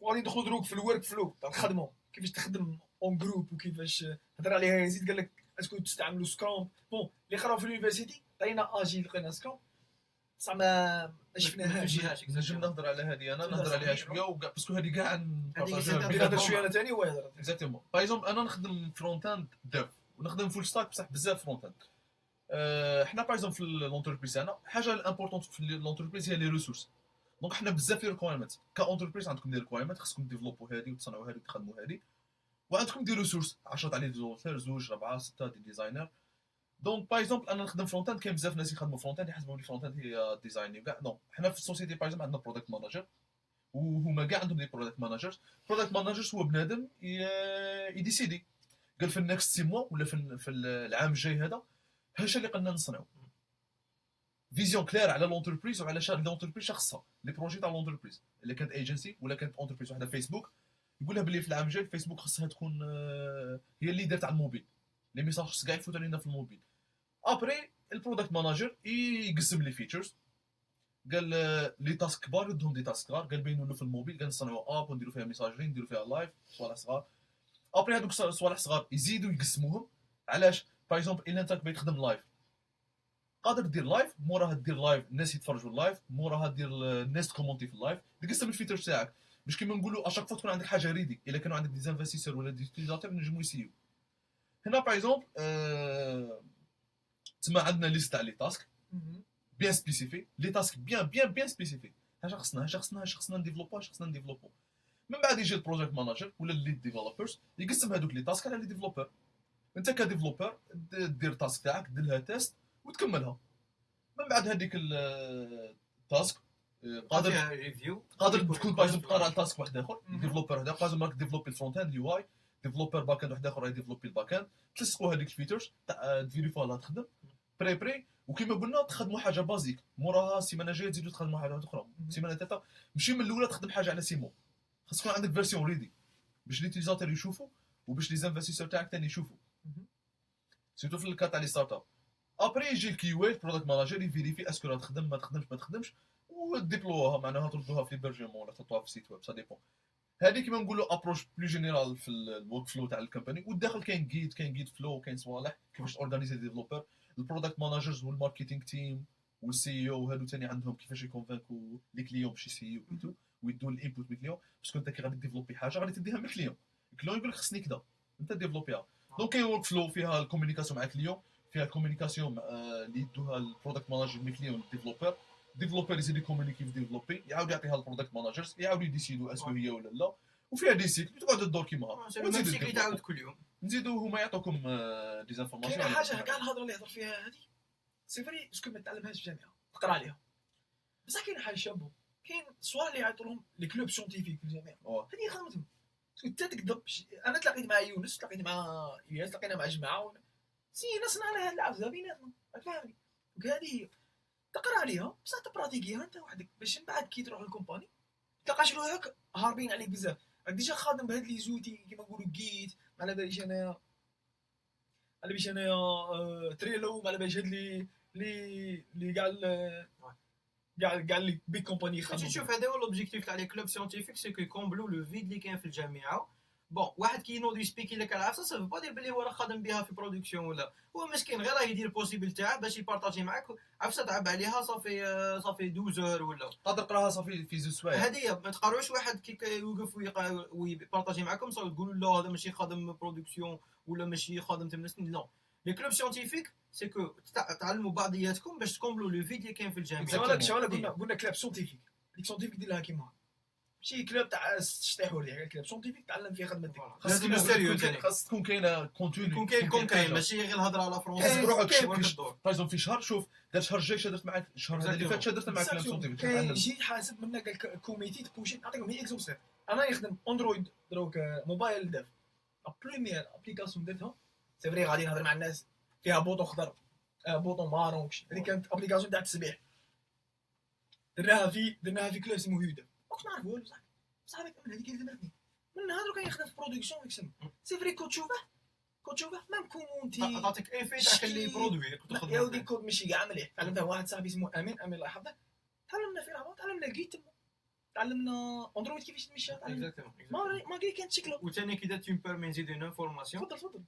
وغادي ندخلوا دروك في الورك فلو تاع الخدمه كيفاش تخدم اون جروب وكيفاش هضر عليها يزيد قال لك اسكو تستعملوا سكرام. بون اللي قراو في اليونيفرسيتي لقينا اجي لقينا سكرام بصح ما شفناهاش. نجم نهضر على هذه انا نهضر عليها شويه وكاع باسكو هذه كاع نهضر شويه انا ثاني وهضر اكزاكتومون. باغ اكزومبل انا نخدم فرونت اند ديف ونخدم فول ستاك بصح بزاف فرونت اند. حنا باغ اكزومبل في لونتربريز انا حاجه الامبورطونت في لونتربريز هي لي ريسورس. دونك حنا بزاف لي ريكوايرمنت كاونتربريز عندكم دي ريكوايرمنت خاصكم ديفلوبو هذه وتصنعوا هذه وتخدموا هذه وعندكم دي ريسورس 10 تاع لي ديفلوبر 2 4 6 دي ديزاينر. دونك باغ اكزومبل انا نخدم فرونت اند كاين بزاف ناس يخدموا فرونت اند يحسبوا لي فرونت اند هي ديزاين وكاع نو. حنا في السوسيتي باغ اكزومبل عندنا برودكت مانجر وهما كاع عندهم دي برودكت مانجرز. برودكت مانجرز هو بنادم يديسيدي قال في النكست 6 موا ولا في العام الجاي هذا هاش اللي قلنا نصنعوا فيزيون كلير على لونتربريز وعلى لونتربريز شخصها لي بروجي تاع لونتربريز اللي كانت ايجنسي ولا كانت اونتربريز وحده فيسبوك يقول لها بلي في العام الجاي فيسبوك خاصها تكون هي اللي دارت على الموبيل لي ميساج كاع يفوتوا لنا في الموبيل. ابري البرودكت مانجر يقسم لي فيتشرز قال لي تاسك كبار يدهم دي تاسك صغار قال بينوا له في الموبيل قال نصنعوا اب ونديروا فيها ميساجرين نديروا فيها لايف صوالح صغار. ابري هذوك صوالح صغار يزيدوا يقسموهم علاش باغ اكزومبل الا انت بغيت تخدم لايف قادر دير لايف موراها دير لايف الناس يتفرجوا اللايف موراها دير الناس تكومونتي في اللايف تقسم الفيتشر تاعك باش كيما نقولوا اشاك فوا تكون عندك حاجه ريدي الا كانوا عندك دي انفستيسور ولا دي يوتيليزاتور نجموا يسيو. هنا باغ اكزومبل تما عندنا ليست تاع لي تاسك بيان سبيسيفي لي تاسك بيان سبيسيفي اش خصنا نديفلوبو من بعد يجي البروجيكت مانجر ولا الليد ديفلوبرز يقسم هذوك لي تاسك على لي ديفلوبر. انت كديفلوبر دير تاسك تاعك دير لها تيست وتكملها. من بعد هذيك التاسك قادر تكون باغ اكزومبل قرا تاسك واحد اخر ديفلوبر هذا قادر ماك ديفلوبي الفرونت اند اليو اي ديفلوبر باك اند واحد اخر يديفلوبي الباك اند تلصقوا هذيك الفيتشرز تفيريفوا تخدم بري وكيما قلنا تخدموا حاجه بازيك موراها السيمانه الجايه تزيدوا تخدموا حاجه اخرى السيمانه الثالثه ماشي من الاولى تخدم حاجه على سيمو خاص يكون عندك فيرسيون ريدي باش لي تيزاتور يشوفوا وباش لي زانفستيسور تاعك ثاني يشوفوا سيرتو في الكات تاع لي ستارت اب. ابري يجي الكيو اي برودكت مانجر يفيريفي اسكو راه تخدم ما تخدمش وديبلوها معناها تردوها في البرجمون ولا تحطوها في السيت ويب سا ديبون. هذه كيما نقولوا ابروش بلو جينيرال في الورك فلو تاع الكومباني والداخل كاين جيد فلو كاين صوالح كيفاش اورغانيزي ديفلوبر البرودكت مانجرز والماركتينغ تيم والسي او هادو ثاني عندهم كيفاش يكونفانكو لي كليون باش يسيو ويدوا الانبوت من الكليون باسكو انت كي غادي ديفلوبي حاجه غادي تديها من الكليون يقول لك خصني كذا انت ديفلوبيها. دونك كاين ورك فلو فيها الكومونيكاسيون مع الكليون فيها الكومونيكاسيون اللي يدوها البرودكت مانجر من الكليون ديفلوبر يزيد يكومونيكي في ديفلوبي يعاود يعطيها البرودكت مانجرز يعاودوا يديسيدوا اسكو هي ولا لا وفيها دي سيكل تقعد الدور كيما السيكل يتعاود كل يوم نزيدوا هما يعطوكم دي زانفورماسيون. كاين حاجه كاع الهضره اللي يهضر فيها هذه سي فري اسكو ما تعلمهاش في الجامعه تقرا عليها بصح كاين حاجه شابه كاين الصوالح اللي يعيطوا لهم لي كلوب سيونتيفيك في الجامعه هذه خدمتهم انت تكذب. انا تلاقيت مع يونس تلاقيت مع اياس تلاقينا مع جماعه سي نصنع لها العفزه بيناتنا فاهمني وهذه تقرا عليها بصح تبراتيكيها انت وحدك باش من بعد كي تروح للكومباني تلقى شنو هاك هاربين عليك بزاف ديجا خادم بهاد لي زوتي كيما نقولوا جيت ما على باليش انايا تريلو ما على باليش هاد لي اللي كاع لي بيك كومباني ماشي يخدموا تشوف هذا هو لوبجيكتيف تاع لي كلوب سيونتيفيك سي كو يكومبلو لو فيد اللي كاين في الجامعه بون واحد كي ينوض يسبيكي لك على عفسه سافو با دير بلي هو راه خادم بها في برودكسيون ولا هو مسكين غير راه يدير بوسيبل تاعه باش يبارطاجي معاك عفسه تعب عليها صافي 12 ولا قادر تقراها صافي في زوج سوايع. هذه ما تقروش واحد كي يوقف ويبارطاجي معاكم صافي تقولوا لا هذا ماشي خادم برودكسيون ولا ماشي خادم تمنسن لا لي كلوب سيونتيفيك سي كو تعلموا بعضياتكم باش تكومبلوا لو فيد اللي كاين في الجامعه. قلنا كلاب سونتيفيك ديك سونتيفيك دير لها كيما ماشي كلاب تاع شطيح ولا كلاب سونتيفيك تعلم فيه خدمتك لازم سيريو ثاني خاص تكون كاينه كونتوني يكون كاين كونكري ماشي غير الهضره على تحس فرونسي بروحك كاين باغ في شهر شوف دار الشهر الجاي شدرت معك الشهر هذا اللي فات شدرت معك كلام سونتيفيك كاين يجي حاسب منا قال كوميتي تبوشي نعطيكم هي اكزومبل انا نخدم اندرويد دروك موبايل ديف لا بريمير ابليكاسيون درتها سي فري غادي نهضر مع الناس فيها بوطون خضر بوطون مارون هذه كانت ابليكاسيون تاع التسبيح درناها في كلاب اسمه هيدا ما كنت نعرف والو صاحبي من هذيك اللي درتني من هذا كان يخدم في برودكسيون يكسب سي فري كنت تشوفه ميم كومونتي عطاتك ايفي تاع اللي برودوي كنت يا ودي كود ماشي كاع مليح تعلمتها واحد صاحبي اسمه امين الله يحفظه تعلمنا فيه الهبط تعلمنا جيت تعلمنا اندرويد كيفاش تمشي تعلمنا ما قال كانت شكله وثاني كي درت اون بير نزيد اون انفورماسيون تفضل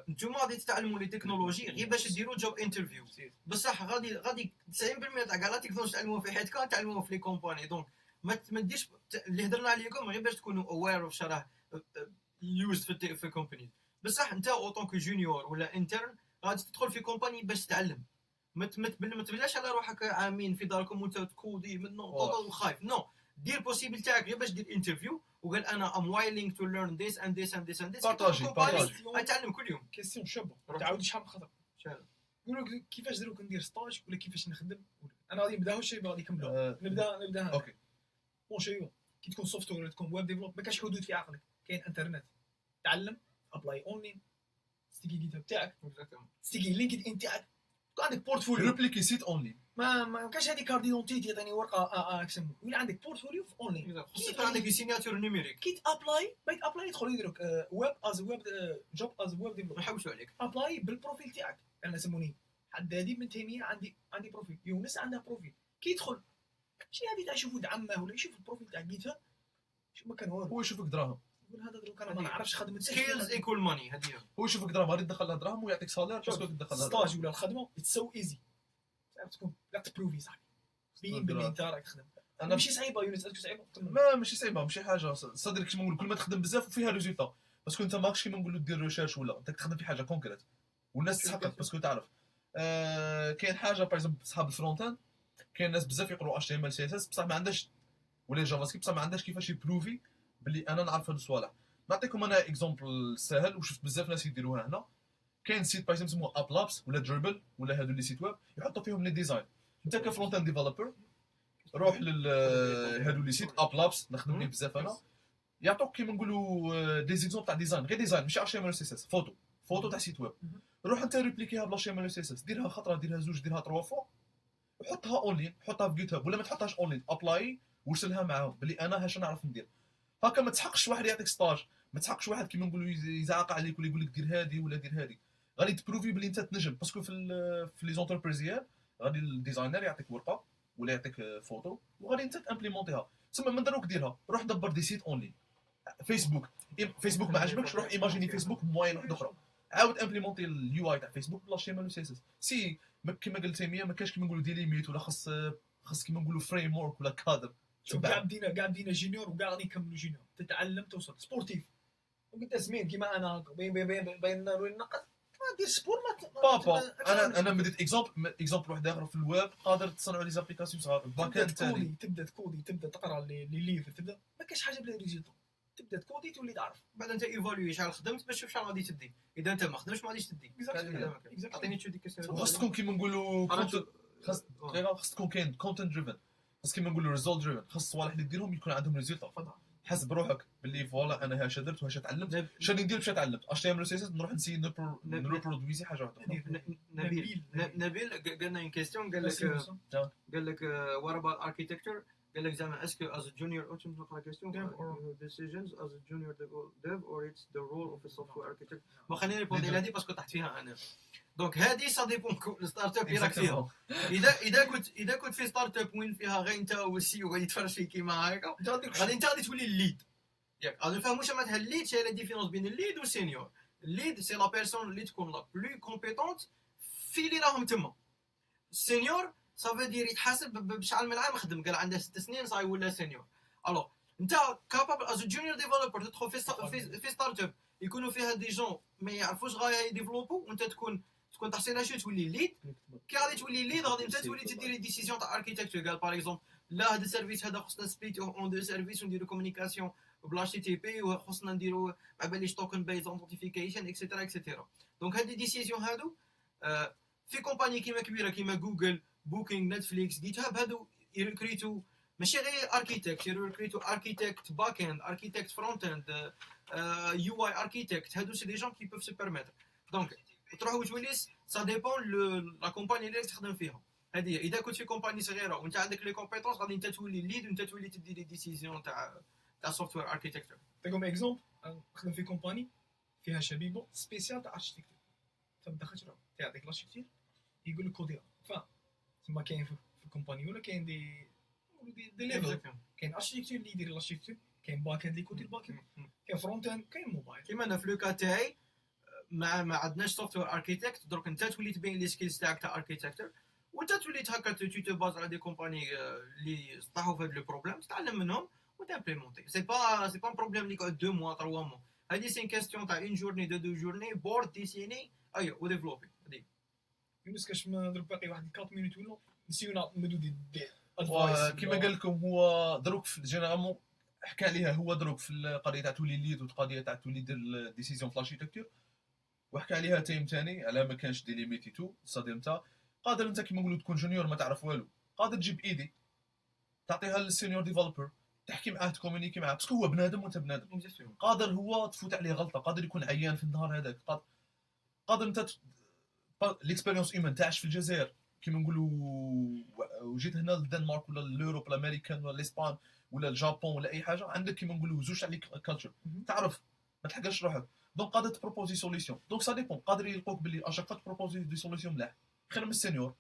نتوما غادي تتعلموا لي تكنولوجي غير باش ديروا جوب انترفيو بصح غادي 90% تاع كاع لا تكنولوجي تعلموها في حياتكم تعلموها في لي كومباني دونك ما ديرش اللي هضرنا عليكم غير باش تكونوا اوير اوف شراه يوز في كومباني بصح انت اوطون كو جونيور ولا انترن غادي تدخل في كومباني باش تتعلم ما تبلاش على روحك عامين في داركم وانت تكودي من خايف نو دير بوسيبل تاعك غير باش دير انترفيو وقال انا ام وايلينغ تو ليرن ذيس اند ذيس اند ذيس اند ذيس بارطاجي اتعلم كل يوم كيسيون شابه تعاود شحال من خطر يقولوا كيفاش دروك ندير ستاج ولا كيفاش نخدم انا غادي نبداو شي غادي نكملوا نبدا اوكي بون شي كي تكون سوفت وير تكون ويب ديفلوب ما كاش حدود في عقلك كاين انترنت تعلم ابلاي اونلاين ستيكي جيت هاب تاعك ستيكي لينكد ان تاعك عندك بورتفوليو ريبليكي سيت اونلاين ما كاش هذيك كارد ديدونتيتي يعطيني ورقه اكسم ولا عندك بورتفوليو في اونلاين خصك عندك سيناتور نيميريك كيت ابلاي بايت ابلاي يدخل يديرك ويب از ويب جوب از ويب ديفلوب ما يحوسوا عليك ابلاي بالبروفيل تاعك انا سموني حدادي من تيميه عندي بروفيل يونس عندها بروفيل كي يدخل ماشي هذه تاع يشوفوا دعمه ولا يشوف البروفيل تاع جيتها شوف ما كان والو هو يشوفك دراهم يقول هذا دروك انا ما نعرفش خدمه سكيلز ايكول ماني هذه هو يشوفك دراهم غادي تدخل لها دراهم ويعطيك سالير باسكو تدخل لها ستاج ولا الخدمه اتس سو ايزي تكون لا تبروفي صاحبي بين باللي انت راك تخدم انا ماشي صعيبه يونس اسكو صعيبه ما ماشي صعيبه ماشي حاجه صدرك كيما نقول كل ما تخدم بزاف وفيها ريزولتا باسكو انت ماكش كيما نقولوا دير ريشيرش ولا انت تخدم في حاجه كونكريت والناس تسحقك باسكو تعرف كاين حاجه باغ اكزومبل صحاب الفرونت اند كاين ناس بزاف يقراوا اتش تي ام ال سي اس اس بصح ما عندهاش ولا جافا سكريبت بصح ما عندهاش كيفاش يبروفي باللي انا نعرف هاد الصوالح. نعطيكم انا اكزومبل سهل وشفت بزاف ناس يديروها هنا. كاين سيت باغ اكزومبل اسمه اب لابس ولا دربل ولا هادو لي سيت ويب يحطوا فيهم لي ديزاين. انت كفرونت اند ديفلوبر روح هادو لي سيت اب لابس نخدم ليه بزاف انا يعطوك كيما نقولوا دي زيكزومبل تاع ديزاين غير ديزاين ماشي اتش ام ال سي اس اس فوتو تاع سيت ويب. روح انت ريبليكيها بلا اتش ام ال سي اس اس ديرها خطره ديرها زوج ديرها 3 فوا وحطها اونلاين حطها في جيت هاب ولا ما تحطهاش اونلاين ابلاي وارسلها معاهم بلي انا هاش نعرف ندير. هكا ما تسحقش واحد يعطيك ستاج ما تسحقش واحد كيما نقولوا يزعق عليك ولا يقول لك دير هذه ولا دير هذه. غادي تبروفي بلي انت تنجم باسكو في لي زونتربريزيال غادي الديزاينر يعطيك ورقه ولا يعطيك فوتو وغادي انت تامبليمونتيها. تسمى من دروك ديرها روح دبر دي سيت اونلاين. فيسبوك ما عجبكش روح ايماجيني فيسبوك بمواين واحده اخرى عاود امبليمونتي اليو اي تاع فيسبوك بلا شي مال سي اس اس سي كيما قلت تيميه ما كاش كيما نقولوا دي ليميت ولا خاص كيما نقولوا فريم ورك ولا كادر. كاع بدينا جونيور وكاع غادي نكملوا جونيور تتعلم توصل سبورتيف وقلت اسمين كيما انا بين النار والنقص ما دير سبور بابا انا مديت اكزومبل واحد اخر في الويب قادر تصنعوا لي زابليكاسيون صغار باك اند تاعي تبدا تكودي تبدا تقرا لي ليفر تبدا ما كاش حاجه بلا ريزولتو تبدا تكودي تولي تعرف بعد انت ايفالوي شحال خدمت باش تشوف شحال غادي تدي. اذا انت ما خدمتش ما غاديش تدي. عطيني تشوف ديك الكيسيون. خاص تكون كيما نقولوا خاص تكون كاين كونتنت دريفن خاص كيما نقولوا ريزولت دريفن خاص الصوالح اللي ديرهم يكون عندهم ريزولت. حسب بروحك باللي فوالا انا هاش درت وهاش تعلمت شنو ندير باش نتعلم اش تي ام ال سي اس نروح نسي نريبرودويزي حاجه واحده. نبيل قالنا ان كيستيون قال لك وات اباوت اركيتكتشر قال لك زعما اسكو از جونيور او تم نقرا كيستيون ديسيجنز از جونيور ديف اور اتس ذا رول اوف ا سوفتوير اركيتكت. ما خليني نريبوندي لهادي باسكو طحت فيها انا. دونك هذه سا ديبون الستارت اب اللي راك فيها. اذا كنت في ستارت اب وين فيها غير انت والسي او غادي يتفرج فيك كيما هكا، غادي انت غادي تولي الليد ياك. غادي نفهموا واش معناتها الليد، شي لا ديفيرونس بين الليد والسينيور. الليد سي لا بيرسون اللي تكون لا بلو كومبيتونت في اللي راهم تما. السينيور صافي دير يتحاسب بشحال من عام خدم، قال عنده 6 سنين صاي ولا سينيور. الوغ انت كابابل از جونيور ديفلوبر تدخل في ستارت اب يكونوا فيها دي جون ما يعرفوش غايه يديفلوبو، وانت تكون تحصيل شي تولي ليد. كي غادي تولي ليد غادي انت تولي تدير ديسيزيون تاع اركيتكتور. قال باغ اكزومبل لا هذا السيرفيس هذا خصنا سبليت اون دو سيرفيس ونديرو كومونيكاسيون بلا اتش تي بي، وخصنا نديرو ما باليش توكن بيز اونتيفيكيشن اكسيتيرا اكسيتيرا. دونك هاد لي ديسيزيون هادو في كومباني كيما كبيره كيما جوجل، بوكينغ، نتفليكس، جيت هاب، هادو يركريتو ماشي غير اركيتكت، يركريتو اركيتكت باك اند، اركيتكت فرونت اند، يو اي اركيتكت. هادو سي دي جون كي بوف سو بيرميتر. دونك تروح وتولي سا ديبون لا كومباني اللي تخدم فيها. هذه اذا كنت في كومباني صغيره وانت عندك لي كومبيتونس غادي انت تولي ليد وانت تولي تدي لي ديسيزيون تاع سوفتوير اركيتكتور. نعطيكم اكزومبل، نخدم في كومباني فيها شبيبه سبيسيال تاع اركتيكتور. تبدا خطره تعطيك لاشيكتير يقول لك كودير تما كاين في الكومباني ولا كاين دي ليفل. كاين اركتيكتور اللي يدير الاركتيكتور، كاين باك اند اللي يدير باك اند، كاين فرونت اند، كاين موبايل. كيما انا في لوكا تاعي ما عندناش سوفتوير اركيتكت. درك انت تولي تبين لي سكيلز تاعك تاع اركيتكتور، وانت تولي هكا تو باز على دي كومباني اللي طاحوا في هذا لو بروبليم، تتعلم منهم وتامبليمونتي. سي با ان بروبليم اللي يقعد 2 موا 3 موا. هذه سي كاستيون تاع اون جورني دو جورني بورد ديسيني ايوا وديفلوبي. هذه يونس كاش ما درك باقي واحد 4 مينوت ولا نسيونا نمدو دي كيما قال لكم هو دروك في جينيرالمون حكى عليها هو دروك في القضيه تاع تولي ليد والقضيه تاع تولي دير ديسيزيون في لاركتيكتور، وحكى عليها تيم ثاني على ما كانش دي ليميتي تو. صادر انت قادر انت كيما نقولوا تكون جونيور ما تعرف والو، قادر تجيب ايدي تعطيها للسينيور ديفلوبر تحكي معاه تكومونيكي معاه، باسكو هو بنادم وانت بنادم. قادر هو تفوت عليه غلطه، قادر يكون عيان في النهار هذاك، قادر انت ليكسبيريونس ايمان تاعش في الجزائر كيما نقولوا وجيت هنا للدنمارك ولا لوروب الامريكان ولا الاسبان ولا الجابون ولا اي حاجه، عندك كيما نقولوا زوج عليك كالتشر تعرف ما تحققش روحك. دونك قادر تبروبوزي سوليسيون. دونك سا ديبون، قادر يلقوك باللي اشاك فوا تبروبوزي دي سوليسيون ملاح خير من السينيور،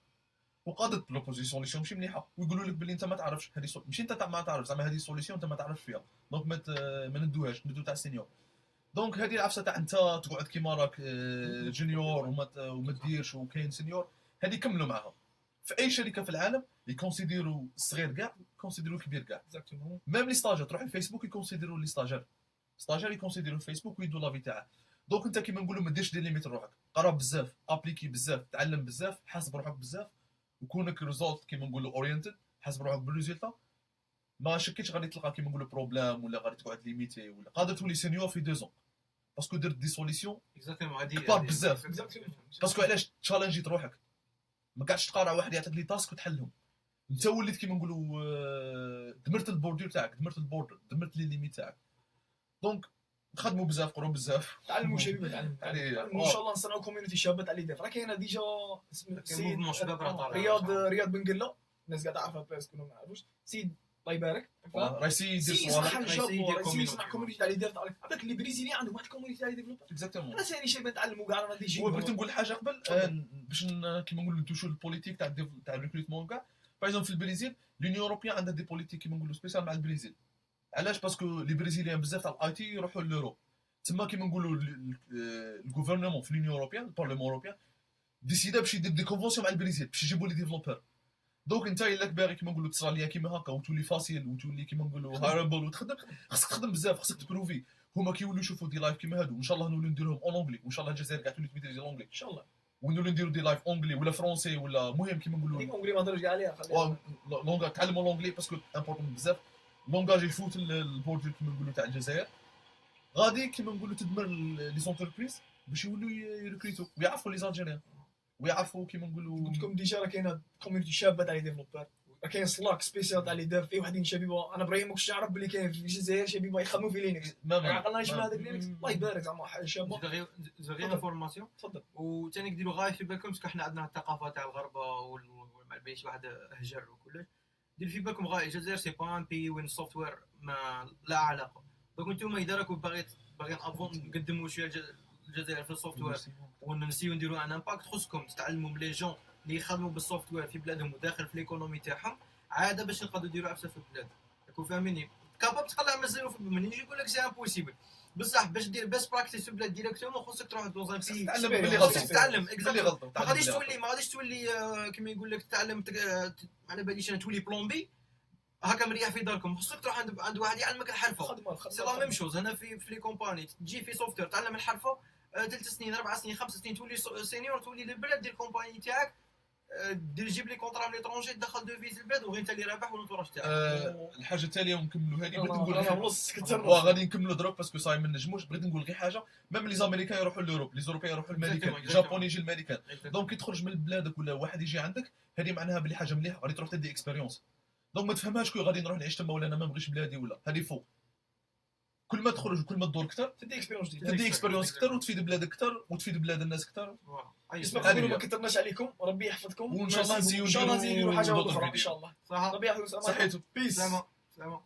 وقادر تبروبوزي سوليسيون ماشي مليحه ويقولوا لك باللي انت ما تعرفش هذه ماشي انت ما تعرف زعما هذه سوليسيون انت ما تعرفش فيها، دونك ما ندوهاش ندو تاع السينيور. دونك هذه العفسه تاع انت تقعد كيما راك جونيور وما ديرش وكاين سينيور، هذه كملوا معها. في اي شركه في العالم يكونسيديروا الصغير كاع يكونسيديروا الكبير كاع. اكزاكتومون. ميم لي ستاجر تروح الفيسبوك يكونسيديروا لي ستاجر يكونسيديروا الفيسبوك ويدوا لافي تاعه. دونك انت كيما نقولوا ما ديرش دي ليميت روحك، قرا بزاف، ابليكي بزاف، تعلم بزاف، حاسب روحك بزاف، وكونك ريزولت كيما نقولوا اورينتد، حاسب روحك بالريزولتا. ما شكيتش غادي تلقى كيما نقولوا بروبليم ولا غادي تقعد ليميتي ولا قادر تولي سينيور في 2 ans باسكو درت دي سوليسيون اكزاكتومون. هذه كبار بزاف اكزاكتومون. باسكو علاش تشالنجيت روحك، ما قاعدش تقارع واحد يعطيك لي تاسك وتحلهم، انت وليت كيما نقولوا دمرت البوردور تاعك، دمرت لي ليميت تاعك. دونك خدموا بزاف، قروا بزاف، تعلموا شباب، تعلموا ان شاء الله نصنعوا كوميونيتي شابه تاع لي ديف. راه كاينه ديجا موفمون شباب راه طالع. رياض بن قله، الناس قاعده تعرفها بس كلهم ما يعرفوش. سيد الله يبارك راه يدير صوالح يصنع كوميونيتي تاع لي ديف. هذاك اللي بريزيلي عندهم واحد كوميونيتي تاع لي ديفلوبر اكزاكتومون. انا ثاني شيء بنتعلموا كاع رانا ديجي. وبغيت نقول حاجه قبل باش كيما نقولوا ندوشوا البوليتيك تاع الريكروتمون كاع. باغ في البرازيل لونيون اوروبيان عندها دي بوليتيك كيما نقولوا سبيسيال مع البرازيل. علاش؟ باسكو لي برازيليان بزاف تاع الاي تي يروحوا لليورو، تما كيما نقولوا الغوفرنمون في لونيون اوروبيان البارلمون اوروبيان ديسيدا باش يدير دي كونفونسيون مع البرازيل باش يجيبوا لي ديفلوبر. دونك انت الا باغي كيما نقولوا تصرا ليا كيما هكا وتولي فاسيل وتولي كيما نقولوا هاربل وتخدم، خاصك تخدم بزاف، خاصك تبروفي. هما كيولوا يشوفوا دي لايف كيما هادو، وان شاء الله نولوا نديرهم اون اونغلي، وان شاء الله الجزائر كاع تولي تميتريزي لونغلي ان شاء الله، ونولوا نديروا دي لايف اونغلي ولا فرونسي ولا مهم كيما نقولوا ديك اونغلي ما نهضروش كاع عليها. خلينا لونغا تعلموا لونغلي باسكو امبورطون بزاف. لونغاج يفوت البوردر كيما نقولوا تاع الجزائر، غادي كيما نقولوا تدمر لي زونتربريز باش يولوا يركريتو ويعرفوا لي زالجيريان ويعرفوا كيما نقولوا. قلت لكم ديجا راه كاينه كوميونيتي شابه تاع لي ديفلوبر، راه كاين سلاك سبيسيال تاع لي ديف فيه وحدين شبيبه. انا ابراهيم ماكش نعرف بلي كاين في الجزائر شبيبه يخدموا في لينكس، ما عقلناش من هذاك لينكس. الله يبارك زعما حاجه شابه. غير انفورماسيون تفضل. وثاني ديروا غايه في بالكم باسكو حنا عندنا الثقافه تاع الغربه وما بينش واحد هجر وكلش. دير في بالكم غايه الجزائر سي با ان بي وين السوفتوير ما لا علاقه. دونك نتوما اذا راكم باغي نقدموا شويه الجزائر في السوفت وير ونسيو نديروا ان امباكت، خصكم تتعلموا من لي جون اللي يخدموا بالسوفت وير في بلادهم وداخل في ليكونومي تاعهم عاده باش يقدروا يديروا ابسط في البلاد. راكم فاهميني؟ كاباب تطلع من الزيرو من يجي يقول لك سي امبوسيبل بصح باش دير بيست براكتيس في البلاد ديريكتومون خصك تروح دوزان في تتعلم باللي غلط تتعلم باللي غلط ما غاديش تولي كيما يقول لك تتعلم على باليش انا تولي بلومبي هكا مريح في داركم. خصك تروح عند واحد يعلمك الحرفه. سي لا ميم شوز هنا في لي كومباني تجي في سوفتوير تعلم الحرفه 3 سنين 4 سنين 5 سنين تولي سينيور تولي للبلاد دير كومباني تاعك دير جيب لي كونطرا من ليترونجي تدخل دوفيز البلاد وغير انت اللي رابح والانتوراج تاعك. الحاجه التاليه ونكملوا هذه بغيت نقول انا ونص كنت غادي نكملوا دروك باسكو صاي ما نجموش. بغيت نقول غير حاجه ميم لي زاميريكان يروحوا لوروب لي زوروبيين يروحوا للميريكان الجابوني يجي الميريكان دونك كي تخرج من بلادك ولا واحد يجي عندك هذه معناها بلي حاجه مليحه غادي تروح تدي اكسبيريونس. دونك ما تفهمهاش كي غادي نروح نعيش تما ولا انا ما نبغيش بلادي ولا هذه فوق. كل ما تخرج وكل ما تدور اكثر تدي اكسبيريونس جديد تدي اكسبيريونس اكثر وتفيد بلادك اكثر وتفيد بلاد الناس اكثر. اسمح لي ما كثرناش عليكم ربي يحفظكم وان شاء الله نزيدوا حاجه نديروا اخرى ان شاء الله صح ربي يحفظكم صحيتو بيس سلام.